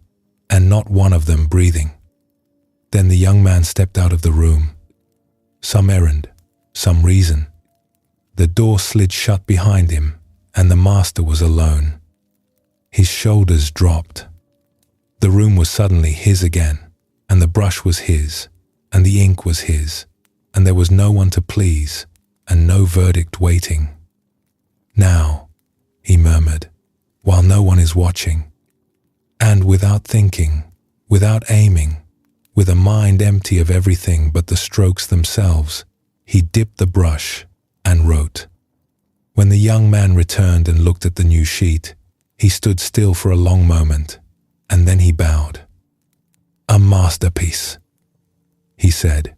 and not one of them breathing. Then the young man stepped out of the room. Some errand, some reason. The door slid shut behind him, and the master was alone. His shoulders dropped. The room was suddenly his again, and the brush was his, and the ink was his, and there was no one to please, and no verdict waiting. "Now," he murmured, "while no one is watching." And without thinking, without aiming, with a mind empty of everything but the strokes themselves, he dipped the brush and wrote. When the young man returned and looked at the new sheet, he stood still for a long moment, and then he bowed. "A masterpiece," he said.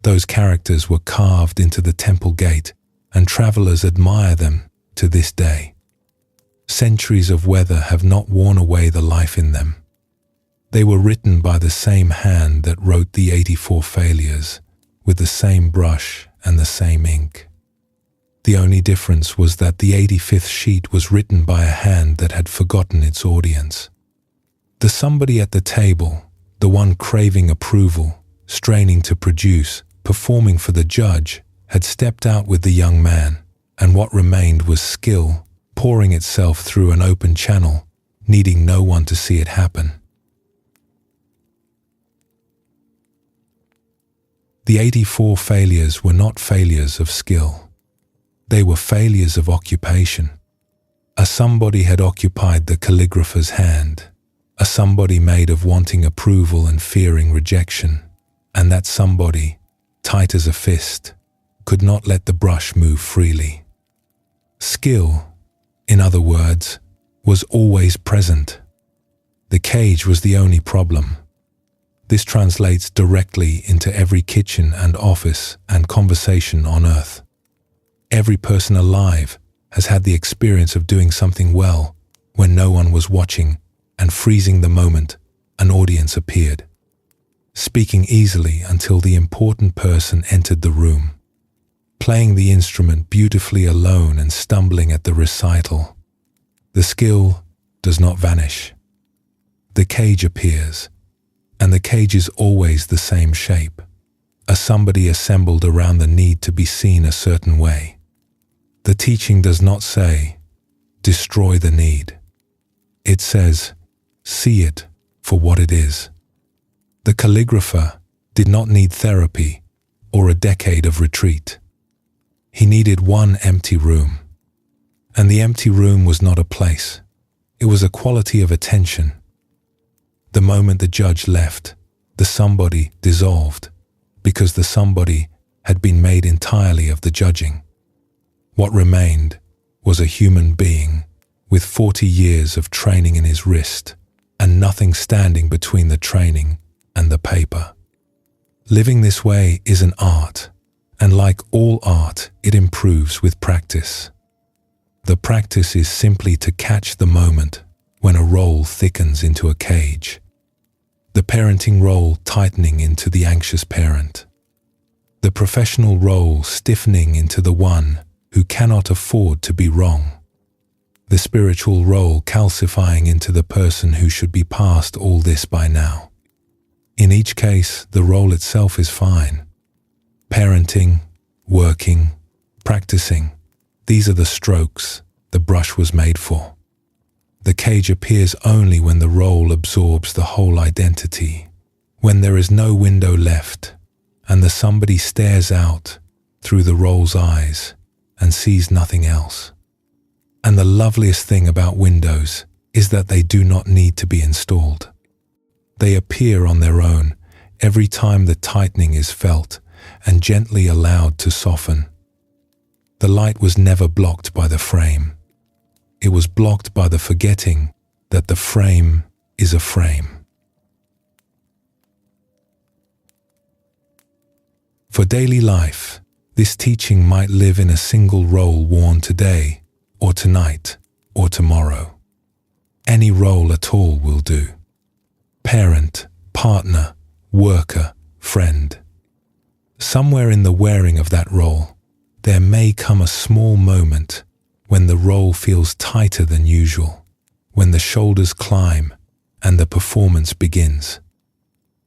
Those characters were carved into the temple gate, and travelers admire them to this day. Centuries of weather have not worn away the life in them. They were written by the same hand that wrote the 84 failures, with the same brush and the same ink. The only difference was that the 85th sheet was written by a hand that had forgotten its audience. The somebody at the table, the one craving approval, straining to produce, performing for the judge, had stepped out with the young man, and what remained was skill, pouring itself through an open channel, needing no one to see it happen. The 84 failures were not failures of skill. They were failures of occupation. A somebody had occupied the calligrapher's hand, a somebody made of wanting approval and fearing rejection, and that somebody, tight as a fist, could not let the brush move freely. Skill, in other words, was always present. The cage was the only problem. This translates directly into every kitchen and office and conversation on earth. Every person alive has had the experience of doing something well when no one was watching and freezing the moment an audience appeared. Speaking easily until the important person entered the room. Playing the instrument beautifully alone and stumbling at the recital. The skill does not vanish. The cage appears, and the cage is always the same shape, a somebody assembled around the need to be seen a certain way. The teaching does not say, destroy the need. It says, see it for what it is. The calligrapher did not need therapy or a decade of retreat. He needed one empty room. And the empty room was not a place. It was a quality of attention. The moment the judge left, the somebody dissolved, because the somebody had been made entirely of the judging. What remained was a human being with 40 years of training in his wrist and nothing standing between the training and the paper. Living this way is an art, and like all art, it improves with practice. The practice is simply to catch the moment when a roll thickens into a cage, the parenting roll tightening into the anxious parent, the professional roll stiffening into the one who cannot afford to be wrong, the spiritual roll calcifying into the person who should be past all this by now. In each case, the roll itself is fine. Parenting, working, practicing, these are the strokes the brush was made for. The cage appears only when the roll absorbs the whole identity, when there is no window left, and the somebody stares out through the roll's eyes and sees nothing else. And the loveliest thing about windows is that they do not need to be installed. They appear on their own every time the tightening is felt and gently allowed to soften. The light was never blocked by the frame. It was blocked by the forgetting that the frame is a frame. For daily life, this teaching might live in a single roll worn today, or tonight, or tomorrow. Any role at all will do. Parent, partner, worker, friend. Somewhere in the wearing of that role, there may come a small moment when the role feels tighter than usual, when the shoulders climb and the performance begins.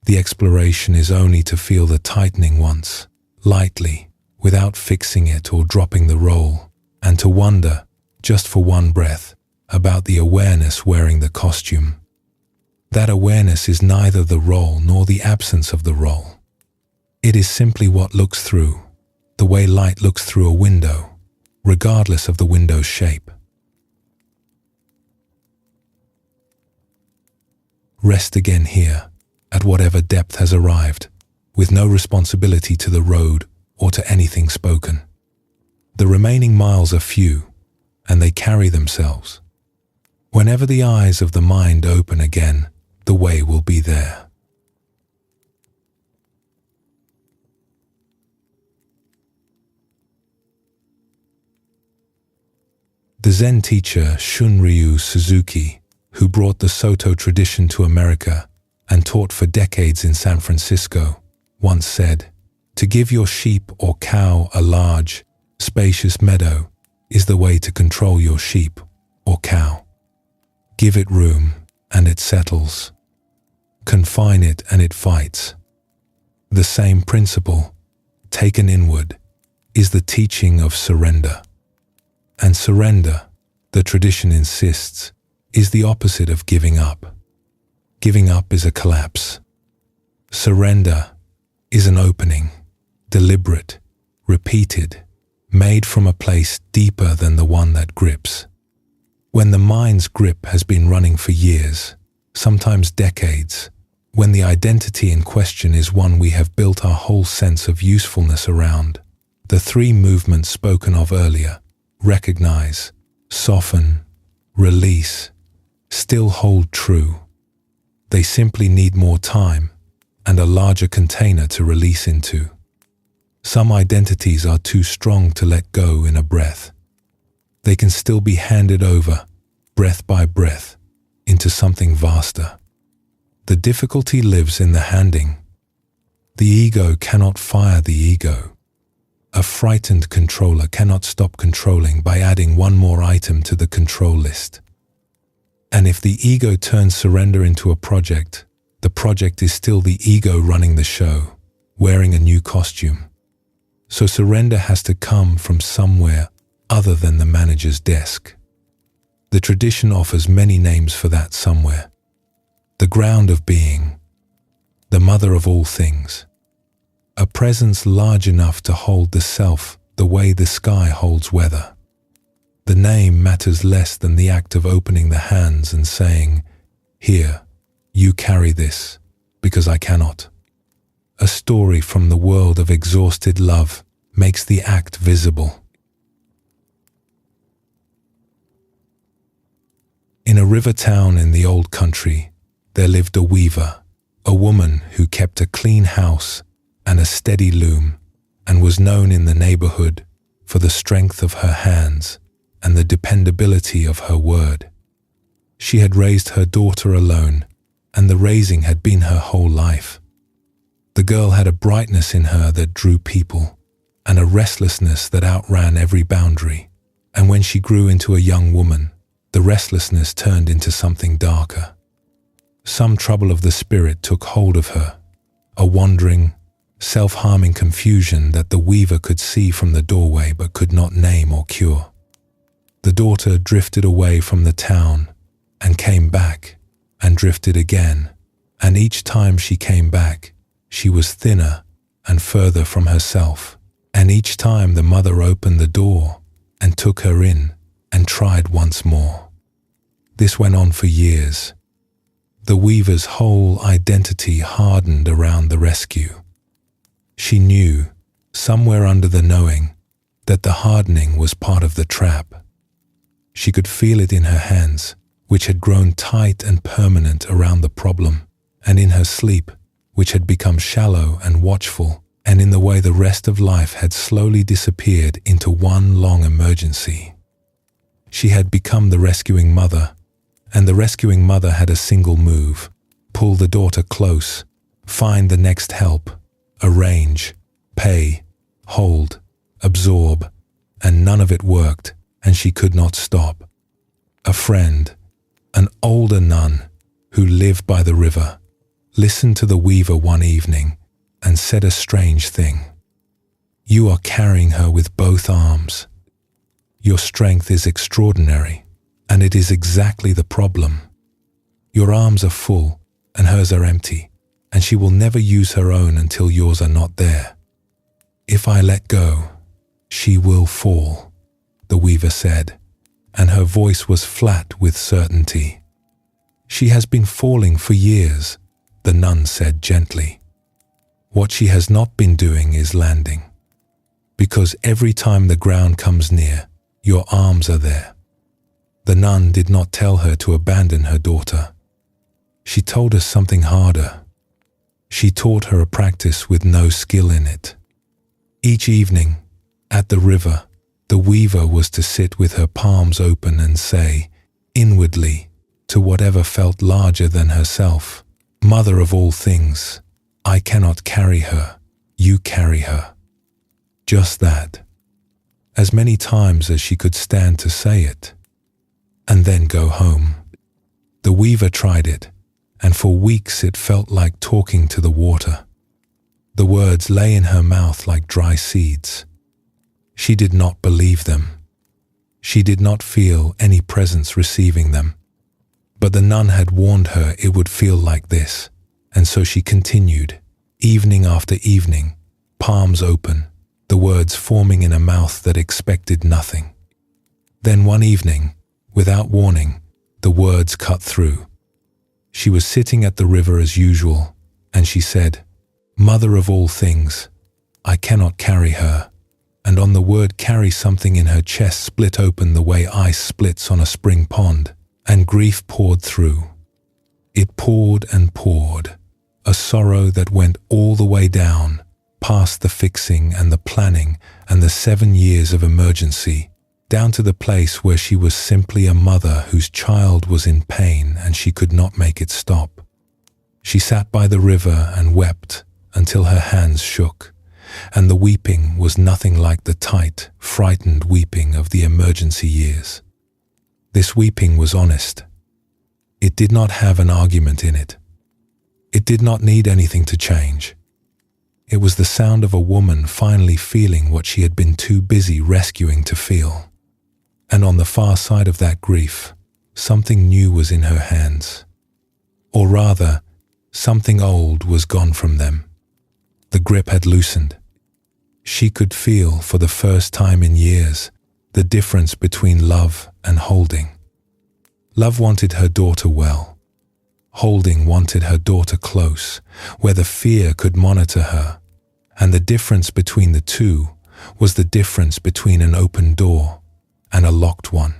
The exploration is only to feel the tightening once, lightly, without fixing it or dropping the role, and to wonder, just for one breath, about the awareness wearing the costume. That awareness is neither the role nor the absence of the role. It is simply what looks through, the way light looks through a window, regardless of the window's shape. Rest again here, at whatever depth has arrived, with no responsibility to the road or to anything spoken. The remaining miles are few, and they carry themselves. Whenever the eyes of the mind open again, the way will be there. The Zen teacher Shunryu Suzuki, who brought the Soto tradition to America and taught for decades in San Francisco, once said, "To give your sheep or cow a large, spacious meadow is the way to control your sheep or cow. Give it room and it settles. Confine it and it fights." The same principle, taken inward, is the teaching of surrender. And surrender, the tradition insists, is the opposite of giving up. Giving up is a collapse. Surrender is an opening, deliberate, repeated, made from a place deeper than the one that grips. When the mind's grip has been running for years, sometimes decades, when the identity in question is one we have built our whole sense of usefulness around, the three movements spoken of earlier, recognize, soften, release, still hold true. They simply need more time and a larger container to release into. Some identities are too strong to let go in a breath. They can still be handed over, breath by breath, into something vaster. The difficulty lives in the handing. The ego cannot fire the ego. A frightened controller cannot stop controlling by adding one more item to the control list. And if the ego turns surrender into a project, the project is still the ego running the show, wearing a new costume. So surrender has to come from somewhere other than the manager's desk. The tradition offers many names for that somewhere. The ground of being, the mother of all things, a presence large enough to hold the self the way the sky holds weather. The name matters less than the act of opening the hands and saying, "Here, you carry this, because I cannot." A story from the world of exhausted love makes the act visible. In a river town in the old country, there lived a weaver, a woman who kept a clean house and a steady loom, and was known in the neighborhood for the strength of her hands and the dependability of her word. She had raised her daughter alone, and the raising had been her whole life. The girl had a brightness in her that drew people, and a restlessness that outran every boundary, and when she grew into a young woman, the restlessness turned into something darker. Some trouble of the spirit took hold of her, a wandering, self-harming confusion that the weaver could see from the doorway but could not name or cure. The daughter drifted away from the town and came back and drifted again, and each time she came back, she was thinner and further from herself, and each time the mother opened the door and took her in and tried once more. This went on for years. The weaver's whole identity hardened around the rescue. She knew, somewhere under the knowing, that the hardening was part of the trap. She could feel it in her hands, which had grown tight and permanent around the problem, and in her sleep, which had become shallow and watchful, and in the way the rest of life had slowly disappeared into one long emergency. She had become the rescuing mother, and the rescuing mother had a single move: pull the daughter close, find the next help, arrange, pay, hold, absorb, and none of it worked, and she could not stop. A friend, an older nun who lived by the river, listened to the weaver one evening and said a strange thing. "You are carrying her with both arms. Your strength is extraordinary, and it is exactly the problem. Your arms are full and hers are empty, and she will never use her own until yours are not there. If I let go, she will fall," the weaver said, and her voice was flat with certainty. "She has been falling for years," the nun said gently. "What she has not been doing is landing. Because every time the ground comes near, your arms are there." The nun did not tell her to abandon her daughter. She told her something harder. She taught her a practice with no skill in it. Each evening, at the river, The weaver was to sit with her palms open and say, inwardly, to whatever felt larger than herself, Mother of all things, I cannot carry her, you carry her. Just that. As many times as she could stand to say it. And then go home. The weaver tried it, and for weeks it felt like talking to the water. The words lay in her mouth like dry seeds. She did not believe them. She did not feel any presence receiving them. But the nun had warned her it would feel like this, and so she continued, evening after evening, palms open, the words forming in a mouth that expected nothing. Then one evening, without warning, the words cut through. She was sitting at the river as usual, and she said, Mother of all things, I cannot carry her. And on the word carry, something in her chest split open the way ice splits on a spring pond, and grief poured through. It poured and poured, a sorrow that went all the way down, past the fixing and the planning and the 7 years of emergency, down to the place where she was simply a mother whose child was in pain and she could not make it stop. She sat by the river and wept until her hands shook, and the weeping was nothing like the tight, frightened weeping of the emergency years. This weeping was honest. It did not have an argument in it. It did not need anything to change. It was the sound of a woman finally feeling what she had been too busy rescuing to feel. And on the far side of that grief, something new was in her hands. Or rather, something old was gone from them. The grip had loosened. She could feel, for the first time in years, the difference between love and holding. Love wanted her daughter well. Holding wanted her daughter close, where the fear could monitor her. And the difference between the two was the difference between an open door and a locked one.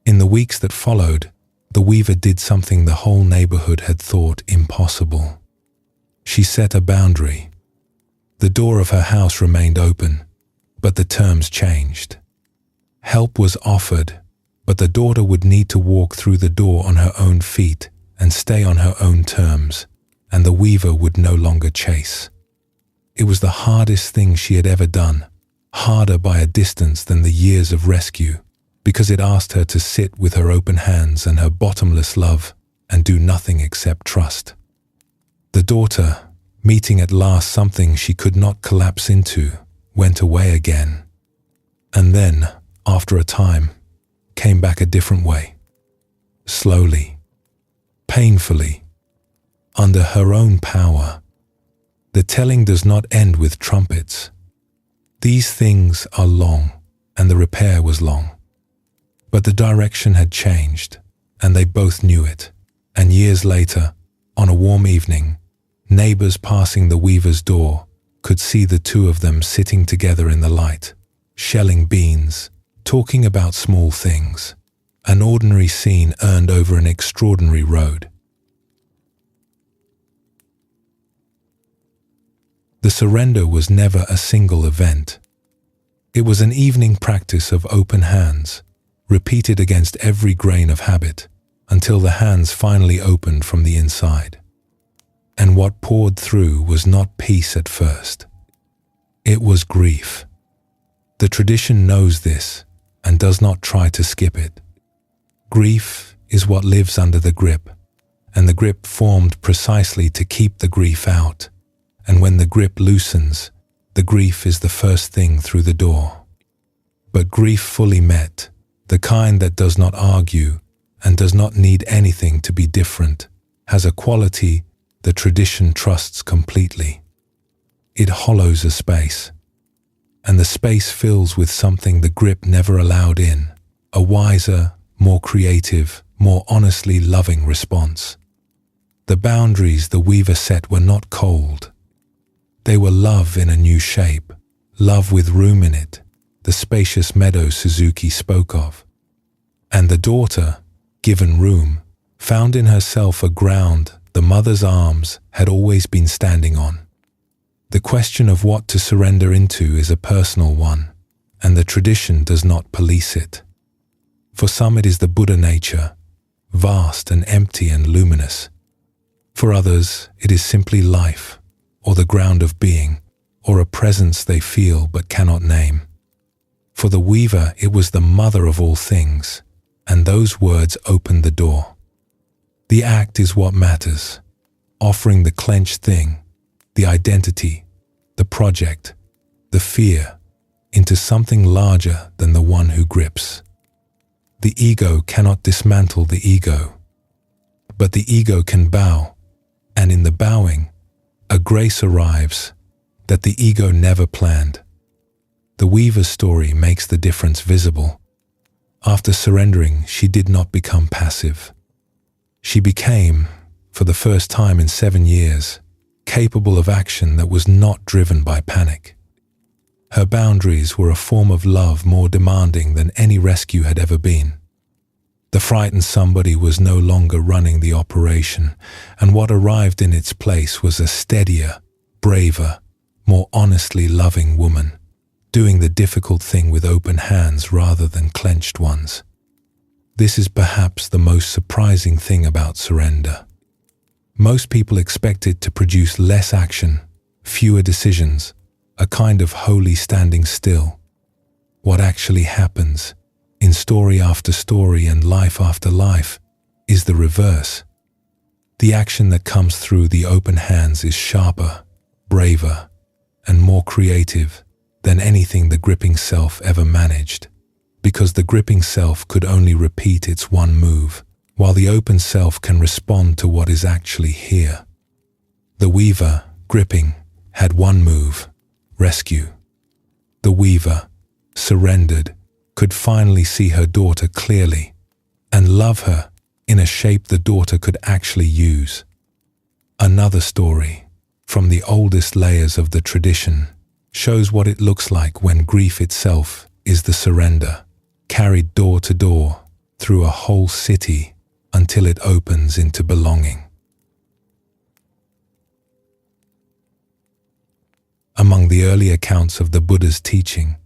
In the weeks that followed, the weaver did something the whole neighborhood had thought impossible. She set a boundary. The door of her house remained open, but the terms changed. Help was offered, but the daughter would need to walk through the door on her own feet and stay on her own terms, and the weaver would no longer chase. It was the hardest thing she had ever done, harder by a distance than the years of rescue, because it asked her to sit with her open hands and her bottomless love and do nothing except trust. The daughter, meeting at last something she could not collapse into, went away again. And then, after a time, came back a different way. Slowly, painfully, under her own power. The telling does not end with trumpets. These things are long, and the repair was long. But the direction had changed, and they both knew it. And years later, on a warm evening, neighbors passing the weaver's door could see the two of them sitting together in the light, shelling beans, talking about small things. An ordinary scene earned over an extraordinary road. The surrender was never a single event. It was an evening practice of open hands, repeated against every grain of habit, until the hands finally opened from the inside. And what poured through was not peace at first. It was grief. The tradition knows this and does not try to skip it. Grief is what lives under the grip, and the grip formed precisely to keep the grief out. And when the grip loosens, the grief is the first thing through the door. But grief fully met, the kind that does not argue and does not need anything to be different, has a quality the tradition trusts completely. It hollows a space, and the space fills with something the grip never allowed in, a wiser, more creative, more honestly loving response. The boundaries the weaver set were not cold. They were love in a new shape, love with room in it, the spacious meadow Suzuki spoke of. And the daughter, given room, found in herself a ground the mother's arms had always been standing on. The question of what to surrender into is a personal one, and the tradition does not police it. For some it is the Buddha nature, vast and empty and luminous. For others it is simply life, or the ground of being, or a presence they feel but cannot name. For the weaver it was the mother of all things, and those words opened the door. The act is what matters, offering the clenched thing, the identity, the project, the fear, into something larger than the one who grips. The ego cannot dismantle the ego, but the ego can bow, and in the bowing, a grace arrives that the ego never planned. The weaver's story makes the difference visible. After surrendering, she did not become passive. She became, for the first time in 7 years, capable of action that was not driven by panic. Her boundaries were a form of love more demanding than any rescue had ever been. The frightened somebody was no longer running the operation, and what arrived in its place was a steadier, braver, more honestly loving woman, doing the difficult thing with open hands rather than clenched ones. This is perhaps the most surprising thing about surrender. Most people expect it to produce less action, fewer decisions, a kind of holy standing still. What actually happens, in story after story and life after life, is the reverse. The action that comes through the open hands is sharper, braver, and more creative than anything the gripping self ever managed, because the gripping self could only repeat its one move, while the open self can respond to what is actually here. The weaver, gripping, had one move: rescue. The weaver, surrendered, could finally see her daughter clearly and love her in a shape the daughter could actually use. Another story, from the oldest layers of the tradition, shows what it looks like when grief itself is the surrender, carried door to door through a whole city until it opens into belonging. Among the early accounts of the Buddha's teaching,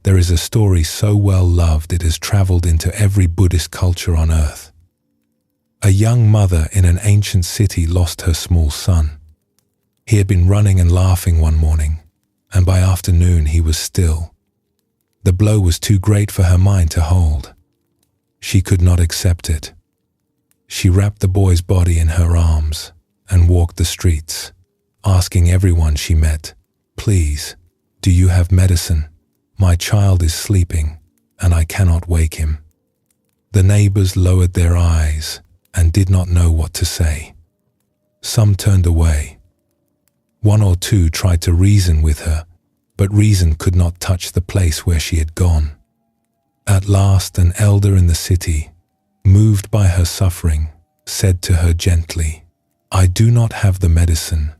there is a story so well loved it has traveled into every Buddhist culture on earth. A young mother in an ancient city lost her small son. He had been running and laughing one morning, and by afternoon he was still. The blow was too great for her mind to hold. She could not accept it. She wrapped the boy's body in her arms and walked the streets, asking everyone she met, "Please, do you have medicine? My child is sleeping, and I cannot wake him." The neighbors lowered their eyes and did not know what to say. Some turned away. One or two tried to reason with her, but reason could not touch the place where she had gone. At last, an elder in the city, moved by her suffering, said to her gently, "I do not have the medicine,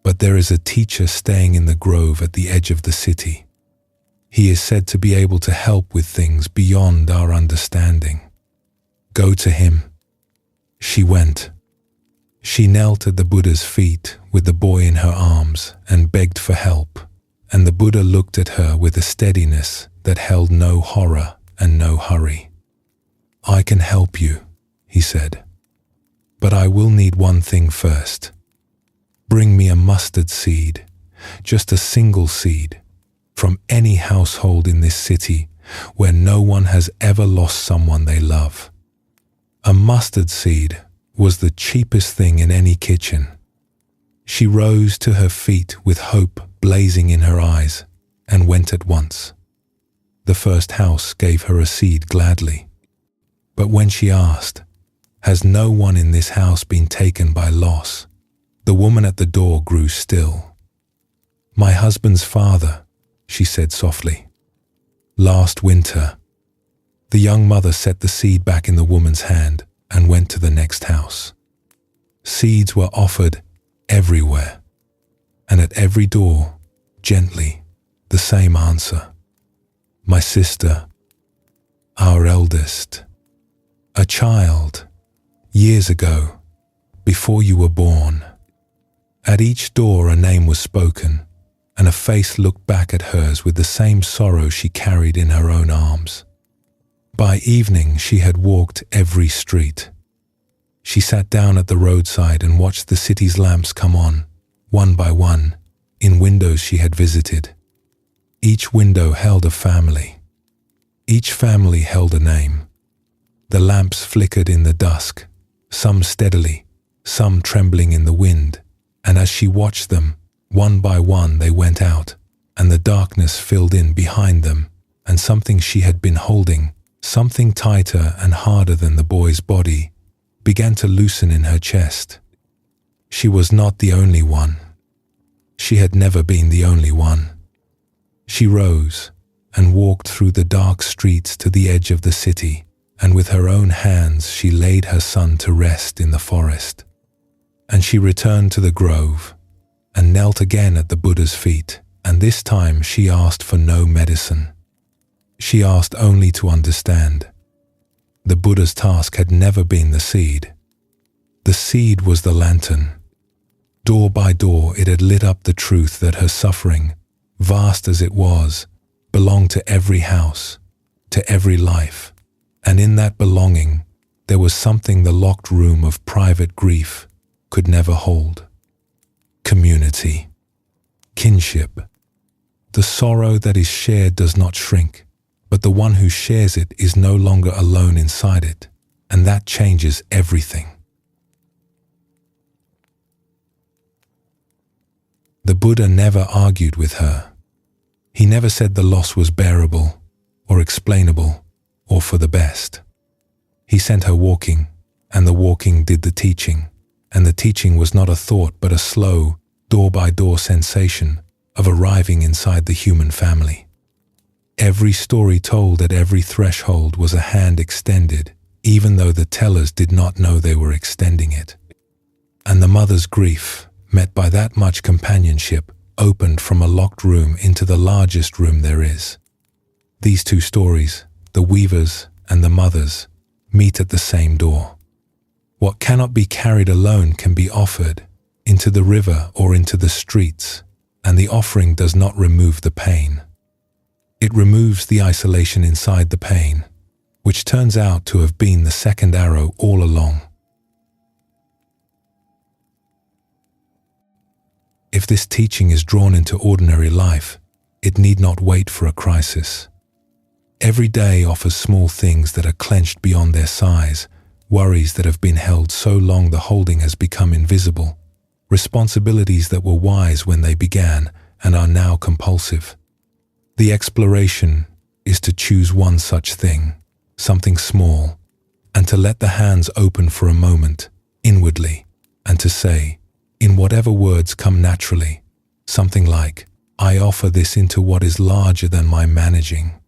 but there is a teacher staying in the grove at the edge of the city. He is said to be able to help with things beyond our understanding. Go to him." She went. She knelt at the Buddha's feet with the boy in her arms and begged for help, and the Buddha looked at her with a steadiness that held no horror and no hurry. "I can help you," he said, "but I will need one thing first. Bring me a mustard seed, just a single seed, from any household in this city where no one has ever lost someone they love." A mustard seed was the cheapest thing in any kitchen. She rose to her feet with hope blazing in her eyes and went at once. The first house gave her a seed gladly. But when she asked, "Has no one in this house been taken by loss?" the woman at the door grew still. "My husband's father," she said softly. "Last winter." The young mother set the seed back in the woman's hand and went to the next house. Seeds were offered everywhere, and at every door, gently, the same answer: "My sister, our eldest, a child, years ago, before you were born." At each door a name was spoken, and a face looked back at hers with the same sorrow she carried in her own arms. By evening, she had walked every street. She sat down at the roadside and watched the city's lamps come on, one by one, in windows she had visited. Each window held a family. Each family held a name. The lamps flickered in the dusk, some steadily, some trembling in the wind, and as she watched them, one by one they went out, and the darkness filled in behind them, and something she had been holding, something tighter and harder than the boy's body, began to loosen in her chest. She was not the only one. She had never been the only one. She rose and walked through the dark streets to the edge of the city, and with her own hands she laid her son to rest in the forest. And she returned to the grove and knelt again at the Buddha's feet, and this time she asked for no medicine. She asked only to understand. The Buddha's task had never been the seed. The seed was the lantern. Door by door it had lit up the truth that her suffering, vast as it was, belonged to every house, to every life, and in that belonging there was something the locked room of private grief could never hold. Community. Kinship. The sorrow that is shared does not shrink, but the one who shares it is no longer alone inside it, and that changes everything. The Buddha never argued with her. He never said the loss was bearable, or explainable, or for the best. He sent her walking, and the walking did the teaching, and the teaching was not a thought but a slow, door-by-door sensation of arriving inside the human family. Every story told at every threshold was a hand extended, even though the tellers did not know they were extending it. And the mother's grief, met by that much companionship, opened from a locked room into the largest room there is. These two stories, the weaver's and the mother's, meet at the same door. What cannot be carried alone can be offered into the river or into the streets, and the offering does not remove the pain. It removes the isolation inside the pain, which turns out to have been the second arrow all along. If this teaching is drawn into ordinary life, it need not wait for a crisis. Every day offers small things that are clenched beyond their size, worries that have been held so long the holding has become invisible, responsibilities that were wise when they began and are now compulsive. The exploration is to choose one such thing, something small, and to let the hands open for a moment, inwardly, and to say, in whatever words come naturally, something like, I offer this into what is larger than my managing.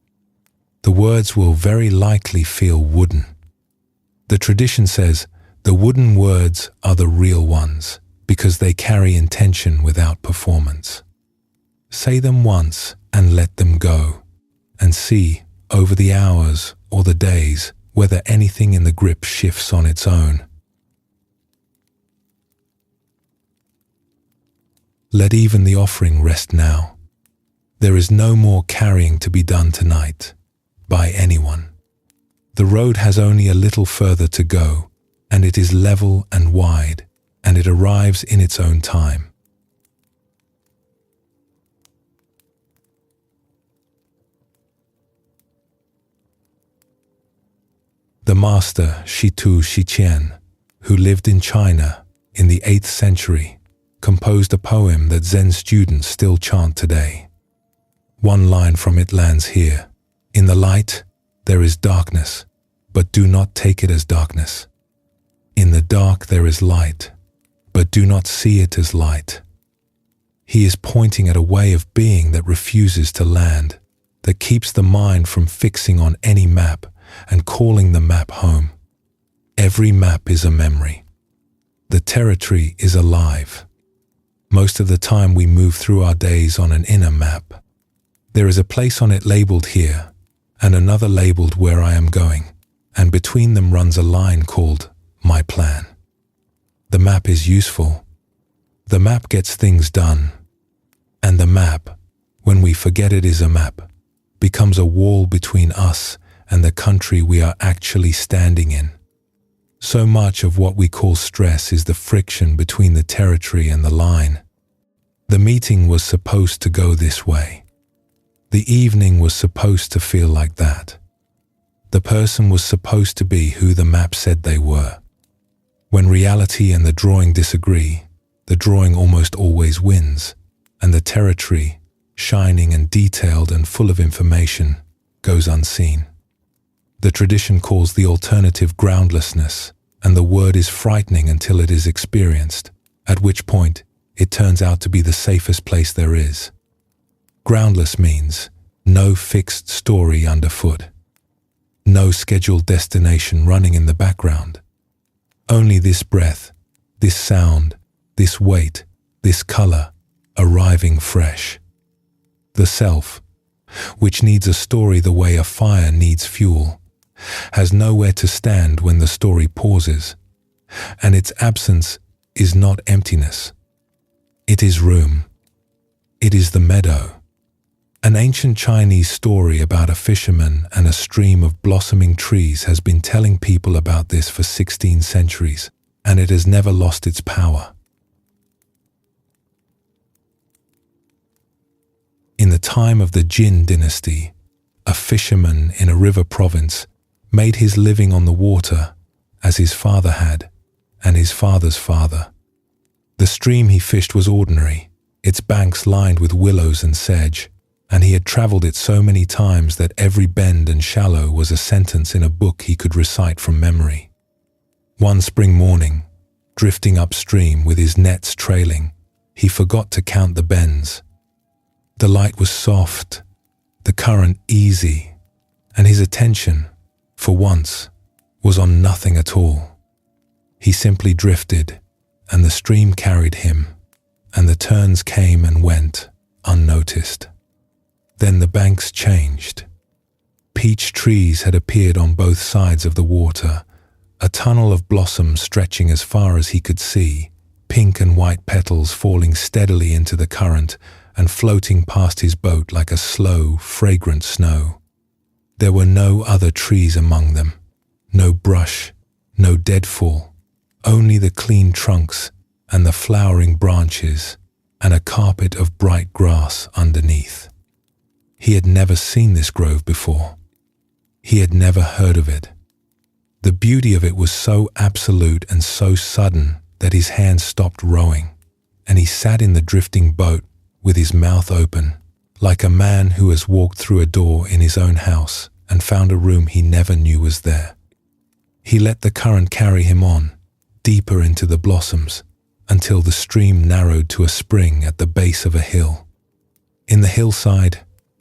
The words will very likely feel wooden. The tradition says, the wooden words are the real ones, because they carry intention without performance. Say them once and let them go, and see, over the hours or the days, whether anything in the grip shifts on its own. Let even the offering rest now. There is no more carrying to be done tonight, by anyone. The road has only a little further to go, and it is level and wide, and it arrives in its own time. The master Shitu Shiqian, who lived in China in the 8th century, composed a poem that Zen students still chant today. One line from it lands here. In the light, there is darkness, but do not take it as darkness. In the dark, there is light, but do not see it as light. He is pointing at a way of being that refuses to land, that keeps the mind from fixing on any map and calling the map home. Every map is a memory. The territory is alive. Most of the time we move through our days on an inner map. There is a place on it labeled here, and another labeled where I am going, and between them runs a line called my plan. The map is useful. The map gets things done. And the map, when we forget it is a map, becomes a wall between us and the country we are actually standing in. So much of what we call stress is the friction between the territory and the line. The meeting was supposed to go this way. The evening was supposed to feel like that. The person was supposed to be who the map said they were. When reality and the drawing disagree, the drawing almost always wins, and the territory, shining and detailed and full of information, goes unseen. The tradition calls the alternative groundlessness, and the word is frightening until it is experienced, at which point it turns out to be the safest place there is. Groundless means no fixed story underfoot, no scheduled destination running in the background. Only this breath, this sound, this weight, this color, arriving fresh. The self, which needs a story the way a fire needs fuel, has nowhere to stand when the story pauses, and its absence is not emptiness. It is room. It is the meadow. An ancient Chinese story about a fisherman and a stream of blossoming trees has been telling people about this for 16 centuries, and it has never lost its power. In the time of the Jin dynasty, a fisherman in a river province made his living on the water, as his father had, and his father's father. The stream he fished was ordinary, its banks lined with willows and sedge, and he had traveled it so many times that every bend and shallow was a sentence in a book he could recite from memory. One spring morning, drifting upstream with his nets trailing, he forgot to count the bends. The light was soft, the current easy, and his attention, for once, was on nothing at all. He simply drifted, and the stream carried him, and the turns came and went, unnoticed. Then the banks changed. Peach trees had appeared on both sides of the water, a tunnel of blossom stretching as far as he could see, pink and white petals falling steadily into the current and floating past his boat like a slow, fragrant snow. There were no other trees among them, no brush, no deadfall, only the clean trunks and the flowering branches and a carpet of bright grass underneath. He had never seen this grove before. He had never heard of it. The beauty of it was so absolute and so sudden that his hands stopped rowing, and he sat in the drifting boat with his mouth open, like a man who has walked through a door in his own house and found a room he never knew was there. He let the current carry him on, deeper into the blossoms, until the stream narrowed to a spring at the base of a hill. In the hillside,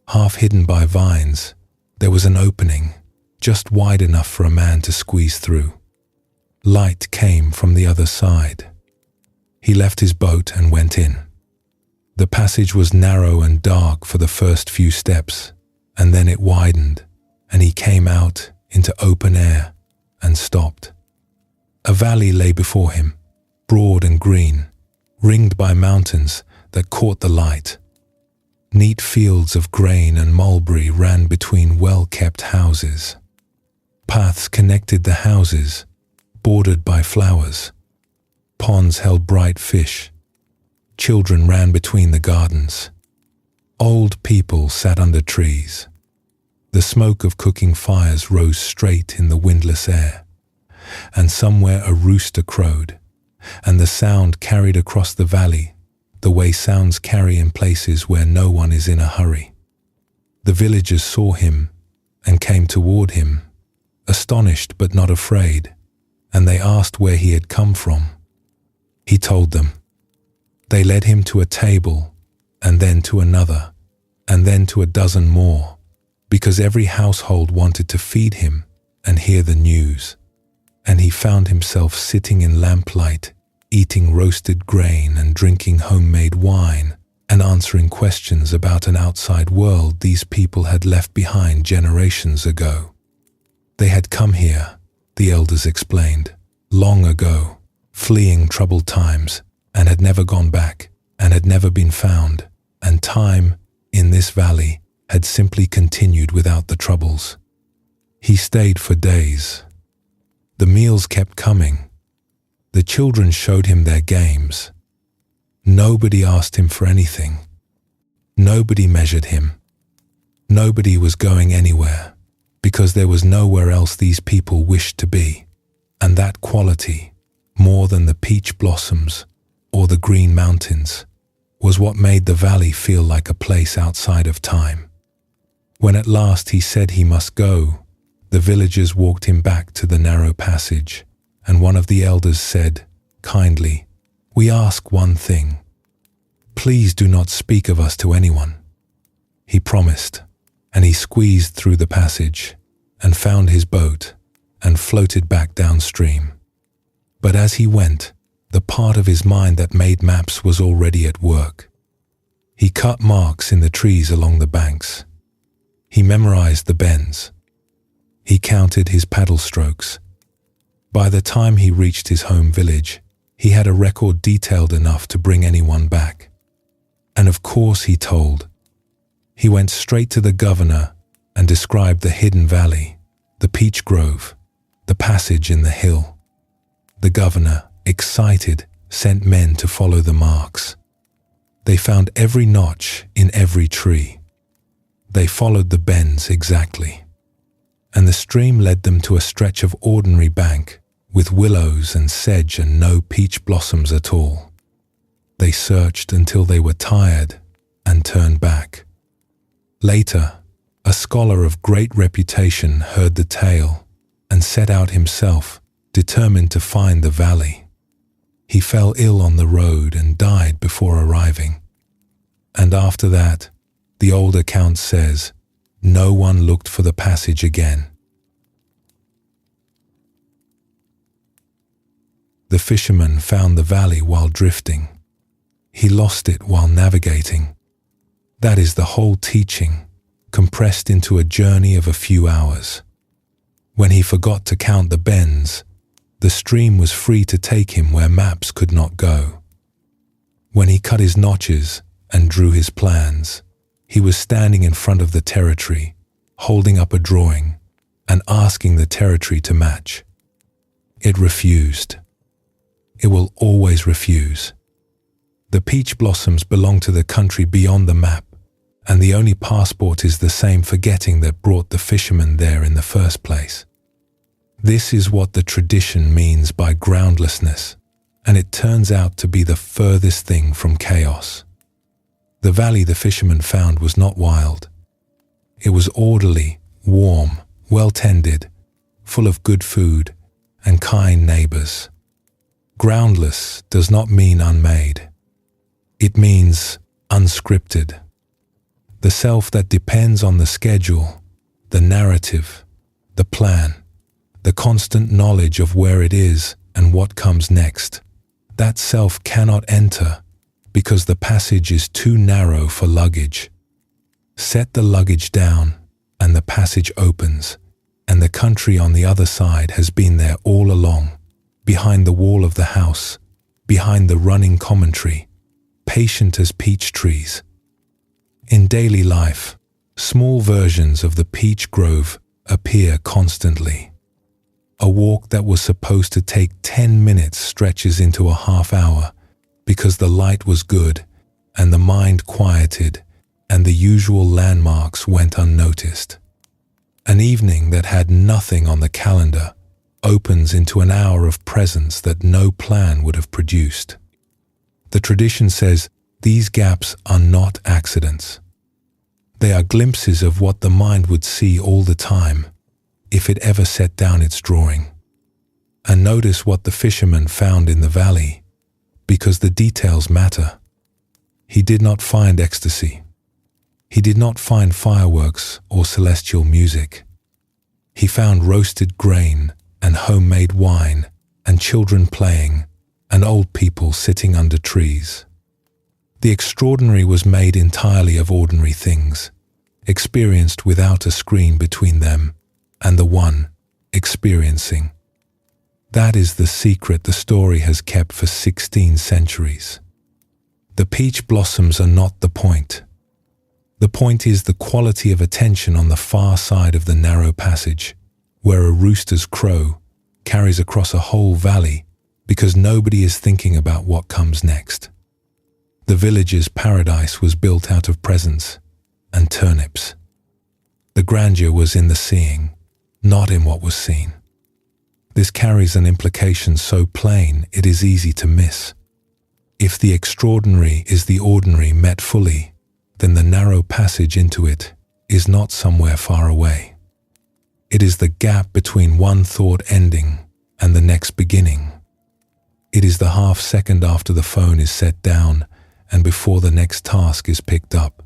half hidden by vines, there was an opening, just wide enough for a man to squeeze through. Light came from the other side. He left his boat and went in. The passage was narrow and dark for the first few steps, and then it widened, and he came out into open air and stopped. A valley lay before him, broad and green, ringed by mountains that caught the light. Neat fields of grain and mulberry ran between well-kept houses. Paths connected the houses, bordered by flowers. Ponds held bright fish. Children ran between the gardens. Old people sat under trees. The smoke of cooking fires rose straight in the windless air, and somewhere a rooster crowed, and the sound carried across the valley, the way sounds carry in places where no one is in a hurry. The villagers saw him and came toward him, astonished but not afraid, and they asked where he had come from. He told them. They led him to a table, and then to another, and then to a dozen more, because every household wanted to feed him and hear the news. And he found himself sitting in lamplight, eating roasted grain and drinking homemade wine, and answering questions about an outside world these people had left behind generations ago. They had come here, the elders explained, long ago, fleeing troubled times, and had never gone back, and had never been found, and time, in this valley, had simply continued without the troubles. He stayed for days. The meals kept coming. The children showed him their games. Nobody asked him for anything. Nobody measured him. Nobody was going anywhere, because there was nowhere else these people wished to be. And that quality, more than the peach blossoms or the green mountains, was what made the valley feel like a place outside of time. When at last he said he must go, the villagers walked him back to the narrow passage, and one of the elders said, kindly, "We ask one thing. Please do not speak of us to anyone." He promised, and he squeezed through the passage and found his boat and floated back downstream. But as he went, the part of his mind that made maps was already at work. He cut marks in the trees along the banks. He memorized the bends. He counted his paddle strokes. By the time he reached his home village, he had a record detailed enough to bring anyone back. And of course he told. He went straight to the governor and described the hidden valley, the peach grove, the passage in the hill. The governor, excited, sent men to follow the marks. They found every notch in every tree. They followed the bends exactly. And the stream led them to a stretch of ordinary bank with willows and sedge and no peach blossoms at all. They searched until they were tired and turned back. Later, a scholar of great reputation heard the tale and set out himself, determined to find the valley. He fell ill on the road and died before arriving. And after that, the old account says, no one looked for the passage again. The fisherman found the valley while drifting. He lost it while navigating. That is the whole teaching, compressed into a journey of a few hours. When he forgot to count the bends, the stream was free to take him where maps could not go. When he cut his notches and drew his plans, he was standing in front of the territory, holding up a drawing and asking the territory to match. It refused. It will always refuse. The peach blossoms belong to the country beyond the map, and the only passport is the same forgetting that brought the fisherman there in the first place. This is what the tradition means by groundlessness, and it turns out to be the furthest thing from chaos. The valley the fisherman found was not wild. It was orderly, warm, well-tended, full of good food and kind neighbors. Groundless does not mean unmade. It means unscripted. The self that depends on the schedule, the narrative, the plan, the constant knowledge of where it is and what comes next. That self cannot enter because the passage is too narrow for luggage. Set the luggage down and the passage opens, and the country on the other side has been there all along, behind the wall of the house, behind the running commentary, patient as peach trees. In daily life, small versions of the peach grove appear constantly. A walk that was supposed to take 10 minutes stretches into a half hour because the light was good and the mind quieted and the usual landmarks went unnoticed. An evening that had nothing on the calendar opens into an hour of presence that no plan would have produced. The tradition says these gaps are not accidents. They are glimpses of what the mind would see all the time if it ever set down its drawing. And notice what the fisherman found in the valley, because the details matter. He did not find ecstasy. He did not find fireworks or celestial music. He found roasted grain and homemade wine and children playing and old people sitting under trees. The extraordinary was made entirely of ordinary things, experienced without a screen between them and the one experiencing. That is the secret the story has kept for 16 centuries. The peach blossoms are not the point. The point is the quality of attention on the far side of the narrow passage, where a rooster's crow carries across a whole valley because nobody is thinking about what comes next. The village's paradise was built out of presents and turnips. The grandeur was in the seeing, not in what was seen. This carries an implication so plain it is easy to miss. If the extraordinary is the ordinary met fully, then the narrow passage into it is not somewhere far away. It is the gap between one thought ending and the next beginning. It is the half second after the phone is set down and before the next task is picked up.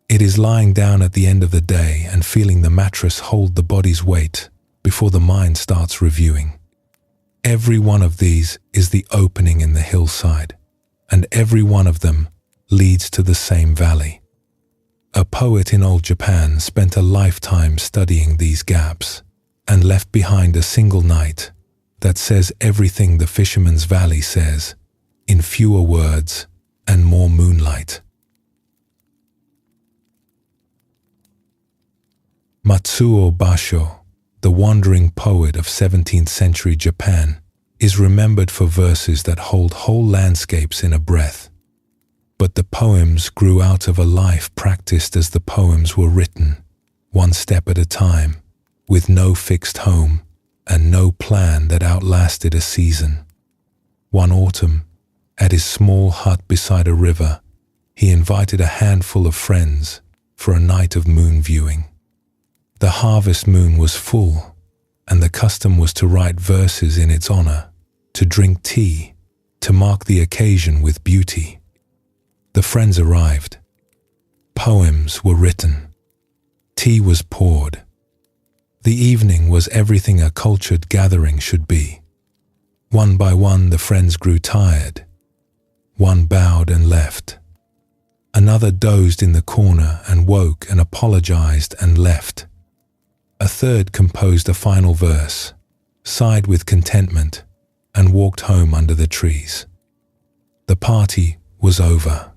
It is lying down at the end of the day and feeling the mattress hold the body's weight before the mind starts reviewing. Every one of these is the opening in the hillside, and every one of them leads to the same valley. A poet in old Japan spent a lifetime studying these gaps and left behind a single night that says everything the Fisherman's Valley says, in fewer words and more moonlight. Matsuo Basho, the wandering poet of 17th century Japan, is remembered for verses that hold whole landscapes in a breath. But the poems grew out of a life practiced as the poems were written, one step at a time, with no fixed home and no plan that outlasted a season. One autumn, at his small hut beside a river, he invited a handful of friends for a night of moon viewing. The harvest moon was full, and the custom was to write verses in its honor, to drink tea, to mark the occasion with beauty. The friends arrived. Poems were written. Tea was poured. The evening was everything a cultured gathering should be. One by one the friends grew tired. One bowed and left. Another dozed in the corner and woke and apologized and left. A third composed a final verse, sighed with contentment, and walked home under the trees. The party was over.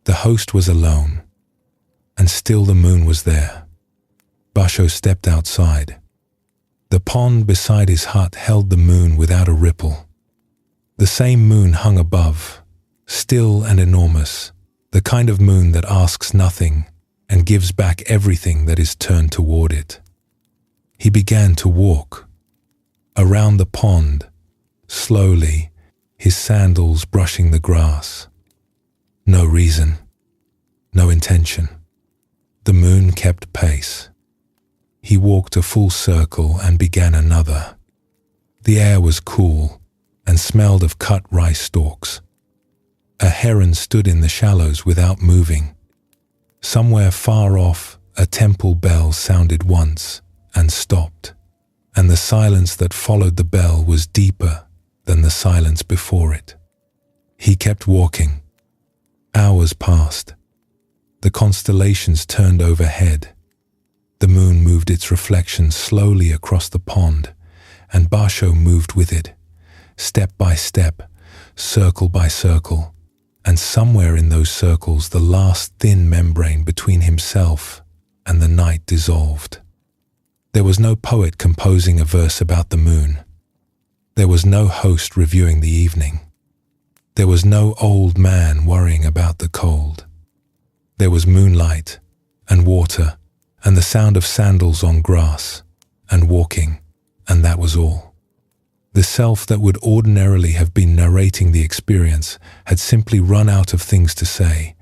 The host was alone, and still the moon was there. Basho stepped outside. The pond beside his hut held the moon without a ripple. The same moon hung above, still and enormous, the kind of moon that asks nothing and gives back everything that is turned toward it. He began to walk. Around the pond, slowly, his sandals brushing the grass. No reason, no intention. The moon kept pace. He walked a full circle and began another. The air was cool and smelled of cut rice stalks. A heron stood in the shallows without moving. Somewhere far off, a temple bell sounded once and stopped, and the silence that followed the bell was deeper than the silence before it. He kept walking. Hours passed. The constellations turned overhead. The moon moved its reflection slowly across the pond, and Basho moved with it, step by step, circle by circle, and somewhere in those circles the last thin membrane between himself and the night dissolved. There was no poet composing a verse about the moon. There was no host reviewing the evening. There was no old man worrying about the cold. There was moonlight and water and the sound of sandals on grass and walking, and that was all. The self that would ordinarily have been narrating the experience had simply run out of things to say,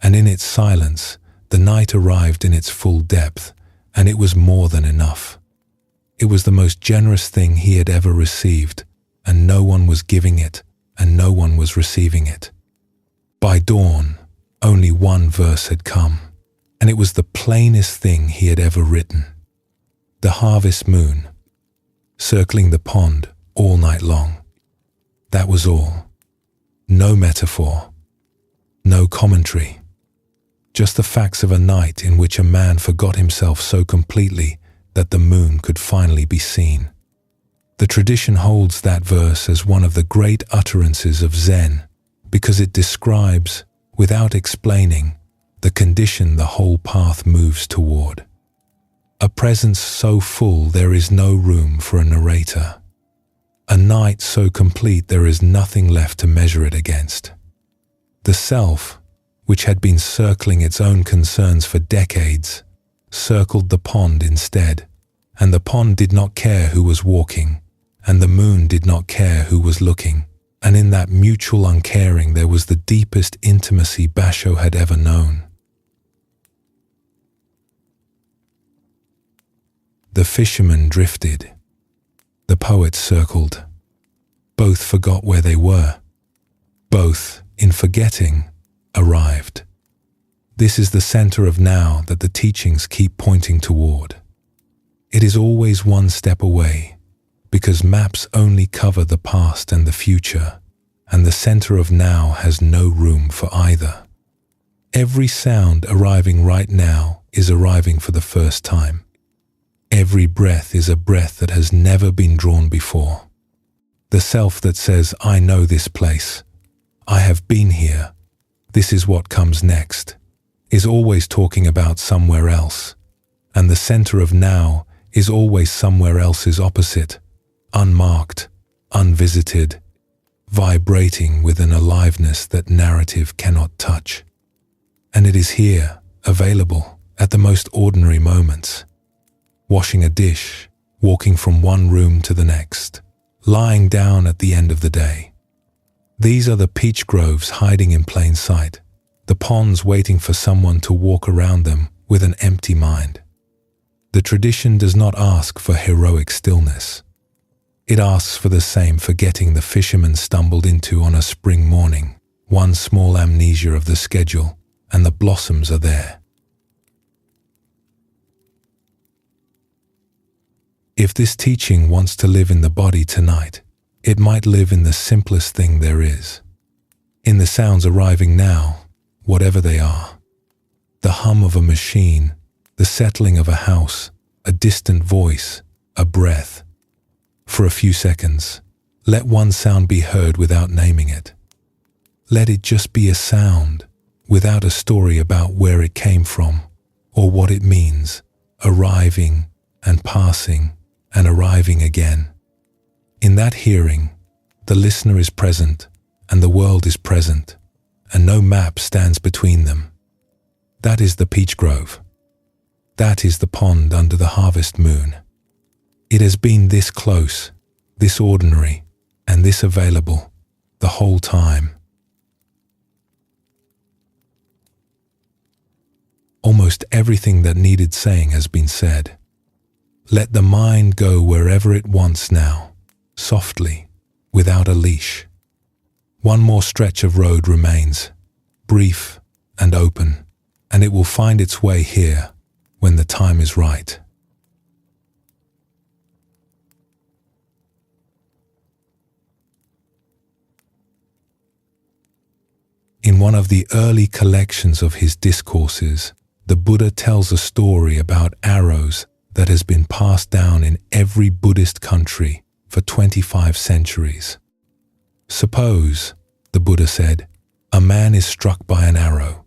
and in its silence, the night arrived in its full depth, and it was more than enough. It was the most generous thing he had ever received, and no one was giving it, and no one was receiving it. By dawn, only one verse had come, and it was the plainest thing he had ever written. The harvest moon, circling the pond all night long. That was all. No metaphor, no commentary. Just the facts of a night in which a man forgot himself so completely that the moon could finally be seen. The tradition holds that verse as one of the great utterances of Zen because it describes, without explaining, the condition the whole path moves toward. A presence so full there is no room for a narrator. A night so complete there is nothing left to measure it against. The self, which had been circling its own concerns for decades, circled the pond instead, and the pond did not care who was walking, and the moon did not care who was looking, and in that mutual uncaring there was the deepest intimacy Basho had ever known. The fishermen drifted. The poet circled. Both forgot where they were. Both, in forgetting, arrived. This is the center of now that the teachings keep pointing toward. It is always one step away, because maps only cover the past and the future, and the center of now has no room for either. Every sound arriving right now is arriving for the first time. Every breath is a breath that has never been drawn before. The self that says, I know this place, I have been here, this is what comes next, is always talking about somewhere else, and the center of now is always somewhere else's opposite, unmarked, unvisited, vibrating with an aliveness that narrative cannot touch. And it is here, available, at the most ordinary moments. Washing a dish, walking from one room to the next, lying down at the end of the day. These are the peach groves hiding in plain sight, the ponds waiting for someone to walk around them with an empty mind. The tradition does not ask for heroic stillness. It asks for the same forgetting the fishermen stumbled into on a spring morning, one small amnesia of the schedule, and the blossoms are there. If this teaching wants to live in the body tonight, it might live in the simplest thing there is. In the sounds arriving now, whatever they are. The hum of a machine, the settling of a house, a distant voice, a breath. For a few seconds, let one sound be heard without naming it. Let it just be a sound, without a story about where it came from, or what it means, arriving and passing and arriving again. In that hearing, the listener is present and the world is present, and no map stands between them. That is the peach grove. That is the pond under the harvest moon. It has been this close, this ordinary, and this available the whole time. Almost everything that needed saying has been said. Let the mind go wherever it wants now, softly, without a leash. One more stretch of road remains, brief and open, and it will find its way here when the time is right. In one of the early collections of his discourses, the Buddha tells a story about arrows that has been passed down in every Buddhist country for 25 centuries. Suppose, the Buddha said, a man is struck by an arrow.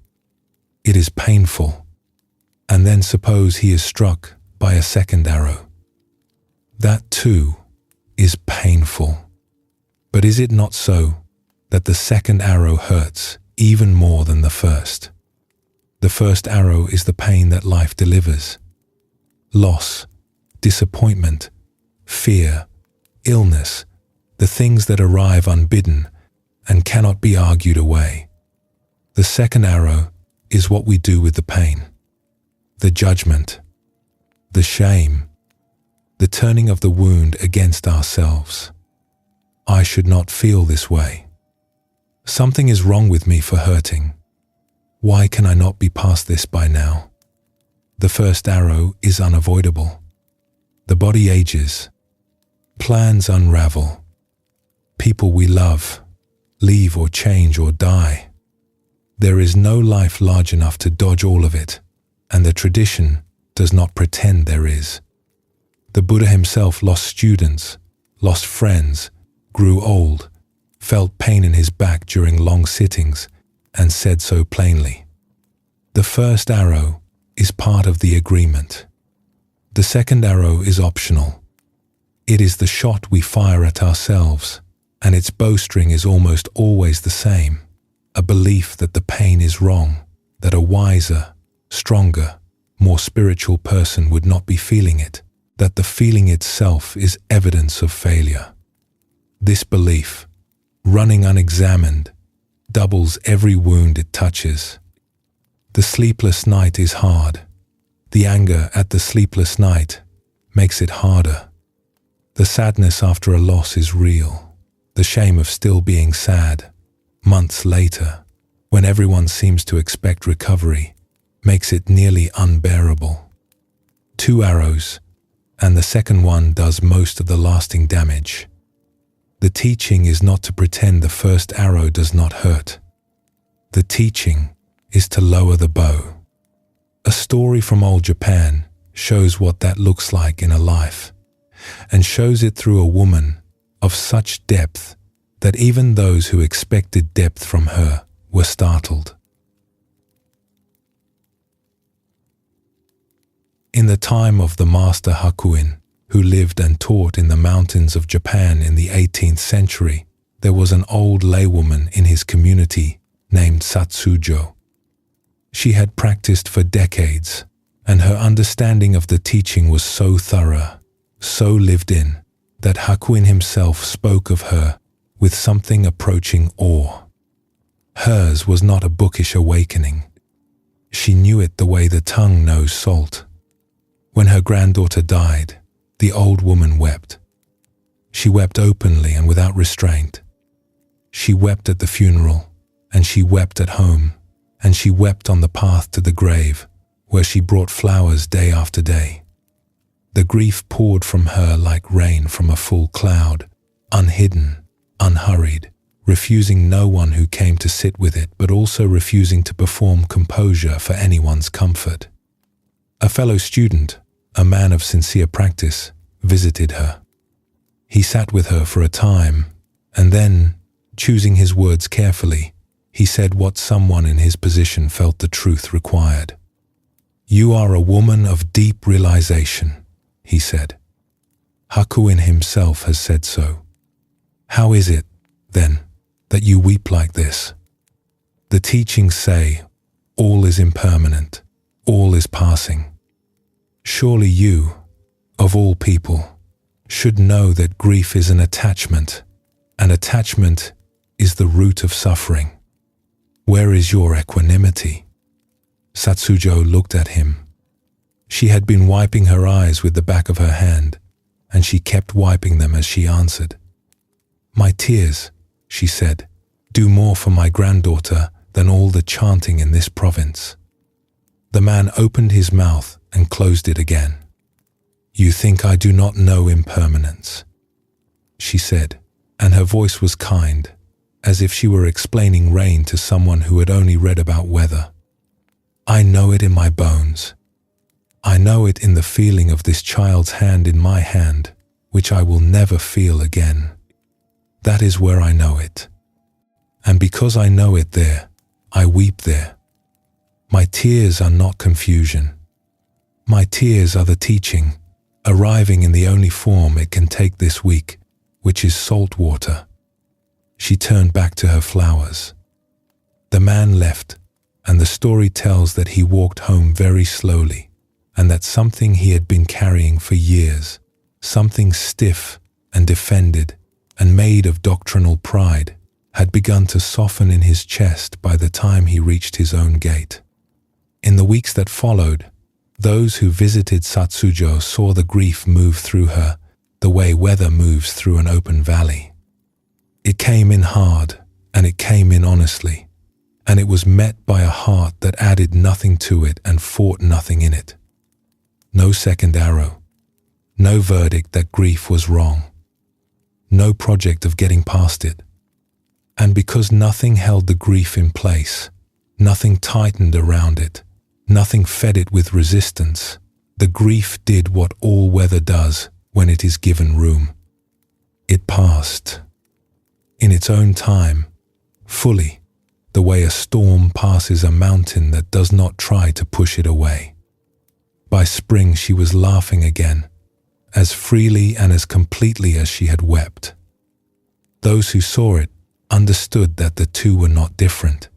It is painful. And then suppose he is struck by a second arrow. That too is painful. But is it not so that the second arrow hurts even more than the first? The first arrow is the pain that life delivers. Loss, disappointment, fear, illness, the things that arrive unbidden and cannot be argued away. The second arrow is what we do with the pain, the judgment, the shame, the turning of the wound against ourselves. I should not feel this way. Something is wrong with me for hurting. Why can I not be past this by now? The first arrow is unavoidable. The body ages. Plans unravel. People we love leave or change or die. There is no life large enough to dodge all of it, and the tradition does not pretend there is. The Buddha himself lost students, lost friends, grew old, felt pain in his back during long sittings, and said so plainly. The first arrow is part of the agreement. The second arrow is optional. It is the shot we fire at ourselves, and its bowstring is almost always the same, a belief that the pain is wrong, that a wiser, stronger, more spiritual person would not be feeling it, that the feeling itself is evidence of failure. This belief, running unexamined, doubles every wound it touches. The sleepless night is hard. The anger at the sleepless night makes it harder. The sadness after a loss is real. The shame of still being sad, months later, when everyone seems to expect recovery, makes it nearly unbearable. 2 arrows, and the second one does most of the lasting damage. The teaching is not to pretend the first arrow does not hurt. The teaching is to lower the bow. A story from old Japan shows what that looks like in a life, and shows it through a woman of such depth that even those who expected depth from her were startled. In the time of the master Hakuin, who lived and taught in the mountains of Japan in the 18th century, there was an old laywoman in his community named Satsujo. She had practiced for decades, and her understanding of the teaching was so thorough, so lived in, that Hakuin himself spoke of her with something approaching awe. Hers was not a bookish awakening. She knew it the way the tongue knows salt. When her granddaughter died, the old woman wept. She wept openly and without restraint. She wept at the funeral, and she wept at home, and she wept on the path to the grave, where she brought flowers day after day. The grief poured from her like rain from a full cloud, unhidden, unhurried, refusing no one who came to sit with it, but also refusing to perform composure for anyone's comfort. A fellow student, a man of sincere practice, visited her. He sat with her for a time, and then, choosing his words carefully, he said what someone in his position felt the truth required. "You are a woman of deep realization," he said. Hakuin himself has said so. How is it, then, that you weep like this? The teachings say, all is impermanent, all is passing. Surely you, of all people, should know that grief is an attachment, and attachment is the root of suffering. Where is your equanimity? Satsujo looked at him. She had been wiping her eyes with the back of her hand, and she kept wiping them as she answered. "My tears," she said, "do more for my granddaughter than all the chanting in this province." The man opened his mouth and closed it again. "You think I do not know impermanence," she said, and her voice was kind, as if she were explaining rain to someone who had only read about weather. "I know it in my bones. I know it in the feeling of this child's hand in my hand, which I will never feel again. That is where I know it. And because I know it there, I weep there. My tears are not confusion. My tears are the teaching, arriving in the only form it can take this week, which is salt water." She turned back to her flowers. The man left, and the story tells that he walked home very slowly, and that something he had been carrying for years, something stiff and defended and made of doctrinal pride, had begun to soften in his chest by the time he reached his own gate. In the weeks that followed, those who visited Satsujo saw the grief move through her the way weather moves through an open valley. It came in hard, and it came in honestly, and it was met by a heart that added nothing to it and fought nothing in it. No second arrow, no verdict that grief was wrong, no project of getting past it. And because nothing held the grief in place, nothing tightened around it, nothing fed it with resistance, the grief did what all weather does when it is given room. It passed. in its own time, fully, the way a storm passes a mountain that does not try to push it away. By spring she was laughing again, as freely and as completely as she had wept. Those who saw it understood that the two were not different.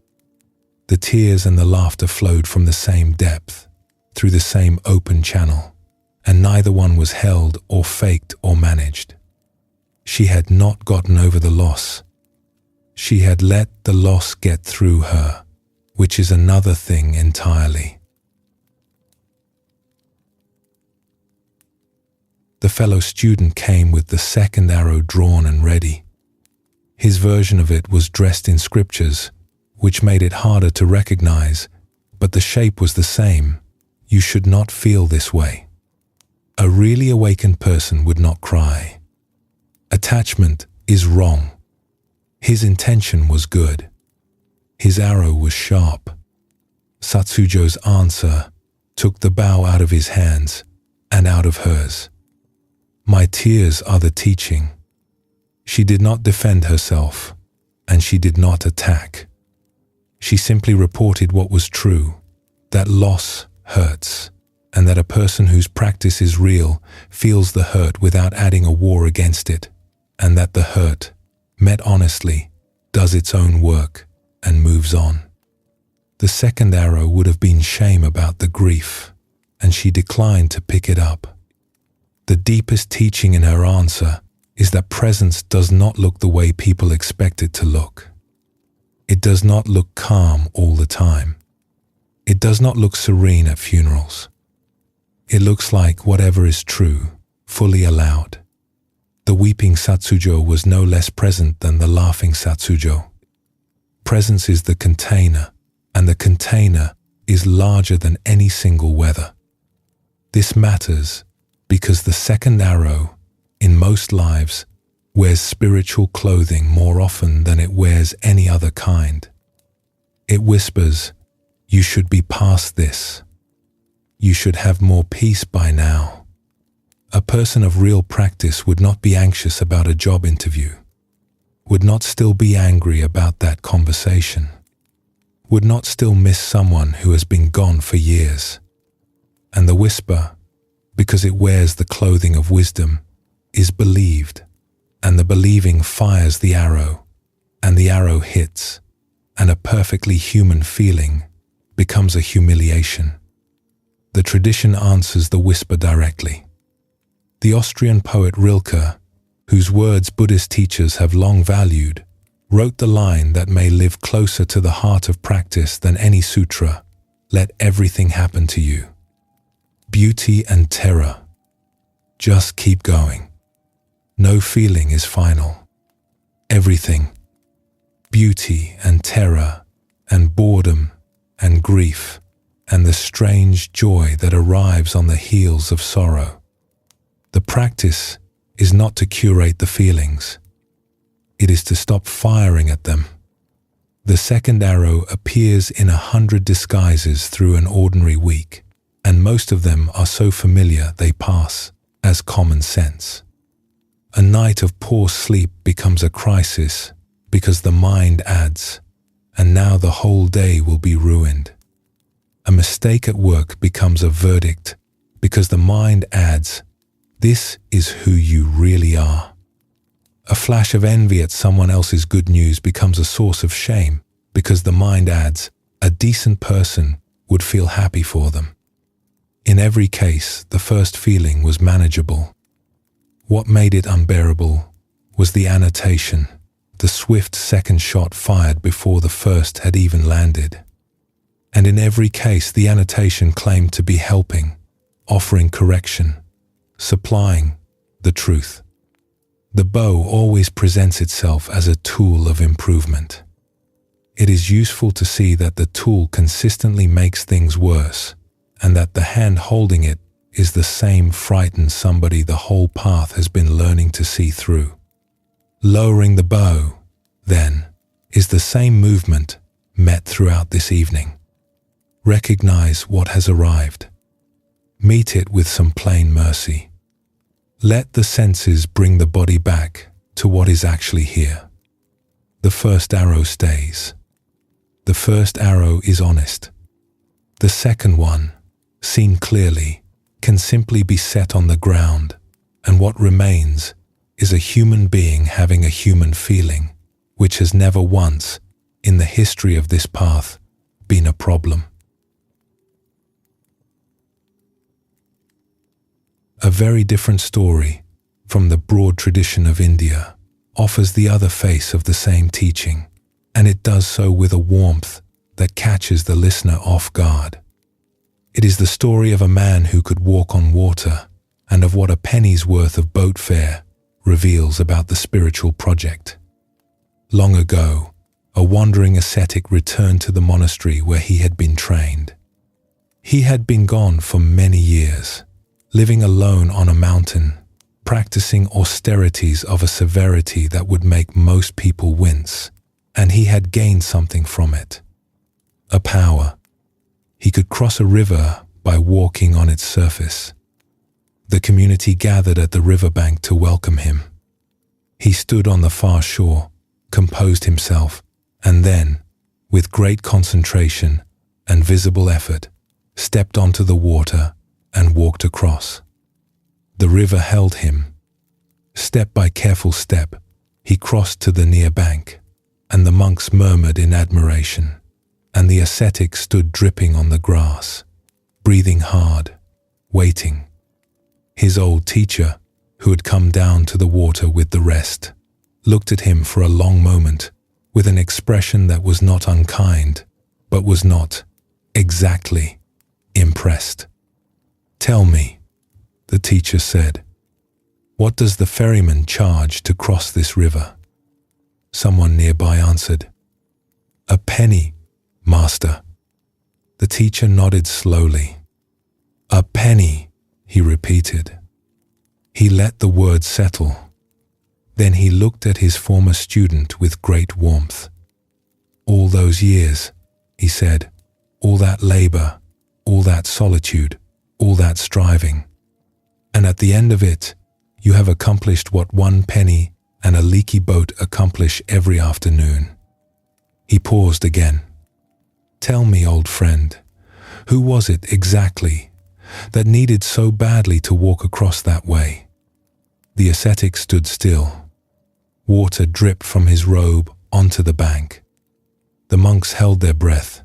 The tears and the laughter flowed from the same depth, through the same open channel, and neither one was held or faked or managed. She had not gotten over the loss. She had let the loss get through her, which is another thing entirely. The fellow student came with the second arrow drawn and ready. His version of it was dressed in scriptures, which made it harder to recognize, but the shape was the same. You should not feel this way. A really awakened person would not cry. Attachment is wrong. His intention was good. His arrow was sharp. Satsujo's answer took the bow out of his hands and out of hers. My tears are the teaching. She did not defend herself, and she did not attack. She simply reported what was true, that loss hurts, and that a person whose practice is real feels the hurt without adding a war against it, and that the hurt, met honestly, does its own work and moves on. The second arrow would have been shame about the grief, and she declined to pick it up. The deepest teaching in her answer is that presence does not look the way people expect it to look. It does not look calm all the time. It does not look serene at funerals. It looks like whatever is true, fully allowed. The weeping Satsujo was no less present than the laughing Satsujo. Presence is the container, and the container is larger than any single weather. This matters because the second arrow, in most lives, wears spiritual clothing more often than it wears any other kind. It whispers, you should be past this. You should have more peace by now. A person of real practice would not be anxious about a job interview, would not still be angry about that conversation, would not still miss someone who has been gone for years. And the whisper, because it wears the clothing of wisdom, is believed, and the believing fires the arrow, and the arrow hits, and a perfectly human feeling becomes a humiliation. The tradition answers the whisper directly. The Austrian poet Rilke, whose words Buddhist teachers have long valued, wrote the line that may live closer to the heart of practice than any sutra, let everything happen to you. Beauty and terror. Just keep going. No feeling is final. Everything. Beauty and terror and boredom and grief and the strange joy that arrives on the heels of sorrow. The practice is not to curate the feelings. It is to stop firing at them. The second arrow appears in 100 disguises through an ordinary week, and most of them are so familiar they pass as common sense. A night of poor sleep becomes a crisis because the mind adds, and now the whole day will be ruined. A mistake at work becomes a verdict because the mind adds, this is who you really are. A flash of envy at someone else's good news becomes a source of shame because the mind adds, a decent person would feel happy for them. In every case, the first feeling was manageable. What made it unbearable was the annotation, the swift second shot fired before the first had even landed. And in every case, the annotation claimed to be helping, offering correction, supplying the truth. The bow always presents itself as a tool of improvement. It is useful to see that the tool consistently makes things worse, and that the hand holding it is the same frightened somebody the whole path has been learning to see through. Lowering the bow, then, is the same movement met throughout this evening. Recognize what has arrived. Meet it with some plain mercy. Let the senses bring the body back to what is actually here. The first arrow stays. The first arrow is honest. The second one, seen clearly, can simply be set on the ground, and what remains is a human being having a human feeling, which has never once, in the history of this path, been a problem. A very different story from the broad tradition of India offers the other face of the same teaching, and it does so with a warmth that catches the listener off guard. It is the story of a man who could walk on water and of what a penny's worth of boat fare reveals about the spiritual project. Long ago, a wandering ascetic returned to the monastery where he had been trained. He had been gone for many years, living alone on a mountain, practicing austerities of a severity that would make most people wince, and he had gained something from it. A power. He could cross a river by walking on its surface. The community gathered at the riverbank to welcome him. He stood on the far shore, composed himself, and then, with great concentration and visible effort, stepped onto the water and walked across. The river held him. Step by careful step, he crossed to the near bank, and the monks murmured in admiration, and the ascetic stood dripping on the grass, breathing hard, waiting. His old teacher, who had come down to the water with the rest, looked at him for a long moment with an expression that was not unkind, but was not, exactly, impressed. "Tell me," the teacher said, "what does the ferryman charge to cross this river?" Someone nearby answered, "A penny, master." The teacher nodded slowly. "A penny," he repeated. He let the word settle. Then he looked at his former student with great warmth. "All those years," he said, "all that labor, all that solitude, all that striving. And at the end of it, you have accomplished what 1 penny and a leaky boat accomplish every afternoon." He paused again. "Tell me, old friend, who was it exactly that needed so badly to walk across that way?" The ascetic stood still. Water dripped from his robe onto the bank. The monks held their breath.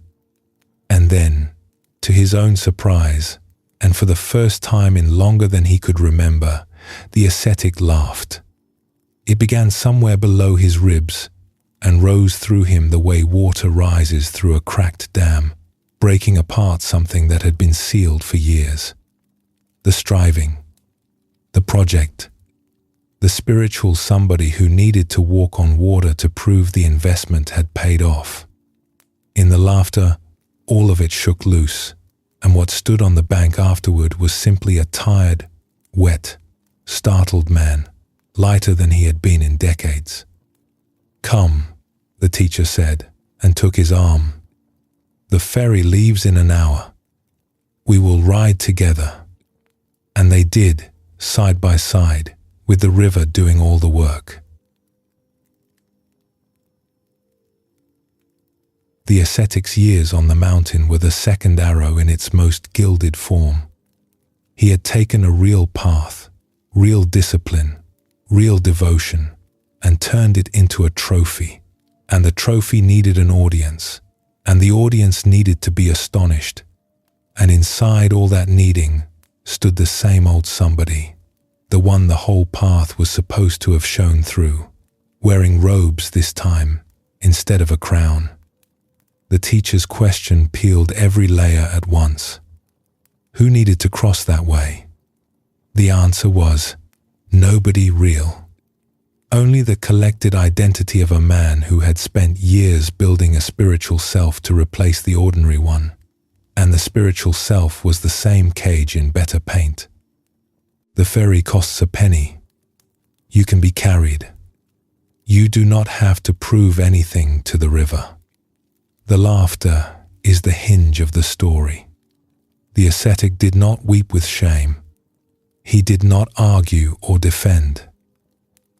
And then, to his own surprise, and for the first time in longer than he could remember, the ascetic laughed. It began somewhere below his ribs and rose through him the way water rises through a cracked dam, breaking apart something that had been sealed for years. The striving, the project, the spiritual somebody who needed to walk on water to prove the investment had paid off. In the laughter, all of it shook loose, and what stood on the bank afterward was simply a tired, wet, startled man, lighter than he had been in decades. "Come," the teacher said, and took his arm. "The ferry leaves in an hour. We will ride together." And they did, side by side, with the river doing all the work. The ascetic's years on the mountain were the second arrow in its most gilded form. He had taken a real path, real discipline, real devotion, and turned it into a trophy. And the trophy needed an audience, and the audience needed to be astonished. And inside all that needing stood the same old somebody, the one the whole path was supposed to have shone through, wearing robes this time instead of a crown. The teacher's question peeled every layer at once. Who needed to cross that way? The answer was, nobody real. Only the collected identity of a man who had spent years building a spiritual self to replace the ordinary one. And the spiritual self was the same cage in better paint. The ferry costs a penny. You can be carried. You do not have to prove anything to the river. The laughter is the hinge of the story. The ascetic did not weep with shame. He did not argue or defend.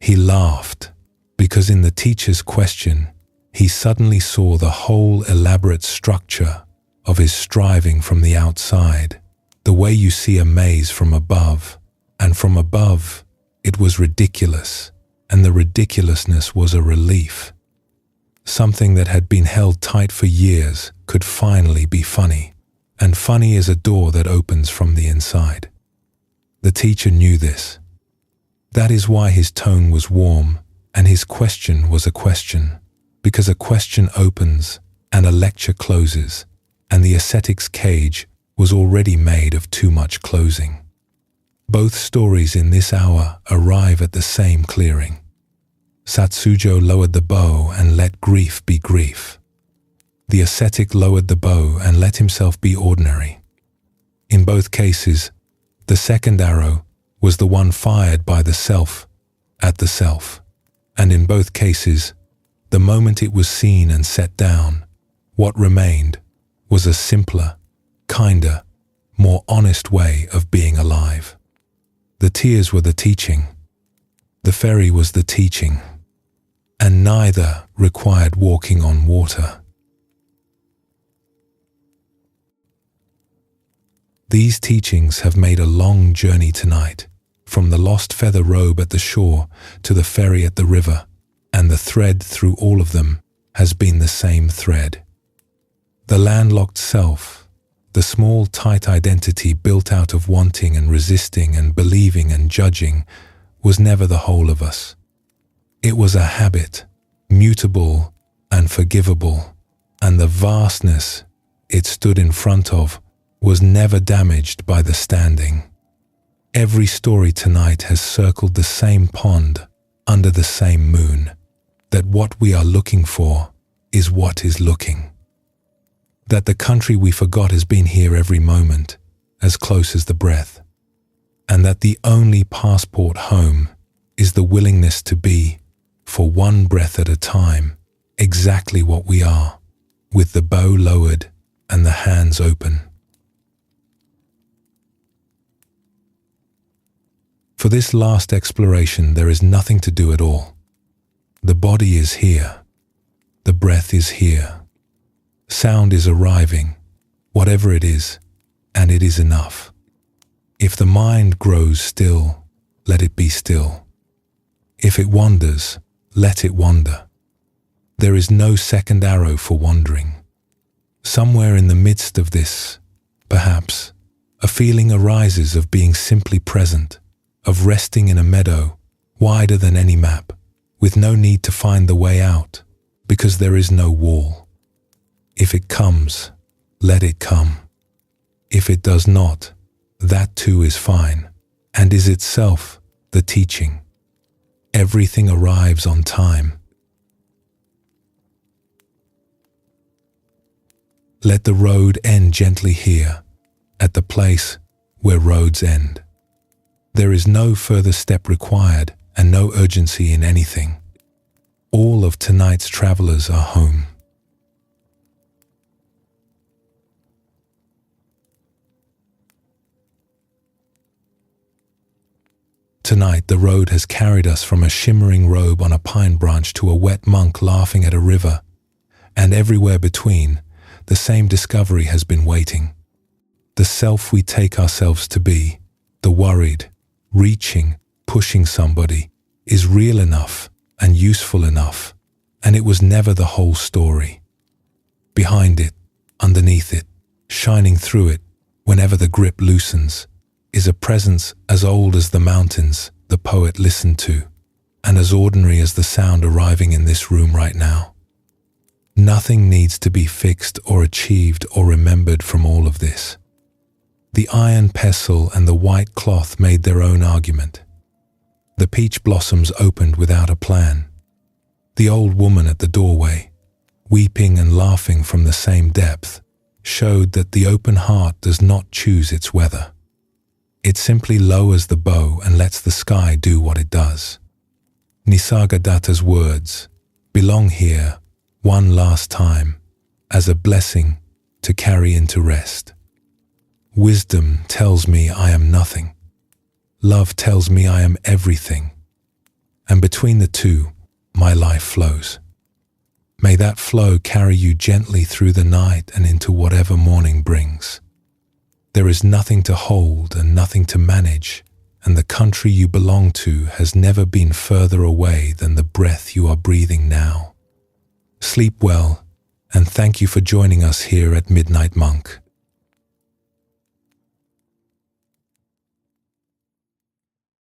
He laughed, because in the teacher's question, he suddenly saw the whole elaborate structure of his striving from the outside, the way you see a maze from above, and from above it was ridiculous, and the ridiculousness was a relief. Something that had been held tight for years could finally be funny, and funny is a door that opens from the inside. The teacher knew this. That is why his tone was warm, and his question was a question, because a question opens and a lecture closes, and the ascetic's cage was already made of too much closing. Both stories in this hour arrive at the same clearing. Satsujo lowered the bow and let grief be grief. The ascetic lowered the bow and let himself be ordinary. In both cases, the second arrow was the one fired by the self at the self, and in both cases, the moment it was seen and set down, what remained was a simpler, kinder, more honest way of being alive. The tears were the teaching, the ferry was the teaching, and neither required walking on water. These teachings have made a long journey tonight, from the lost feather robe at the shore to the ferry at the river, and the thread through all of them has been the same thread. The landlocked self, the small tight identity built out of wanting and resisting and believing and judging, was never the whole of us. It was a habit, mutable and forgivable, and the vastness it stood in front of was never damaged by the standing. Every story tonight has circled the same pond under the same moon, that what we are looking for is what is looking. That the country we forgot has been here every moment, as close as the breath, and that the only passport home is the willingness to be, for one breath at a time, exactly what we are, with the bow lowered and the hands open. For this last exploration, there is nothing to do at all. The body is here. The breath is here. Sound is arriving, whatever it is, and it is enough. If the mind grows still, let it be still. If it wanders, let it wander. There is no second arrow for wandering. Somewhere in the midst of this, perhaps, a feeling arises of being simply present, of resting in a meadow, wider than any map, with no need to find the way out, because there is no wall. If it comes, let it come. If it does not, that too is fine, and is itself the teaching. Everything arrives on time. Let the road end gently here, at the place where roads end. There is no further step required and no urgency in anything. All of tonight's travelers are home. Tonight the road has carried us from a shimmering robe on a pine branch to a wet monk laughing at a river, and everywhere between, the same discovery has been waiting. The self we take ourselves to be, the worried, reaching, pushing somebody, is real enough and useful enough, and it was never the whole story. Behind it, underneath it, shining through it, whenever the grip loosens, is a presence as old as the mountains the poet listened to, and as ordinary as the sound arriving in this room right now. Nothing needs to be fixed or achieved or remembered from all of this. The iron pestle and the white cloth made their own argument. The peach blossoms opened without a plan. The old woman at the doorway, weeping and laughing from the same depth, showed that the open heart does not choose its weather. It simply lowers the bow and lets the sky do what it does. Nisargadatta's words belong here one last time as a blessing to carry into rest. Wisdom tells me I am nothing. Love tells me I am everything. And between the two, my life flows. May that flow carry you gently through the night and into whatever morning brings. There is nothing to hold and nothing to manage, and the country you belong to has never been further away than the breath you are breathing now. Sleep well, and thank you for joining us here at Midnight Monk.